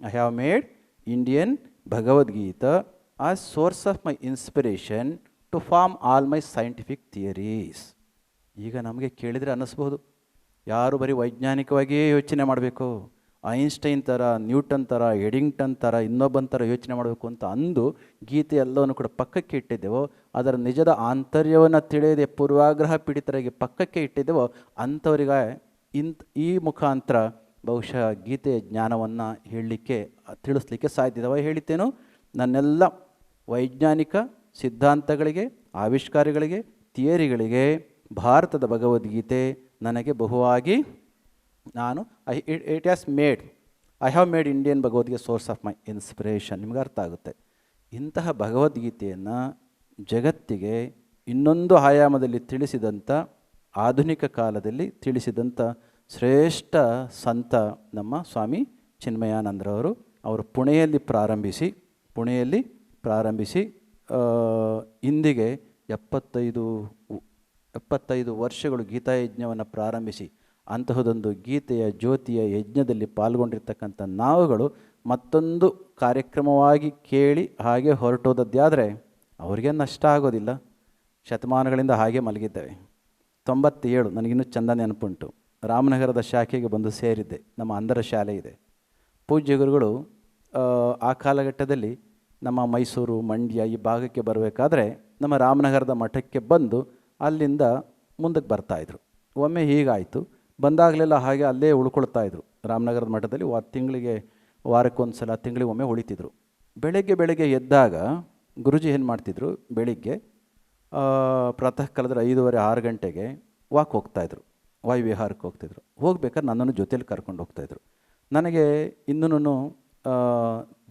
I have made Indian Bhagavad Gita as source of my inspiration to form all my scientific theories. ಈಗ ನಮಗೆ ಕೇಳಿದರೆ ಅನ್ನಿಸ್ಬೋದು, ಯಾರು ಬರೀ ವೈಜ್ಞಾನಿಕವಾಗಿಯೇ ಯೋಚನೆ ಮಾಡಬೇಕು, ಐನ್ಸ್ಟೈನ್ ಥರ, ನ್ಯೂಟನ್ ಥರ, ಎಡಿಂಗ್ಟನ್ ಥರ, ಇನ್ನೊಬ್ಬನ ಥರ ಯೋಚನೆ ಮಾಡಬೇಕು ಅಂತ ಅಂದು ಗೀತೆ ಎಲ್ಲವನ್ನು ಕೂಡ ಪಕ್ಕಕ್ಕೆ ಇಟ್ಟಿದ್ದೇವೋ, ಅದರ ನಿಜದ ಆಂತರ್ಯವನ್ನು ತಿಳಿಯದೆ ಪೂರ್ವಾಗ್ರಹ ಪೀಡಿತರಾಗಿ ಪಕ್ಕಕ್ಕೆ ಇಟ್ಟಿದ್ದೇವೋ ಅಂಥವರಿಗೆ ಈ ಮುಖಾಂತರ ಬಹುಶಃ ಗೀತೆಯ ಜ್ಞಾನವನ್ನು ಹೇಳಲಿಕ್ಕೆ ತಿಳಿಸ್ಲಿಕ್ಕೆ ಸಾಧ್ಯದವ. ಹೇಳಿದ್ದೇನು, ನನ್ನೆಲ್ಲ ವೈಜ್ಞಾನಿಕ ಸಿದ್ಧಾಂತಗಳಿಗೆ, ಆವಿಷ್ಕಾರಗಳಿಗೆ, ಥಿಯರಿಗಳಿಗೆ ಭಾರತದ ಭಗವದ್ಗೀತೆ ನನಗೆ ಬಹುವಾಗಿ it has made, I have made Indian Bhagavad Gita source of my inspiration. ನಿಮ್ಗೆ ಅರ್ಥ ಆಗುತ್ತೆ. ಇಂತಹ ಭಗವದ್ಗೀತೆಯನ್ನು ಜಗತ್ತಿಗೆ ಇನ್ನೊಂದು ಆಯಾಮದಲ್ಲಿ ತಿಳಿಸಿದಂಥ, ಆಧುನಿಕ ಕಾಲದಲ್ಲಿ ತಿಳಿಸಿದಂಥ ಶ್ರೇಷ್ಠ ಸಂತ ನಮ್ಮ ಸ್ವಾಮಿ ಚಿನ್ಮಯಾನಂದರವರು. ಅವರು ಪುಣೆಯಲ್ಲಿ ಪ್ರಾರಂಭಿಸಿ ಇಂದಿಗೆ 75 ವರ್ಷಗಳು ಗೀತಾಯಜ್ಞವನ್ನು ಪ್ರಾರಂಭಿಸಿ ಅಂತಹದೊಂದು ಗೀತೆಯ ಜ್ಯೋತಿಯ ಯಜ್ಞದಲ್ಲಿ ಪಾಲ್ಗೊಂಡಿರ್ತಕ್ಕಂಥ ನಾವುಗಳು ಮತ್ತೊಂದು ಕಾರ್ಯಕ್ರಮವಾಗಿ ಕೇಳಿ ಹಾಗೆ ಹೊರಟೋದದ್ದಾದರೆ ಅವ್ರಿಗೆ ನಷ್ಟ ಆಗೋದಿಲ್ಲ. ಶತಮಾನಗಳಿಂದ ಹಾಗೆ ಮಲಗಿದ್ದೇವೆ. 97 ನನಗಿನ್ನೂ ಚಂದ ನೆನಪುಂಟು. ರಾಮನಗರದ ಶಾಖೆಗೆ ಬಂದು ಸೇರಿದ್ದೆ. ನಮ್ಮ ಅಂಧರ ಶಾಲೆ ಇದೆ. ಪೂಜ್ಯ ಗುರುಗಳು ಆ ಕಾಲಘಟ್ಟದಲ್ಲಿ ನಮ್ಮ ಮೈಸೂರು, ಮಂಡ್ಯ ಈ ಭಾಗಕ್ಕೆ ಬರಬೇಕಾದ್ರೆ ನಮ್ಮ ರಾಮನಗರದ ಮಠಕ್ಕೆ ಬಂದು ಅಲ್ಲಿಂದ ಮುಂದಕ್ಕೆ ಬರ್ತಾಯಿದ್ರು. ಒಮ್ಮೆ ಹೀಗಾಯಿತು, ಬಂದಾಗಲೆಲ್ಲ ಹಾಗೆ ಅಲ್ಲೇ ಉಳ್ಕೊಳ್ತಾಯಿದ್ರು. ರಾಮನಗರದ ಮಠದಲ್ಲಿ ತಿಂಗಳಿಗೆ ವಾರಕ್ಕೊಂದು ಸಲ, ತಿಂಗಳಿಗೆ ಒಮ್ಮೆ ಉಳಿತಿದ್ರು. ಬೆಳಗ್ಗೆ ಎದ್ದಾಗ ಗುರುಜಿ ಏನು ಮಾಡ್ತಿದ್ರು, ಬೆಳಿಗ್ಗೆ ಪ್ರಾತಃ ಕಾಲದಲ್ಲಿ 5:30 6 ಗಂಟೆಗೆ ವಾಕ್ ಹೋಗ್ತಾಯಿದ್ರು, ವಾಯುವಿಹಾರಕ್ಕೆ ಹೋಗ್ತಿದ್ರು. ಹೋಗ್ಬೇಕಾದ್ರೆ ನನ್ನನ್ನು ಜೊತೇಲಿ ಕರ್ಕೊಂಡು ಹೋಗ್ತಾಯಿದ್ರು. ನನಗೆ ಇನ್ನೂ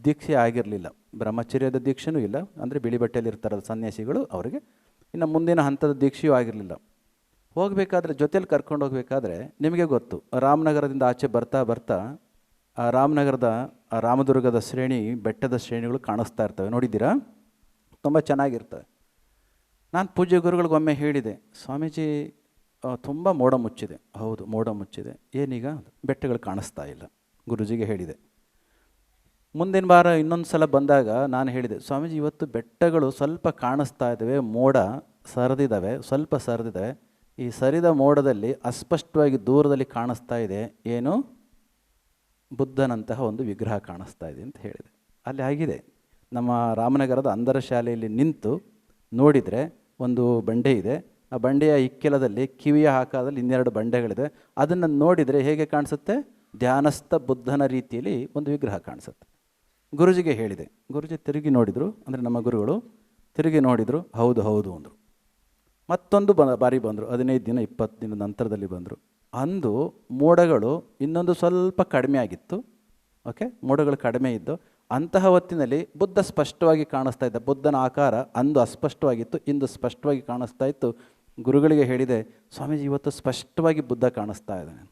ದೀಕ್ಷೆ ಆಗಿರಲಿಲ್ಲ, ಬ್ರಹ್ಮಚರ್ಯದ ದೀಕ್ಷೆನೂ ಇಲ್ಲ, ಅಂದರೆ ಬಿಳಿ ಬಟ್ಟೆಯಲ್ಲಿ ಇರ್ತಾರಲ್ಲ ಸನ್ಯಾಸಿಗಳು, ಅವರಿಗೆ ಇನ್ನು ಮುಂದಿನ ಹಂತದ ದೀಕ್ಷೆಯೂ ಆಗಿರಲಿಲ್ಲ. ಹೋಗಬೇಕಾದ್ರೆ ಜೊತೇಲಿ ಕರ್ಕೊಂಡು ಹೋಗಬೇಕಾದ್ರೆ ನಿಮಗೆ ಗೊತ್ತು, ರಾಮನಗರದಿಂದ ಆಚೆ ಬರ್ತಾ ಆ ರಾಮನಗರದ ಆ ರಾಮದುರ್ಗದ ಶ್ರೇಣಿ, ಬೆಟ್ಟದ ಶ್ರೇಣಿಗಳು ಕಾಣಿಸ್ತಾ ಇರ್ತವೆ, ನೋಡಿದ್ದೀರಾ? ತುಂಬ ಚೆನ್ನಾಗಿರ್ತವೆ. ನಾನು ಪೂಜ್ಯ ಗುರುಗಳಿಗೊಮ್ಮೆ ಹೇಳಿದೆ, ಸ್ವಾಮೀಜಿ ತುಂಬ ಮೋಡ ಮುಚ್ಚಿದೆ. ಹೌದು, ಮೋಡ ಮುಚ್ಚಿದೆ. ಏನೀಗ? ಬೆಟ್ಟಗಳು ಕಾಣಿಸ್ತಾ ಇಲ್ಲ. ಗುರುಜಿಗೆ ಹೇಳಿದೆ. ಮುಂದಿನ ವಾರ ಇನ್ನೊಂದು ಸಲ ಬಂದಾಗ ನಾನು ಹೇಳಿದೆ, ಸ್ವಾಮೀಜಿ ಇವತ್ತು ಬೆಟ್ಟಗಳು ಸ್ವಲ್ಪ ಕಾಣಿಸ್ತಾ ಇದ್ದಾವೆ, ಮೋಡ ಸರಿದಿದ್ದಾವೆ, ಸ್ವಲ್ಪ ಸರಿದಿದ್ದಾವೆ. ಈ ಸರಿದ ಮೋಡದಲ್ಲಿ ಅಸ್ಪಷ್ಟವಾಗಿ ದೂರದಲ್ಲಿ ಕಾಣಿಸ್ತಾ ಇದೆ, ಏನು? ಬುದ್ಧನಂತಹ ಒಂದು ವಿಗ್ರಹ ಕಾಣಿಸ್ತಾ ಇದೆ ಅಂತ ಹೇಳಿದೆ. ಅಲ್ಲಿ ಆಗಿದೆ, ನಮ್ಮ ರಾಮನಗರದ ಅಂಧರ ಶಾಲೆಯಲ್ಲಿ ನಿಂತು ನೋಡಿದರೆ ಒಂದು ಬಂಡೆ ಇದೆ, ಆ ಬಂಡೆಯ ಇಕ್ಕೆಲದಲ್ಲಿ ಕಿವಿಯ ಆಕಾರದಲ್ಲಿ ಇನ್ನೆರಡು ಬಂಡೆಗಳಿದೆ. ಅದನ್ನು ನೋಡಿದರೆ ಹೇಗೆ ಕಾಣಿಸುತ್ತೆ? ಧ್ಯಾನಸ್ಥ ಬುದ್ಧನ ರೀತಿಯಲ್ಲಿ ಒಂದು ವಿಗ್ರಹ ಕಾಣಿಸುತ್ತೆ. ಗುರುಜಿಗೆ ಹೇಳಿದೆ. ಗುರುಜಿ ತಿರುಗಿ ನೋಡಿದರು, ಅಂದರೆ ನಮ್ಮ ಗುರುಗಳು ತಿರುಗಿ ನೋಡಿದರು, ಹೌದು ಹೌದು ಅಂದರು. ಮತ್ತೊಂದು ಬಾರಿ ಬಂದರು, 15 ದಿನ 20 ದಿನದ ನಂತರದಲ್ಲಿ ಬಂದರು. ಅಂದು ಮೋಡಗಳು ಇನ್ನೊಂದು ಸ್ವಲ್ಪ ಕಡಿಮೆ ಆಗಿತ್ತು. ಓಕೆ, ಮೋಡಗಳು ಕಡಿಮೆ ಇದ್ದು ಅಂತಹ ಹೊತ್ತಿನಲ್ಲಿ ಬುದ್ಧ ಸ್ಪಷ್ಟವಾಗಿ ಕಾಣಿಸ್ತಾ ಇದ್ದ. ಬುದ್ಧನ ಆಕಾರ ಅಂದು ಅಸ್ಪಷ್ಟವಾಗಿತ್ತು, ಇಂದು ಸ್ಪಷ್ಟವಾಗಿ ಕಾಣಿಸ್ತಾ ಇತ್ತು. ಗುರುಗಳಿಗೆ ಹೇಳಿದೆ, ಸ್ವಾಮೀಜಿ ಇವತ್ತು ಸ್ಪಷ್ಟವಾಗಿ ಬುದ್ಧ ಕಾಣಿಸ್ತಾ ಇದ್ದಾನೆ.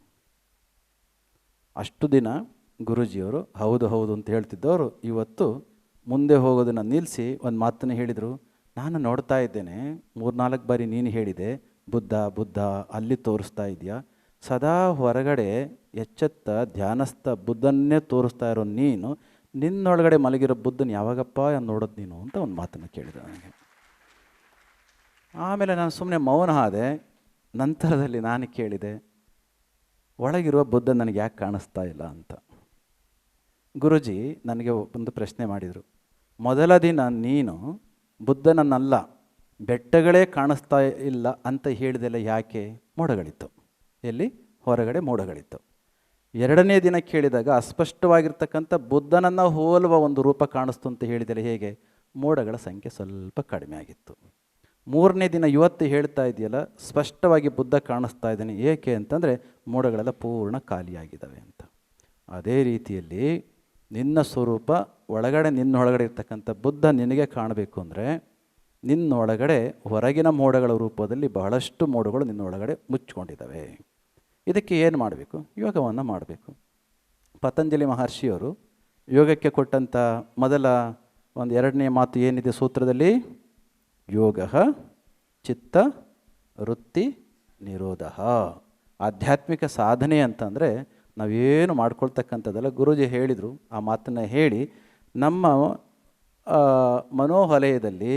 ಅಷ್ಟು ದಿನ ಗುರುಜಿಯವರು ಹೌದು ಹೌದು ಅಂತ ಹೇಳ್ತಿದ್ದವರು ಇವತ್ತು ಮುಂದೆ ಹೋಗೋದನ್ನು ನಿಲ್ಲಿಸಿ ಒಂದು ಮಾತನ್ನು ಹೇಳಿದರು. ನಾನು ನೋಡ್ತಾ ಇದ್ದೇನೆ, 3-4 ಬಾರಿ ನೀನು ಹೇಳಿದೆ ಬುದ್ಧ ಬುದ್ಧ, ಅಲ್ಲಿ ತೋರಿಸ್ತಾ ಇದೆಯಾ, ಸದಾ ಹೊರಗಡೆ ಎಚ್ಚೆತ್ತ ಧ್ಯಾನಸ್ಥ ಬುದ್ಧನ್ನೇ ತೋರಿಸ್ತಾ ಇರೋ ನೀನು, ನಿನ್ನೊಳಗಡೆ ಮಲಗಿರೋ ಬುದ್ಧನ ಯಾವಾಗಪ್ಪ ನೋಡೋದು ನೀನು ಅಂತ ಒಂದು ಮಾತನ್ನು ಕೇಳಿದೆ ನನಗೆ. ಆಮೇಲೆ ನಾನು ಸುಮ್ಮನೆ ಮೌನ ಆದೆ. ನಂತರದಲ್ಲಿ ನಾನು ಕೇಳಿದೆ, ಒಳಗಿರುವ ಬುದ್ಧ ನನಗೆ ಯಾಕೆ ಕಾಣಿಸ್ತಾ ಇಲ್ಲ ಅಂತ. ಗುರುಜಿ ನನಗೆ ಒಂದು ಪ್ರಶ್ನೆ ಮಾಡಿದರು. ಮೊದಲ ದಿನ ನೀನು ಬುದ್ಧನನ್ನಲ್ಲ ಬೆಟ್ಟಗಳೇ ಕಾಣಿಸ್ತಾ ಇಲ್ಲ ಅಂತ ಹೇಳಿದೆಲ್ಲ ಯಾಕೆ? ಮೋಡಗಳಿತ್ತು. ಎಲ್ಲಿ? ಹೊರಗಡೆ ಮೋಡಗಳಿತ್ತು. ಎರಡನೇ ದಿನ ಕೇಳಿದಾಗ ಅಸ್ಪಷ್ಟವಾಗಿರ್ತಕ್ಕಂಥ ಬುದ್ಧನನ್ನು ಹೋಲುವ ಒಂದು ರೂಪ ಕಾಣಿಸ್ತು ಅಂತ ಹೇಳಿದರೆ ಹೇಗೆ? ಮೋಡಗಳ ಸಂಖ್ಯೆ ಸ್ವಲ್ಪ ಕಡಿಮೆ ಆಗಿತ್ತು. ಮೂರನೇ ದಿನ ಇವತ್ತು ಹೇಳ್ತಾ ಇದೆಯಲ್ಲ, ಸ್ಪಷ್ಟವಾಗಿ ಬುದ್ಧ ಕಾಣಿಸ್ತಾ ಇದ್ದಾನೆ, ಏಕೆ ಅಂತಂದರೆ ಮೋಡಗಳೆಲ್ಲ ಪೂರ್ಣ ಖಾಲಿಯಾಗಿದ್ದಾವೆ ಅಂತ. ಅದೇ ರೀತಿಯಲ್ಲಿ ನಿನ್ನ ಸ್ವರೂಪ ಒಳಗಡೆ, ನಿನ್ನೊಳಗಡೆ ಇರ್ತಕ್ಕಂಥ ಬುದ್ಧ ನಿನಗೆ ಕಾಣಬೇಕು ಅಂದರೆ ನಿನ್ನೊಳಗಡೆ ಹೊರಗಿನ ಮೋಡಗಳ ರೂಪದಲ್ಲಿ ಬಹಳಷ್ಟು ಮೋಡಗಳು ನಿನ್ನೊಳಗಡೆ ಮುಚ್ಕೊಂಡಿದ್ದಾವೆ. ಇದಕ್ಕೆ ಏನು ಮಾಡಬೇಕು? ಯೋಗವನ್ನು ಮಾಡಬೇಕು. ಪತಂಜಲಿ ಮಹರ್ಷಿಯವರು ಯೋಗಕ್ಕೆ ಕೊಟ್ಟಂಥ ಮೊದಲ ಒಂದು 2ನೇ ಮಾತು ಏನಿದೆ ಸೂತ್ರದಲ್ಲಿ? ಯೋಗ ಚಿತ್ತ ವೃತ್ತಿ ನಿರೋಧ. ಆಧ್ಯಾತ್ಮಿಕ ಸಾಧನೆ ಅಂತಂದರೆ ನಾವೇನು ಮಾಡ್ಕೊಳ್ತಕ್ಕಂಥದ್ದೆಲ್ಲ. ಗುರೂಜಿ ಹೇಳಿದರು, ಆ ಮಾತನ್ನು ಹೇಳಿ ನಮ್ಮ ಮನೋವಲಯದಲ್ಲಿ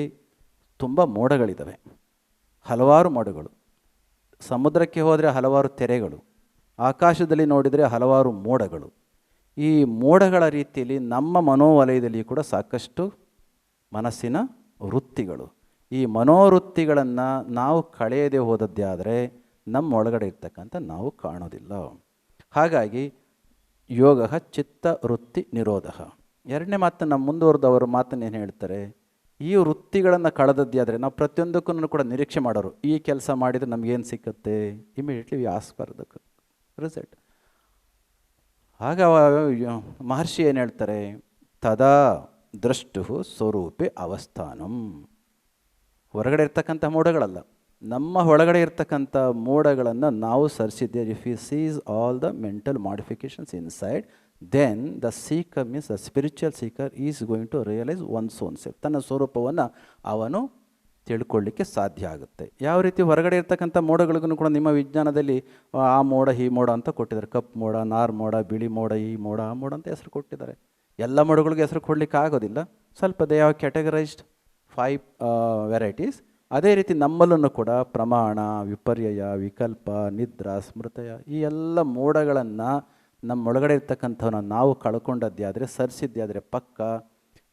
ತುಂಬ ಮೋಡಗಳಿದ್ದಾವೆ, ಹಲವಾರು ಮೋಡಗಳು. ಸಮುದ್ರಕ್ಕೆ ಹೋದರೆ ಹಲವಾರು ತೆರೆಗಳು, ಆಕಾಶದಲ್ಲಿ ನೋಡಿದರೆ ಹಲವಾರು ಮೋಡಗಳು. ಈ ಮೋಡಗಳ ರೀತಿಯಲ್ಲಿ ನಮ್ಮ ಮನೋವಲಯದಲ್ಲಿ ಕೂಡ ಸಾಕಷ್ಟು ಮನಸ್ಸಿನ ವೃತ್ತಿಗಳು. ಈ ಮನೋವೃತ್ತಿಗಳನ್ನು ನಾವು ಕಳೆಯದೆ ಹೋದದ್ದೇ ಆದರೆ ನಮ್ಮ ಒಳಗಡೆ ಇರ್ತಕ್ಕಂಥ ನಾವು ಕಾಣೋದಿಲ್ಲ. ಹಾಗಾಗಿ ಯೋಗ ಚಿತ್ತ ವೃತ್ತಿ ನಿರೋಧ. 2ನೇ ಮಾತನ್ನು ಮುಂದುವರೆದವರು ಮಾತನ್ನು ಏನು ಹೇಳ್ತಾರೆ? ಈ ವೃತ್ತಿಗಳನ್ನು ಕಳೆದದ್ದೇ ಆದರೆ ನಾವು ಪ್ರತಿಯೊಂದಕ್ಕೂ ಕೂಡ ನಿರೀಕ್ಷೆ ಮಾಡೋರು, ಈ ಕೆಲಸ ಮಾಡಿದರೆ ನಮಗೇನು ಸಿಕ್ಕತ್ತೆ, immediately ask for the result. ಆಗ ಮಹರ್ಷಿ ಏನು ಹೇಳ್ತಾರೆ? ತದಾ ದ್ರಷ್ಟು ಸ್ವರೂಪೆ ಅವಸ್ಥಾನಂ. ಹೊರಗಡೆ ಇರ್ತಕ್ಕಂಥ ಮೋಡಗಳಲ್ಲ, ನಮ್ಮ ಒಳಗಡೆ ಇರ್ತಕ್ಕಂಥ ಮೋಡಗಳನ್ನು ನಾವು ಸರಿಸಿದ್ದೆ. If you sees all the mental modifications inside, then the seeker means the spiritual seeker is going to realise one's own self. ತನ್ನ ಸ್ವರೂಪವನ್ನು ಅವನು ತಿಳ್ಕೊಳ್ಳಿಕ್ಕೆ ಸಾಧ್ಯ ಆಗುತ್ತೆ. ಯಾವ ರೀತಿ ಹೊರಗಡೆ ಇರ್ತಕ್ಕಂಥ ಮೋಡಗಳಿಗೂ ಕೂಡ ನಿಮ್ಮ ವಿಜ್ಞಾನದಲ್ಲಿ ಆ ಮೋಡ ಈ ಮೋಡ ಅಂತ ಕೊಟ್ಟಿದ್ದಾರೆ. ಕಪ್ಪು ಮೋಡ, ನಾರ್ ಮೋಡ, ಬಿಳಿ ಮೋಡ, ಈ ಮೋಡ ಆ ಮೋಡ ಅಂತ ಹೆಸರು ಕೊಟ್ಟಿದ್ದಾರೆ. ಎಲ್ಲ ಮೋಡಗಳಿಗೆ ಹೆಸರು ಕೊಡಲಿಕ್ಕೆ ಆಗೋದಿಲ್ಲ. ಸ್ವಲ್ಪ ದೇ ಹ್ಯಾವ್ ಕ್ಯಾಟಗರೈಸ್ಡ್ 5 ವೆರೈಟೀಸ್. ಅದೇ ರೀತಿ ನಮ್ಮಲ್ಲೂ ಕೂಡ ಪ್ರಮಾಣ, ವಿಪರ್ಯಯ, ವಿಕಲ್ಪ, ನಿದ್ರಾ, ಸ್ಮೃತಯ, ಈ ಎಲ್ಲ ಮೋಡಗಳನ್ನು ನಮ್ಮೊಳಗಡೆ ಇರ್ತಕ್ಕಂಥವನ್ನ ನಾವು ಕಳ್ಕೊಂಡದ್ದೇ ಆದರೆ, ಸರಿಸಿದ್ದೇ ಆದರೆ ಪಕ್ಕ,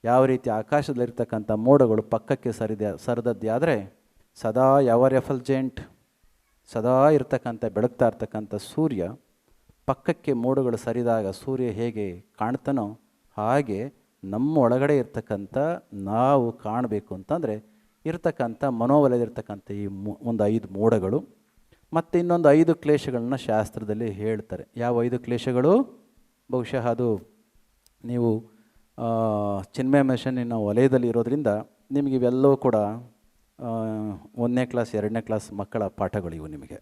ಯಾವ ರೀತಿ ಆಕಾಶದಲ್ಲಿರ್ತಕ್ಕಂಥ ಮೋಡಗಳು ಪಕ್ಕಕ್ಕೆ ಸರಿದದ್ದೇ ಆದರೆ ಸದಾ ಎವರ್ ಎಫಲ್ಜೆಂಟ್, ಸದಾ ಇರ್ತಕ್ಕಂಥ ಬೆಳಗ್ತಾ ಇರ್ತಕ್ಕಂಥ ಸೂರ್ಯ ಪಕ್ಕಕ್ಕೆ ಮೋಡಗಳು ಸರಿದಾಗ ಸೂರ್ಯ ಹೇಗೆ ಕಾಣ್ತಾನೋ ಹಾಗೆ ನಮ್ಮ ಒಳಗಡೆ ಇರ್ತಕ್ಕಂಥ ನಾವು ಕಾಣಬೇಕು ಅಂತಂದರೆ ಇರ್ತಕ್ಕಂಥ ಮನೋವಲಯದಲ್ಲಿರ್ತಕ್ಕಂಥ ಈ ಒಂದು 5 ಮೋಡಗಳು ಮತ್ತು ಇನ್ನೊಂದು 5 ಕ್ಲೇಶಗಳನ್ನ ಶಾಸ್ತ್ರದಲ್ಲಿ ಹೇಳ್ತಾರೆ. ಯಾವ 5 ಕ್ಲೇಶಗಳು? ಬಹುಶಃ ಅದು ನೀವು ಚಿನ್ಮಯ ಮಿಷನ್ನಿನ ವಲಯದಲ್ಲಿ ಇರೋದ್ರಿಂದ ನಿಮಗೆ ಇವೆಲ್ಲವೂ ಕೂಡ 1ನೇ ಕ್ಲಾಸ್ 2ನೇ ಕ್ಲಾಸ್ ಮಕ್ಕಳ ಪಾಠಗಳು ಇವು. ನಿಮಗೆ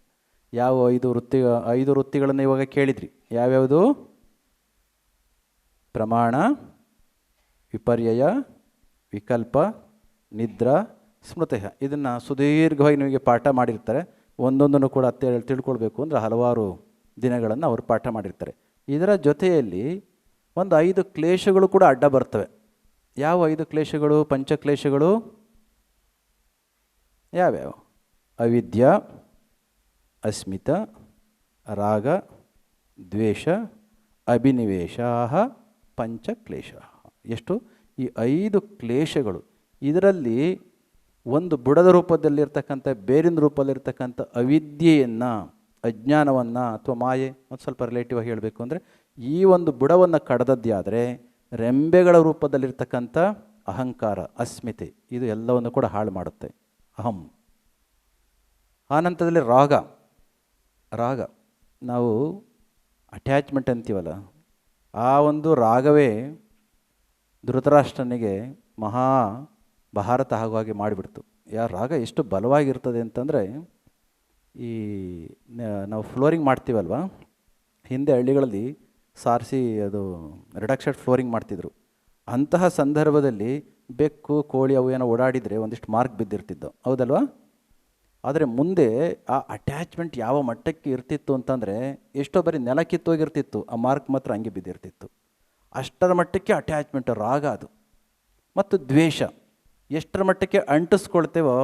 ಯಾವ 5 ವೃತ್ತಿಗಳನ್ನು ಇವಾಗ ಕೇಳಿದ್ರಿ. ಯಾವ್ಯಾವುದು? ಪ್ರಮಾಣ, ವಿಪರ್ಯಯ, ವಿಕಲ್ಪ, ನಿದ್ರಾ, ಸ್ಮೃತಃ. ಇದನ್ನು ಸುದೀರ್ಘವಾಗಿ ನಿಮಗೆ ಪಾಠ ಮಾಡಿರ್ತಾರೆ. ಒಂದೊಂದನ್ನು ಕೂಡ ತಿಳ್ಕೊಳ್ಬೇಕು ಅಂದರೆ ಹಲವಾರು ದಿನಗಳನ್ನು ಅವರು ಪಾಠ ಮಾಡಿರ್ತಾರೆ. ಇದರ ಜೊತೆಯಲ್ಲಿ ಒಂದು 5 ಕ್ಲೇಶಗಳು ಕೂಡ ಅಡ್ಡ ಬರ್ತವೆ. ಯಾವ 5 ಕ್ಲೇಶಗಳು? ಪಂಚಕ್ಲೇಶಗಳು ಯಾವ್ಯಾವ? ಅವಿದ್ಯ, ಅಸ್ಮಿತ, ರಾಗ, ದ್ವೇಷ, ಅಭಿನಿವೇಶ, ಪಂಚಕ್ಲೇಶ. ಎಷ್ಟು? ಈ 5 ಕ್ಲೇಶಗಳು. ಇದರಲ್ಲಿ ಒಂದು ಬುಡದ ರೂಪದಲ್ಲಿರ್ತಕ್ಕಂಥ, ಬೇರಿನ ರೂಪದಲ್ಲಿರ್ತಕ್ಕಂಥ ಅವಿದ್ಯೆಯನ್ನು, ಅಜ್ಞಾನವನ್ನು ಅಥವಾ ಮಾಯೆ, ಒಂದು ಸ್ವಲ್ಪ ರಿಲೇಟಿವ್ ಆಗಿ ಹೇಳಬೇಕು ಅಂದರೆ ಈ ಒಂದು ಬುಡವನ್ನು ಕಡ್ದದ್ದಾದರೆ ರೆಂಬೆಗಳ ರೂಪದಲ್ಲಿರ್ತಕ್ಕಂಥ ಅಹಂಕಾರ, ಅಸ್ಮಿತೆ, ಇದು ಎಲ್ಲವನ್ನು ಕೂಡ ಹಾಳು ಮಾಡುತ್ತೆ. ಅಹಂ. ಆನಂತರದಲ್ಲಿ ರಾಗ ನಾವು ಅಟ್ಯಾಚ್ಮೆಂಟ್ ಅಂತೀವಲ್ಲ, ಆ ಒಂದು ರಾಗವೇ ಧೃತರಾಷ್ಟ್ರನಿಗೆ ಭಾರತ ಆಗೋ ಹಾಗೆ ಮಾಡಿಬಿಡ್ತು. ರಾಗ ಎಷ್ಟು ಬಲವಾಗಿರ್ತದೆ ಅಂತಂದರೆ, ಈ ನಾವು ಫ್ಲೋರಿಂಗ್ ಮಾಡ್ತೀವಲ್ವ, ಹಿಂದೆ ಹಳ್ಳಿಗಳಲ್ಲಿ ಸಾರಿಸಿ ಅದು ರಿಡಕ್ಷನ್ ಫ್ಲೋರಿಂಗ್ ಮಾಡ್ತಿದ್ರು. ಅಂತಹ ಸಂದರ್ಭದಲ್ಲಿ ಬೆಕ್ಕು, ಕೋಳಿ ಅವು ಏನೋ ಓಡಾಡಿದರೆ ಒಂದಿಷ್ಟು ಮಾರ್ಕ್ ಬಿದ್ದಿರ್ತಿದ್ದವು, ಹೌದಲ್ವಾ? ಆದರೆ ಮುಂದೆ ಆ ಅಟ್ಯಾಚ್ಮೆಂಟ್ ಯಾವ ಮಟ್ಟಕ್ಕೆ ಇರ್ತಿತ್ತು ಅಂತಂದರೆ, ಎಷ್ಟೋ ಬರೀ ನೆಲ ಕಿತ್ತೋಗಿರ್ತಿತ್ತು, ಆ ಮಾರ್ಕ್ ಮಾತ್ರ ಹಂಗೆ ಬಿದ್ದಿರ್ತಿತ್ತು. ಅಷ್ಟರ ಮಟ್ಟಕ್ಕೆ ಅಟ್ಯಾಚ್ಮೆಂಟ್ ರಾಗ ಅದು. ಮತ್ತು ದ್ವೇಷ ಎಷ್ಟರ ಮಟ್ಟಕ್ಕೆ ಅಂಟಿಸ್ಕೊಳ್ತೇವೋ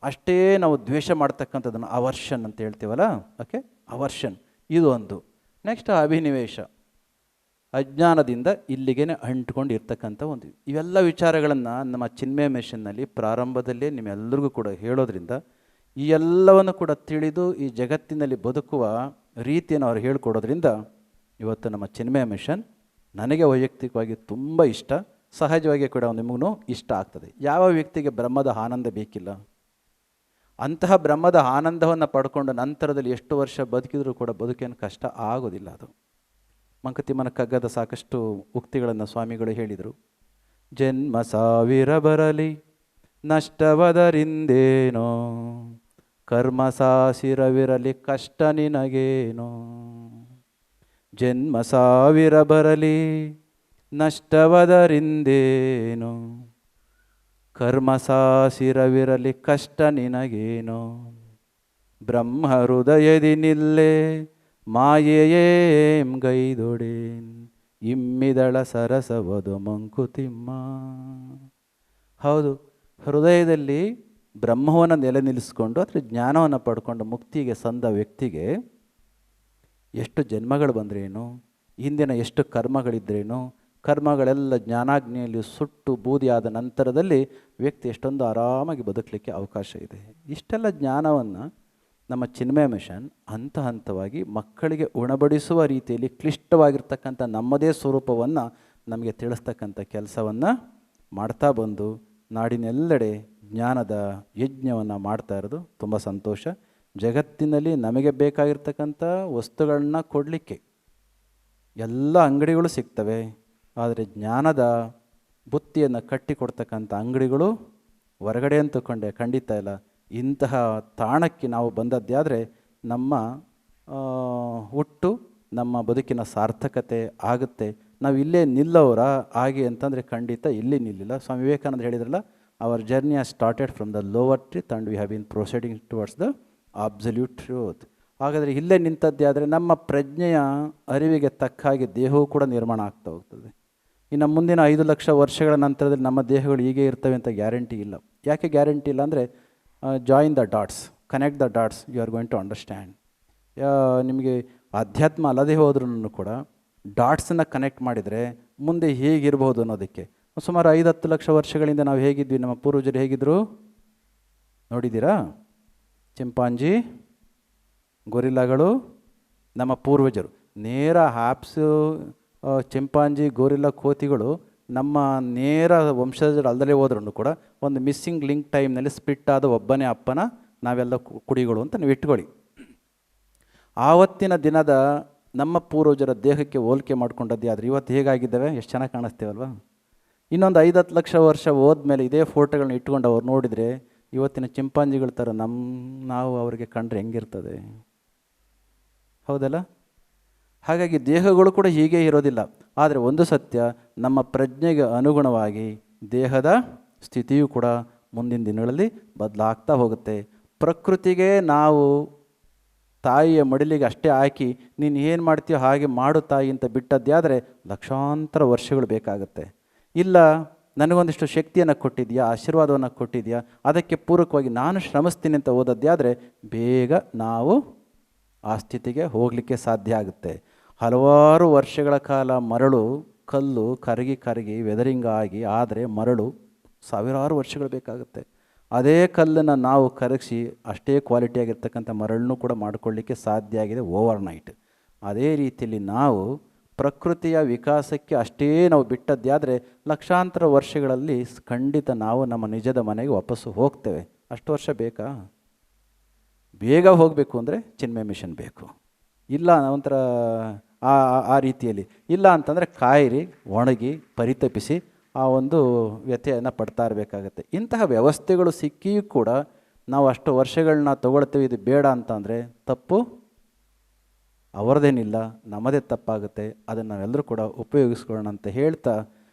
ಅಷ್ಟೇ ನಾವು ದ್ವೇಷ ಮಾಡ್ತಕ್ಕಂಥದ್ದನ್ನು ಅವರ್ಷನ್ ಅಂತ ಹೇಳ್ತೀವಲ್ಲ, ಓಕೆ, ಅವರ್ಷನ್ ಇದು ಒಂದು. ನೆಕ್ಸ್ಟ್ ಅಭಿನಿವೇಶ, ಅಜ್ಞಾನದಿಂದ ಇಲ್ಲಿಗೇನೆ ಅಂಟ್ಕೊಂಡು ಇರ್ತಕ್ಕಂಥ ಒಂದು. ಇವೆಲ್ಲ ವಿಚಾರಗಳನ್ನು ನಮ್ಮ ಚಿನ್ಮಯ ಮಿಷನ್ನಲ್ಲಿ ಪ್ರಾರಂಭದಲ್ಲೇ ನಿಮ್ಮೆಲ್ಲರಿಗೂ ಕೂಡ ಹೇಳೋದ್ರಿಂದ ಈ ಎಲ್ಲವನ್ನು ಕೂಡ ತಿಳಿದು ಈ ಜಗತ್ತಿನಲ್ಲಿ ಬದುಕುವ ರೀತಿಯನ್ನು ಅವ್ರು ಹೇಳ್ಕೊಡೋದ್ರಿಂದ ಇವತ್ತು ನಮ್ಮ ಚಿನ್ಮಯ ಮಿಷನ್ ನನಗೆ ವೈಯಕ್ತಿಕವಾಗಿ ತುಂಬ ಇಷ್ಟ, ಸಹಜವಾಗಿ ಕೂಡ ನಿಮಗೂ ಇಷ್ಟ ಆಗ್ತದೆ. ಯಾವ ವ್ಯಕ್ತಿಗೆ ಬ್ರಹ್ಮದ ಆನಂದ ಬೇಕಿಲ್ಲ? ಅಂತಹ ಬ್ರಹ್ಮದ ಆನಂದವನ್ನು ಪಡ್ಕೊಂಡು ನಂತರದಲ್ಲಿ ಎಷ್ಟು ವರ್ಷ ಬದುಕಿದರೂ ಕೂಡ ಬದುಕೇನು ಕಷ್ಟ ಆಗೋದಿಲ್ಲ. ಅದು ಮಂಕುತಿಮ್ಮನ ಕಗ್ಗದ ಸಾಕಷ್ಟು ಉಕ್ತಿಗಳನ್ನು ಸ್ವಾಮಿಗಳು ಹೇಳಿದರು. ಜನ್ಮ ಸಾವಿರ ಬರಲಿ ನಷ್ಟವದರಿಂದೇನೋ, ಕರ್ಮ ಸಾಸಿರವಿರಲಿ ಕಷ್ಟ ನಿನಗೇನೋ. ಜನ್ಮ ಸಾವಿರ ಬರಲಿ ನಷ್ಟವದರಿಂದೇನೋ, ಕರ್ಮ ಸಾಸಿರವಿರಲಿ ಕಷ್ಟ ನಿನಗೇನೋ. ಬ್ರಹ್ಮ ಹೃದಯದಿ ನಿಲ್ಲೇ ಮಾಯೆಯೇಂ ಗೈದೊಡೇನ್, ಇಮ್ಮಿದಳ ಸರಸವದು ಮಂಕುತಿಮ್ಮ. ಹೌದು, ಹೃದಯದಲ್ಲಿ ಬ್ರಹ್ಮವನ್ನು ನೆಲೆ ನಿಲ್ಲಿಸ್ಕೊಂಡು ಅದರ ಜ್ಞಾನವನ್ನು ಪಡ್ಕೊಂಡು ಮುಕ್ತಿಗೆ ಸಂದ ವ್ಯಕ್ತಿಗೆ ಎಷ್ಟು ಜನ್ಮಗಳು ಬಂದ್ರೇನು, ಹಿಂದಿನ ಎಷ್ಟು ಕರ್ಮಗಳಿದ್ರೇನು, ಕರ್ಮಗಳೆಲ್ಲ ಜ್ಞಾನಾಗ್ನಿಯಲ್ಲಿ ಸುಟ್ಟು ಬೂದಿಯಾದ ನಂತರದಲ್ಲಿ ವ್ಯಕ್ತಿ ಎಷ್ಟೊಂದು ಆರಾಮಾಗಿ ಬದುಕಲಿಕ್ಕೆ ಅವಕಾಶ ಇದೆ. ಇಷ್ಟೆಲ್ಲ ಜ್ಞಾನವನ್ನು ನಮ್ಮ ಚಿನ್ಮಯ ಮಿಷನ್ ಹಂತ ಹಂತವಾಗಿ ಮಕ್ಕಳಿಗೆ ಉಣಬಡಿಸುವ ರೀತಿಯಲ್ಲಿ ಕ್ಲಿಷ್ಟವಾಗಿರ್ತಕ್ಕಂಥ ನಮ್ಮದೇ ಸ್ವರೂಪವನ್ನು ನಮಗೆ ತಿಳಿಸ್ತಕ್ಕಂಥ ಕೆಲಸವನ್ನು ಮಾಡ್ತಾ ಬಂದು ನಾಡಿನೆಲ್ಲೆಡೆ ಜ್ಞಾನದ ಯಜ್ಞವನ್ನು ಮಾಡ್ತಾ ಇರೋದು ತುಂಬ ಸಂತೋಷ. ಜಗತ್ತಿನಲ್ಲಿ ನಮಗೆ ಬೇಕಾಗಿರ್ತಕ್ಕಂಥ ವಸ್ತುಗಳನ್ನ ಕೊಡಲಿಕ್ಕೆ ಎಲ್ಲ ಅಂಗಡಿಗಳು ಸಿಗ್ತವೆ, ಆದರೆ ಜ್ಞಾನದ ಬುತ್ತಿಯನ್ನು ಕಟ್ಟಿಕೊಡ್ತಕ್ಕಂಥ ಅಂಗಡಿಗಳು ಹೊರಗಡೆ ಅಂತಕೊಂಡೆ ಖಂಡಿತ ಇಲ್ಲ. ಇಂತಹ ತಾಣಕ್ಕೆ ನಾವು ಬಂದದ್ದಾದರೆ ನಮ್ಮ ಹುಟ್ಟು ನಮ್ಮ ಬದುಕಿನ ಸಾರ್ಥಕತೆ ಆಗುತ್ತೆ. ನಾವು ಇಲ್ಲೇ ನಿಲ್ಲೋರ ಹಾಗೆ ಅಂತಂದರೆ ಖಂಡಿತ ಇಲ್ಲಿ ನಿಲ್ಲಿಲ್ಲ. ಸ್ವಾಮಿ ವಿವೇಕಾನಂದ ಹೇಳಿದ್ರಲ್ಲ, our journey has started from the lower truth and we have been proceeding towards the absolute truth. ಹಾಗಾದರೆ ಇಲ್ಲೇ ನಿಂತದ್ದೇ ಆದರೆ ನಮ್ಮ ಪ್ರಜ್ಞೆಯ ಅರಿವಿಗೆ ತಕ್ಕ ಹಾಗೆ ದೇಹವೂ ಕೂಡ ನಿರ್ಮಾಣ ಆಗ್ತಾ ಹೋಗ್ತದೆ. ಇನ್ನು ಮುಂದಿನ 5 ಲಕ್ಷ ವರ್ಷಗಳ ನಂತರದಲ್ಲಿ ನಮ್ಮ ದೇಹಗಳು ಹೀಗೆ ಇರ್ತವೆ ಅಂತ ಗ್ಯಾರಂಟಿ ಇಲ್ಲ. ಯಾಕೆ ಗ್ಯಾರಂಟಿ ಇಲ್ಲ ಅಂದರೆ, join the dots, connect the dots, you are going to understand. ನಿಮಗೆ ಅಧ್ಯಾತ್ಮ ಅಲ್ಲದೆ ಹೋದ್ರೂ ಕೂಡ ಡಾಟ್ಸನ್ನು ಕನೆಕ್ಟ್ ಮಾಡಿದರೆ ಮುಂದೆ ಹೇಗಿರ್ಬೋದು ಅನ್ನೋದಕ್ಕೆ. ಸುಮಾರು 5-10 ಲಕ್ಷ ವರ್ಷಗಳಿಂದ ನಾವು ಹೇಗಿದ್ವಿ, ನಮ್ಮ ಪೂರ್ವಜರು ಹೇಗಿದ್ದರು? ನೋಡಿದ್ದೀರಾ? ಚಿಂಪಾಂಜಿ, ಗೊರಿಲ್ಲಾಗಳು ನಮ್ಮ ಪೂರ್ವಜರು. ನೇರ ಹ್ಯಾಪ್ಸು, ಚಿಂಪಾಂಜಿ, ಗೊರಿಲ್ಲಾ, ಕೋತಿಗಳು ನಮ್ಮ ನೇರ ವಂಶಜರು ಅಲ್ಲದೆ ಹೋದ್ರೂ ಕೂಡ ಒಂದು ಮಿಸ್ಸಿಂಗ್ ಲಿಂಕ್ ಟೈಮ್ನಲ್ಲಿ ಸ್ಪ್ಲಿಟ್ ಆದ ಒಬ್ಬನೇ ಅಪ್ಪನ ನಾವೆಲ್ಲ ಕುಡಿಗಳು ಅಂತ ನೀವು ಇಟ್ಕೊಳ್ಳಿ. ಆವತ್ತಿನ ದಿನದ ನಮ್ಮ ಪೂರ್ವಜರ ದೇಹಕ್ಕೆ ಹೋಲಿಕೆ ಮಾಡ್ಕೊಂಡದ್ದೇ ಆದರೆ ಇವತ್ತು ಹೇಗಾಗಿದ್ದಾವೆ, ಎಷ್ಟು ಚೆನ್ನಾಗಿ ಕಾಣಿಸ್ತೇವಲ್ವ? ಇನ್ನೊಂದು 5-10 ಲಕ್ಷ ವರ್ಷ ಹೋದ್ಮೇಲೆ ಇದೇ ಫೋಟೋಗಳನ್ನ ಇಟ್ಕೊಂಡು ಅವ್ರು ನೋಡಿದರೆ ಇವತ್ತಿನ ಚಿಂಪಾಂಜಿಗಳ ಥರ ನಾವು ಅವರಿಗೆ ಕಂಡ್ರೆ ಹೆಂಗಿರ್ತದೆ, ಹೌದಲ್ಲ? ಹಾಗಾಗಿ ದೇಹಗಳು ಕೂಡ ಹೀಗೆ ಇರೋದಿಲ್ಲ. ಆದರೆ ಒಂದು ಸತ್ಯ, ನಮ್ಮ ಪ್ರಜ್ಞೆಗೆ ಅನುಗುಣವಾಗಿ ದೇಹದ ಸ್ಥಿತಿಯೂ ಕೂಡ ಮುಂದಿನ ದಿನಗಳಲ್ಲಿ ಬದಲಾಗ್ತಾ ಹೋಗುತ್ತೆ. ಪ್ರಕೃತಿಗೆ ನಾವು ತಾಯಿಯ ಮಡಿಲಿಗೆ ಅಷ್ಟೇ ಹಾಕಿ ನೀನು ಏನು ಮಾಡ್ತೀಯೋ ಹಾಗೆ ಮಾಡು ತಾಯಿ ಅಂತ ಬಿಟ್ಟದ್ದೇ ಆದರೆ ಲಕ್ಷಾಂತರ ವರ್ಷಗಳು ಬೇಕಾಗುತ್ತೆ. ಇಲ್ಲ, ನನಗೊಂದಿಷ್ಟು ಶಕ್ತಿಯನ್ನು ಕೊಟ್ಟಿದೆಯಾ, ಆಶೀರ್ವಾದವನ್ನು ಕೊಟ್ಟಿದೆಯಾ, ಅದಕ್ಕೆ ಪೂರಕವಾಗಿ ನಾನು ಶ್ರಮಿಸ್ತೀನಿ ಅಂತ ಓದದ್ದೇ ಆದರೆ ಬೇಗ ನಾವು ಆ ಸ್ಥಿತಿಗೆ ಹೋಗಲಿಕ್ಕೆ ಸಾಧ್ಯ ಆಗುತ್ತೆ. ಹಲವಾರು ವರ್ಷಗಳ ಕಾಲ ಮರಳು, ಕಲ್ಲು ಕರಗಿ ವೆದರಿಂಗ್ ಆಗಿ ಆದರೆ ಮರಳು ಸಾವಿರಾರು ವರ್ಷಗಳು ಬೇಕಾಗುತ್ತೆ. ಅದೇ ಕಲ್ಲನ್ನು ನಾವು ಕರಗಿಸಿ ಅಷ್ಟೇ ಕ್ವಾಲಿಟಿಯಾಗಿರ್ತಕ್ಕಂಥ ಮರಳನ್ನು ಕೂಡ ಮಾಡಿಕೊಳ್ಳಿಕ್ಕೆ ಸಾಧ್ಯ ಆಗಿದೆ ಓವರ್ನೈಟ್. ಅದೇ ರೀತಿಯಲ್ಲಿ ನಾವು ಪ್ರಕೃತಿಯ ವಿಕಾಸಕ್ಕೆ ಅಷ್ಟೇ ನಾವು ಬಿಟ್ಟದ್ದೇ ಆದರೆ ಲಕ್ಷಾಂತರ ವರ್ಷಗಳಲ್ಲಿ ಖಂಡಿತ ನಾವು ನಮ್ಮ ನಿಜದ ಮನೆಗೆ ವಾಪಸ್ಸು ಹೋಗ್ತೇವೆ. ಅಷ್ಟು ವರ್ಷ ಬೇಕಾ? ಬೇಗ ಹೋಗಬೇಕು ಅಂದರೆ ಚಿನ್ಮಯ ಮಿಷನ್ ಬೇಕು. ಇಲ್ಲ ಒಂಥರ ಆ ರೀತಿಯಲ್ಲಿ ಇಲ್ಲ ಅಂತಂದರೆ ಕಾಯಿರಿ, ಒಣಗಿ, ಪರಿತಪಿಸಿ ಆ ಒಂದು ವ್ಯತ್ಯಯನ್ನು ಪಡ್ತಾ ಇರಬೇಕಾಗತ್ತೆ. ಇಂತಹ ವ್ಯವಸ್ಥೆಗಳು ಸಿಕ್ಕಿಯೂ ಕೂಡ ನಾವು ಅಷ್ಟು ವರ್ಷಗಳನ್ನ ತಗೊಳ್ತೇವೆ, ಇದು ಬೇಡ ಅಂತಂದರೆ ತಪ್ಪು ಅವರದೇನಿಲ್ಲ, ನಮ್ಮದೇ ತಪ್ಪಾಗುತ್ತೆ. ಅದನ್ನು ನಾವೆಲ್ಲರೂ ಕೂಡ ಉಪಯೋಗಿಸ್ಕೊಳ್ಳೋಣ ಅಂತ ಹೇಳ್ತಾ,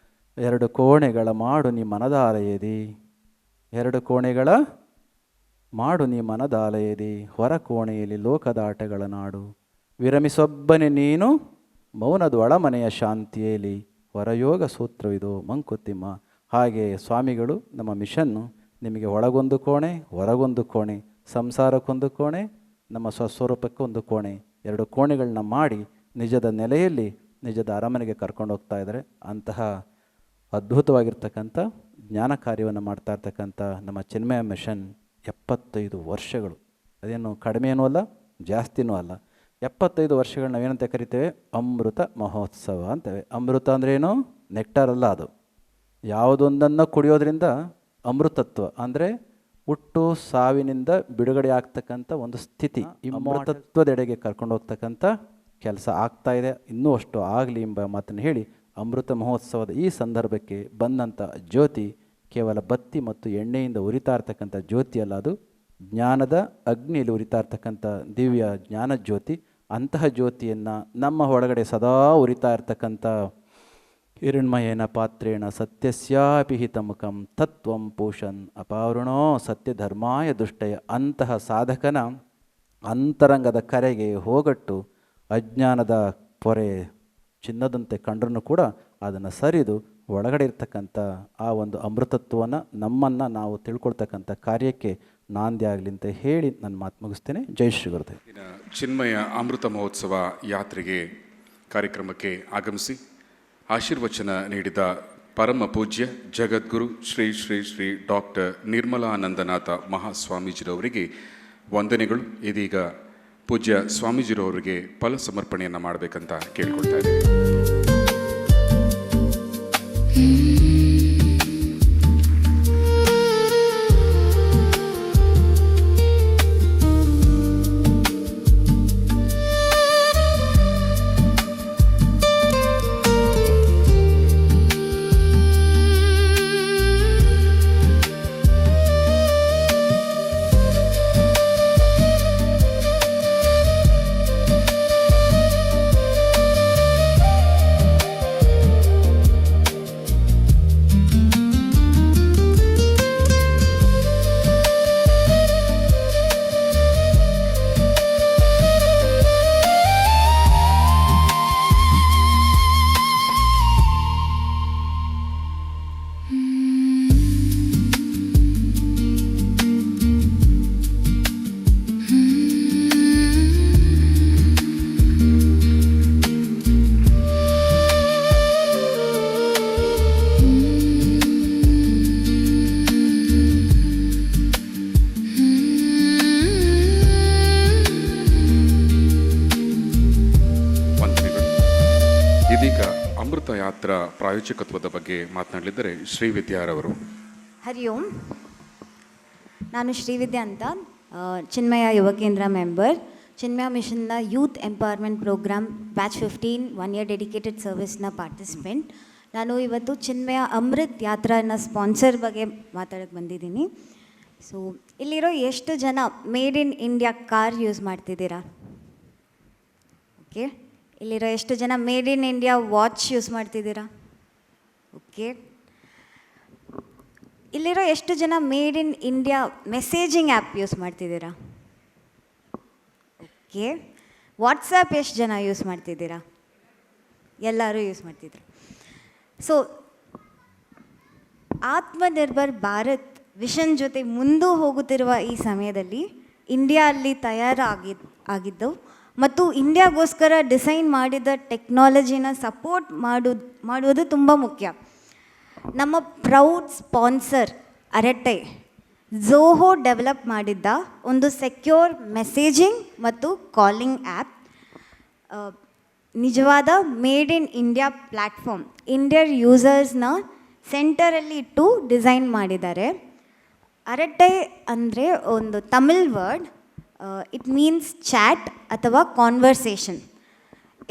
2 ಕೋಣೆಗಳ ಮಾಡು ನೀ ಮನದಾಲಯದಿ, 2 ಕೋಣೆಗಳ ಮಾಡು ನೀ ಮನದಾಲಯದಿ, ಹೊರ ಕೋಣೆಯಲ್ಲಿ ಲೋಕದ ಆಟಗಳ ನಾಡು, ವಿರಮಿಸೊಬ್ಬನೇ ನೀನು ಮೌನದ ಒಳಮನೆಯ ಶಾಂತಿಯಲ್ಲಿ, ಹೊರಯೋಗ ಸೂತ್ರವಿದು ಮಂಕುತಿಮ್ಮ. ಹಾಗೆ ಸ್ವಾಮಿಗಳು ನಮ್ಮ ಮಿಷನ್ನು ನಿಮಗೆ ಒಳಗೊಂದು ಕೋಣೆ, ಹೊರಗೊಂದು ಕೋಣೆ, ಸಂಸಾರಕ್ಕೊಂದು ಕೋಣೆ, ನಮ್ಮ ಸ್ವಸ್ವರೂಪಕ್ಕೆ ಒಂದು ಕೋಣೆ, 2 ಕೋಣೆಗಳನ್ನ ಮಾಡಿ ನಿಜದ ನೆಲೆಯಲ್ಲಿ ನಿಜದ ಅರಮನೆಗೆ ಕರ್ಕೊಂಡು ಹೋಗ್ತಾ ಇದ್ದಾರೆ. ಅಂತಹ ಅದ್ಭುತವಾಗಿರ್ತಕ್ಕಂಥ ಜ್ಞಾನ ಕಾರ್ಯವನ್ನು ಮಾಡ್ತಾ ಇರ್ತಕ್ಕಂಥ ನಮ್ಮ ಚಿನ್ಮಯ ಮಿಷನ್ 75 ವರ್ಷಗಳು, ಅದೇನು ಕಡಿಮೆನೂ ಅಲ್ಲ ಜಾಸ್ತಿನೂ ಅಲ್ಲ. 75 ವರ್ಷಗಳು ನಾವೇನಂತ ಕರಿತೇವೆ? ಅಮೃತ ಮಹೋತ್ಸವ ಅಂತೇವೆ. ಅಮೃತ ಅಂದ್ರೇನು? ನೆಕ್ಟಾರ್ ಅಲ್ಲ, ಅದು ಯಾವುದೊಂದನ್ನು ಕುಡಿಯೋದ್ರಿಂದ ಅಮೃತತ್ವ ಅಂದರೆ ಹುಟ್ಟು ಸಾವಿನಿಂದ ಬಿಡುಗಡೆ ಆಗ್ತಕ್ಕಂಥ ಒಂದು ಸ್ಥಿತಿ, ಅಮೃತತ್ವದೆಡೆಗೆ ಕರ್ಕೊಂಡು ಹೋಗ್ತಕ್ಕಂಥ ಕೆಲಸ ಆಗ್ತಾ ಇದೆ. ಇನ್ನೂ ಅಷ್ಟು ಆಗಲಿ ಎಂಬ ಮಾತನ್ನು ಹೇಳಿ, ಅಮೃತ ಮಹೋತ್ಸವದ ಈ ಸಂದರ್ಭಕ್ಕೆ ಬಂದಂಥ ಜ್ಯೋತಿ ಕೇವಲ ಬತ್ತಿ ಮತ್ತು ಎಣ್ಣೆಯಿಂದ ಉರಿತಾ ಇರ್ತಕ್ಕಂಥ ಜ್ಯೋತಿ ಅಲ್ಲ, ಅದು ಜ್ಞಾನದ ಅಗ್ನಿಯಲ್ಲಿ ಉರಿತಾ ಇರ್ತಕ್ಕಂಥ ದಿವ್ಯ ಜ್ಞಾನ ಜ್ಯೋತಿ. ಅಂತಹ ಜ್ಯೋತಿಯನ್ನು ನಮ್ಮ ಒಳಗಡೆ ಸದಾ ಉರಿತಾ ಇರ್ತಕ್ಕಂಥ ಹಿರಣ್ಮಯೇನ ಪಾತ್ರೇಣ ಸತ್ಯಸ್ಯಾಪಿ ಹಿತಮುಖಂ ತತ್ವಂ ಪೂಷನ್ ಅಪಾವೃಣೋ ಸತ್ಯ ಧರ್ಮಾಯ ದುಷ್ಟಯ. ಅಂತಹ ಸಾಧಕನ ಅಂತರಂಗದ ಕರೆಗೆ ಹೋಗಟ್ಟು ಅಜ್ಞಾನದ ಪೊರೆ ಚಿನ್ನದಂತೆ ಕಂಡ್ರೂ ಕೂಡ ಅದನ್ನು ಸರಿದು ಒಳಗಡೆ ಇರ್ತಕ್ಕಂಥ ಆ ಒಂದು ಅಮೃತತ್ವವನ್ನು ನಮ್ಮನ್ನು ನಾವು ತಿಳ್ಕೊಳ್ತಕ್ಕಂಥ ಕಾರ್ಯಕ್ಕೆ ನಾಂದಿ ಆಗಲಿ ಅಂತ ಹೇಳಿ ನನ್ನ ಮಾತು ಮುಗಿಸ್ತೇನೆ. ಜೈ ಶ್ರೀ ಗುರುದೇವ್. ಚಿನ್ಮಯ ಅಮೃತ ಮಹೋತ್ಸವ ಯಾತ್ರೆಗೆ ಕಾರ್ಯಕ್ರಮಕ್ಕೆ ಆಗಮಿಸಿ ಆಶೀರ್ವಚನ ನೀಡಿದ ಪರಮ ಪೂಜ್ಯ ಜಗದ್ಗುರು ಶ್ರೀ ಶ್ರೀ ಶ್ರೀ ಡಾಕ್ಟರ್ ನಿರ್ಮಲಾನಂದನಾಥ ಮಹಾಸ್ವಾಮೀಜಿರವರಿಗೆ ವಂದನೆಗಳು. ಇದೀಗ ಪೂಜ್ಯ ಸ್ವಾಮೀಜಿರವರಿಗೆ ಫಲ ಸಮರ್ಪಣೆಯನ್ನು ಮಾಡಬೇಕಂತ ಕೇಳ್ಕೊಳ್ತಾ ಇದ್ದೇನೆ. ಇದರ ಪ್ರಾಯೋಜಕತ್ವದ ಬಗ್ಗೆ ಮಾತನಾಡಲಿದ್ದಾರೆ ಶ್ರೀವಿದ್ಯಾರವರು. ಹರಿ ಓಂ. ನಾನು ಶ್ರೀವಿದ್ಯಾ ಅಂತ, ಚಿನ್ಮಯ ಯುವ ಕೇಂದ್ರ ಮೆಂಬರ್, ಚಿನ್ಮಯ ಮಿಷನ್ನ youth empowerment programme batch 15 1 year dedicated ಸರ್ವಿಸ್ನ ಪಾರ್ಟಿಸಿಪೆಂಟ್. ನಾನು ಇವತ್ತು ಚಿನ್ಮಯ ಅಮೃತ್ ಯಾತ್ರಾನ ಸ್ಪಾನ್ಸರ್ ಬಗ್ಗೆ ಮಾತಾಡೋಕ್ಕೆ ಬಂದಿದ್ದೀನಿ. ಸೊ ಇಲ್ಲಿರೋ ಎಷ್ಟು ಜನ made in India car use ಮಾಡ್ತಿದ್ದೀರಾ? ಓಕೆ. ಇಲ್ಲಿರೋ ಎಷ್ಟು ಜನ made in India watch use ಮಾಡ್ತಿದ್ದೀರಾ? ಓಕೆ. ಇಲ್ಲಿರೋ ಎಷ್ಟು ಜನ made in India messaging app use ಮಾಡ್ತಿದ್ದೀರಾ? ಓಕೆ. ವಾಟ್ಸಪ್ ಎಷ್ಟು ಜನ ಯೂಸ್ ಮಾಡ್ತಿದ್ದೀರಾ? ಎಲ್ಲರೂ ಯೂಸ್ ಮಾಡ್ತಿದ್ರು. ಸೊ ಆತ್ಮನಿರ್ಭರ್ ಭಾರತ್ ವಿಷನ್ ಜೊತೆ ಮುಂದೆ ಹೋಗುತ್ತಿರುವ ಈ ಸಮಯದಲ್ಲಿ ಇಂಡಿಯಾ ಅಲ್ಲಿ ಆಗಿದ್ದು ಮತ್ತು ಇಂಡಿಯಾಗೋಸ್ಕರ ಡಿಸೈನ್ ಮಾಡಿದ ಟೆಕ್ನಾಲಜಿನ ಸಪೋರ್ಟ್ ಮಾಡುವುದು ತುಂಬ ಮುಖ್ಯ. ನಮ್ಮ proud sponsor Arattai Zoho develop ಮಾಡಿದ್ದ ಒಂದು ಸೆಕ್ಯೂರ್ ಮೆಸೇಜಿಂಗ್ ಮತ್ತು ಕಾಲಿಂಗ್ ಆ್ಯಪ್, ನಿಜವಾದ made in India platform. Indian ಯೂಸರ್ಸ್ನ ಸೆಂಟರಲ್ಲಿ ಇಟ್ಟು ಡಿಸೈನ್ ಮಾಡಿದ್ದಾರೆ. ಅರಟೈ ಅಂದರೆ ಒಂದು Tamil word, it means chat ಅಥವಾ ಕಾನ್ವರ್ಸೇಷನ್.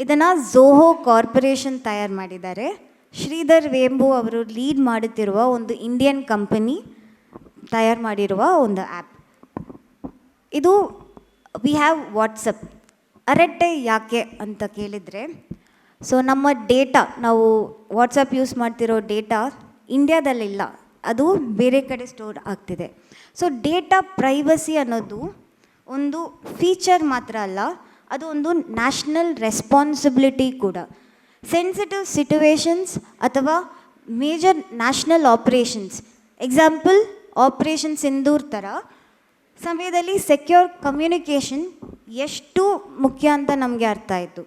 ಇದನ್ನು ಝೋಹೋ ಕಾರ್ಪೊರೇಷನ್ ತಯಾರು ಮಾಡಿದ್ದಾರೆ. ಶ್ರೀಧರ್ ವೇಂಬು ಅವರು ಲೀಡ್ ಮಾಡುತ್ತಿರುವ ಒಂದು ಇಂಡಿಯನ್ ಕಂಪನಿ ತಯಾರು ಮಾಡಿರುವ ಒಂದು ಆ್ಯಪ್ ಇದು. We have WhatsApp. ಅರಟೈ ಯಾಕೆ ಅಂತ ಕೇಳಿದರೆ, ಸೊ ನಮ್ಮ ಡೇಟಾ, ನಾವು ವಾಟ್ಸಪ್ ಯೂಸ್ ಮಾಡ್ತಿರೋ ಡೇಟಾ ಇಂಡಿಯಾದಲ್ಲಿಲ್ಲ, ಅದು ಬೇರೆ ಕಡೆ ಸ್ಟೋರ್ ಆಗ್ತಿದೆ. ಸೊ ಡೇಟಾ ಪ್ರೈವಸಿ ಅನ್ನೋದು ಒಂದು ಫೀಚರ್ ಮಾತ್ರ ಅಲ್ಲ, ಅದು ಒಂದು ನ್ಯಾಷನಲ್ ರೆಸ್ಪಾನ್ಸಿಬಿಲಿಟಿ ಕೂಡ. ಸೆನ್ಸಿಟಿವ್ ಸಿಟುವೇಷನ್ಸ್ ಅಥವಾ major national operations, example operation Sindoor ಥರ ಸಮಯದಲ್ಲಿ ಸೆಕ್ಯೂರ್ ಕಮ್ಯುನಿಕೇಷನ್ ಎಷ್ಟು ಮುಖ್ಯ ಅಂತ ನಮಗೆ ಅರ್ಥ ಆಯಿತು.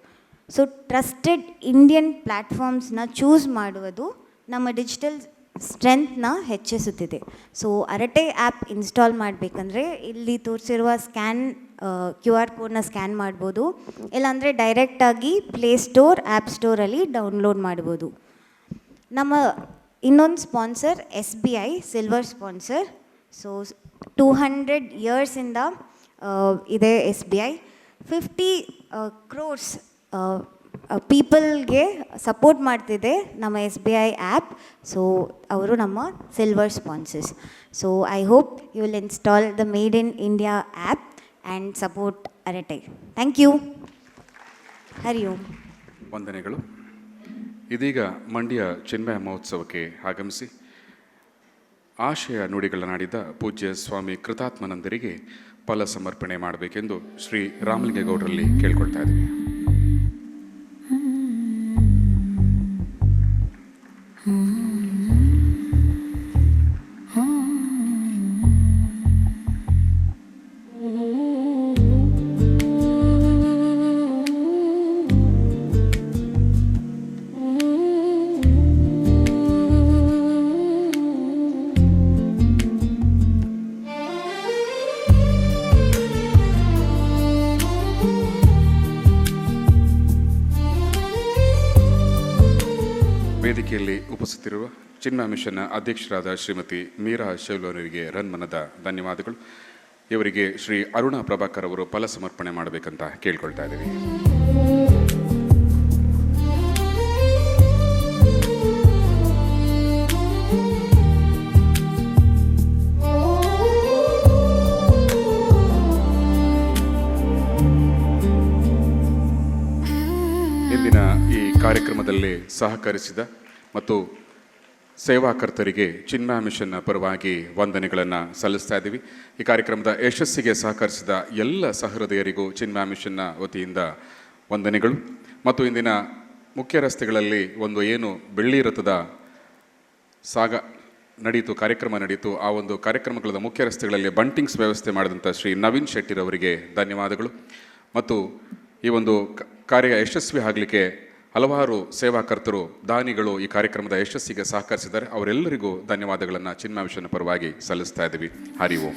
ಸೊ ಟ್ರಸ್ಟೆಡ್ ಇಂಡಿಯನ್ ಪ್ಲ್ಯಾಟ್ಫಾರ್ಮ್ಸ್ನ ಚೂಸ್ ಮಾಡುವುದು ನಮ್ಮ ಡಿಜಿಟಲ್ ಸ್ಟ್ರೆಂತ್ನ ಹೆಚ್ಚಿಸುತ್ತಿದೆ. ಸೊ ಅರಟೈ ಆ್ಯಪ್ ಇನ್ಸ್ಟಾಲ್ ಮಾಡಬೇಕಂದ್ರೆ ಇಲ್ಲಿ ತೋರಿಸಿರುವ QR ಕೋಡ್ನ ಸ್ಕ್ಯಾನ್ ಮಾಡ್ಬೋದು, ಇಲ್ಲಾಂದರೆ ಡೈರೆಕ್ಟಾಗಿ ಪ್ಲೇಸ್ಟೋರ್ ಆ್ಯಪ್ ಸ್ಟೋರಲ್ಲಿ ಡೌನ್ಲೋಡ್ ಮಾಡ್ಬೋದು. ನಮ್ಮ ಇನ್ನೊಂದು sponsor SBI silver sponsor. So 200 ಇಯರ್ಸಿಂದ ಇದೆ SBI. 50 crores ಪೀಪಲ್ಗೆ ಸಪೋರ್ಟ್ ಮಾಡ್ತಿದೆ ನಮ್ಮ SBI ಆ್ಯಪ್. ಸೊ ಅವರು ನಮ್ಮ silver sponsors. So I hope you will install the made in India app and support Arattai. Thank you. Hari Om. ವಂದನೆಗಳು. ಇದೀಗ ಮಂಡ್ಯ ಚಿನ್ಮಯ ಮಹೋತ್ಸವಕ್ಕೆ ಆಗಮಿಸಿ ಆಶಯ ನುಡಿಗಳನ್ನಾಡಿದ ಪೂಜ್ಯ ಸ್ವಾಮಿ ಕೃತಾತ್ಮಾನಂದರಿಗೆ ಫಲ ಸಮರ್ಪಣೆ ಮಾಡಬೇಕೆಂದು ಶ್ರೀ ರಾಮಲಿಂಗೇಗೌಡರಲ್ಲಿ ಕೇಳ್ಕೊಳ್ತಾ ಇದ್ದೀವಿ. ವೇದಿಕೆಯಲ್ಲಿ ಉಪಸ್ಥಿತಿರುವ ಚಿನ್ಮಯ ಮಿಷನ್ನ ಅಧ್ಯಕ್ಷರಾದ ಶ್ರೀಮತಿ ಮೀರಾ ಶೈಲೋನವರಿಗೆ ರನ್ಮನದ ಧನ್ಯವಾದಗಳು. ಇವರಿಗೆ ಶ್ರೀ ಅರುಣಾ ಪ್ರಭಾಕರ್ ಅವರು ಫಲ ಸಮರ್ಪಣೆ ಮಾಡಬೇಕಂತ ಕೇಳ್ಕೊಳ್ತಾ ಇದ್ದೀವಿ. ಇಂದಿನ ಈ ಕಾರ್ಯಕ್ರಮದಲ್ಲಿ ಸಹಕರಿಸಿದ ಮತ್ತು ಸೇವಾಕರ್ತರಿಗೆ ಚಿನ್ಮಯ ಮಿಷನ್ನ ಪರವಾಗಿ ವಂದನೆಗಳನ್ನು ಸಲ್ಲಿಸ್ತಾ ಇದ್ದೀವಿ. ಈ ಕಾರ್ಯಕ್ರಮದ ಯಶಸ್ಸಿಗೆ ಸಹಕರಿಸಿದ ಎಲ್ಲ ಸಹೃದಯರಿಗೂ ಚಿನ್ಮಯ ಮಿಷನ್ನ ವತಿಯಿಂದ ವಂದನೆಗಳು. ಮತ್ತು ಇಂದಿನ ಮುಖ್ಯ ರಸ್ತೆಗಳಲ್ಲಿ ಒಂದು ಏನು ಬೆಳ್ಳಿ ರಥದ ಕಾರ್ಯಕ್ರಮ ನಡೀತು, ಆ ಒಂದು ಕಾರ್ಯಕ್ರಮಗಳ ಮುಖ್ಯ ರಸ್ತೆಗಳಲ್ಲಿ ಬಂಟಿಂಗ್ಸ್ ವ್ಯವಸ್ಥೆ ಮಾಡಿದಂಥ ಶ್ರೀ ನವೀನ್ ಶೆಟ್ಟಿರವರಿಗೆ ಧನ್ಯವಾದಗಳು. ಮತ್ತು ಈ ಒಂದು ಕಾರ್ಯ ಯಶಸ್ವಿ ಆಗಲಿಕ್ಕೆ ಹಲವಾರು ಸೇವಾಕರ್ತರು, ದಾನಿಗಳು ಈ ಕಾರ್ಯಕ್ರಮದ ಯಶಸ್ಸಿಗೆ ಸಹಕರಿಸಿದ್ದಾರೆ. ಅವರೆಲ್ಲರಿಗೂ ಧನ್ಯವಾದಗಳನ್ನು ಚಿನ್ಮಯ ಮಿಷನ್ನ ಪರವಾಗಿ ಸಲ್ಲಿಸ್ತಾ ಇದ್ದೀವಿ. ಹರಿ ಓಂ.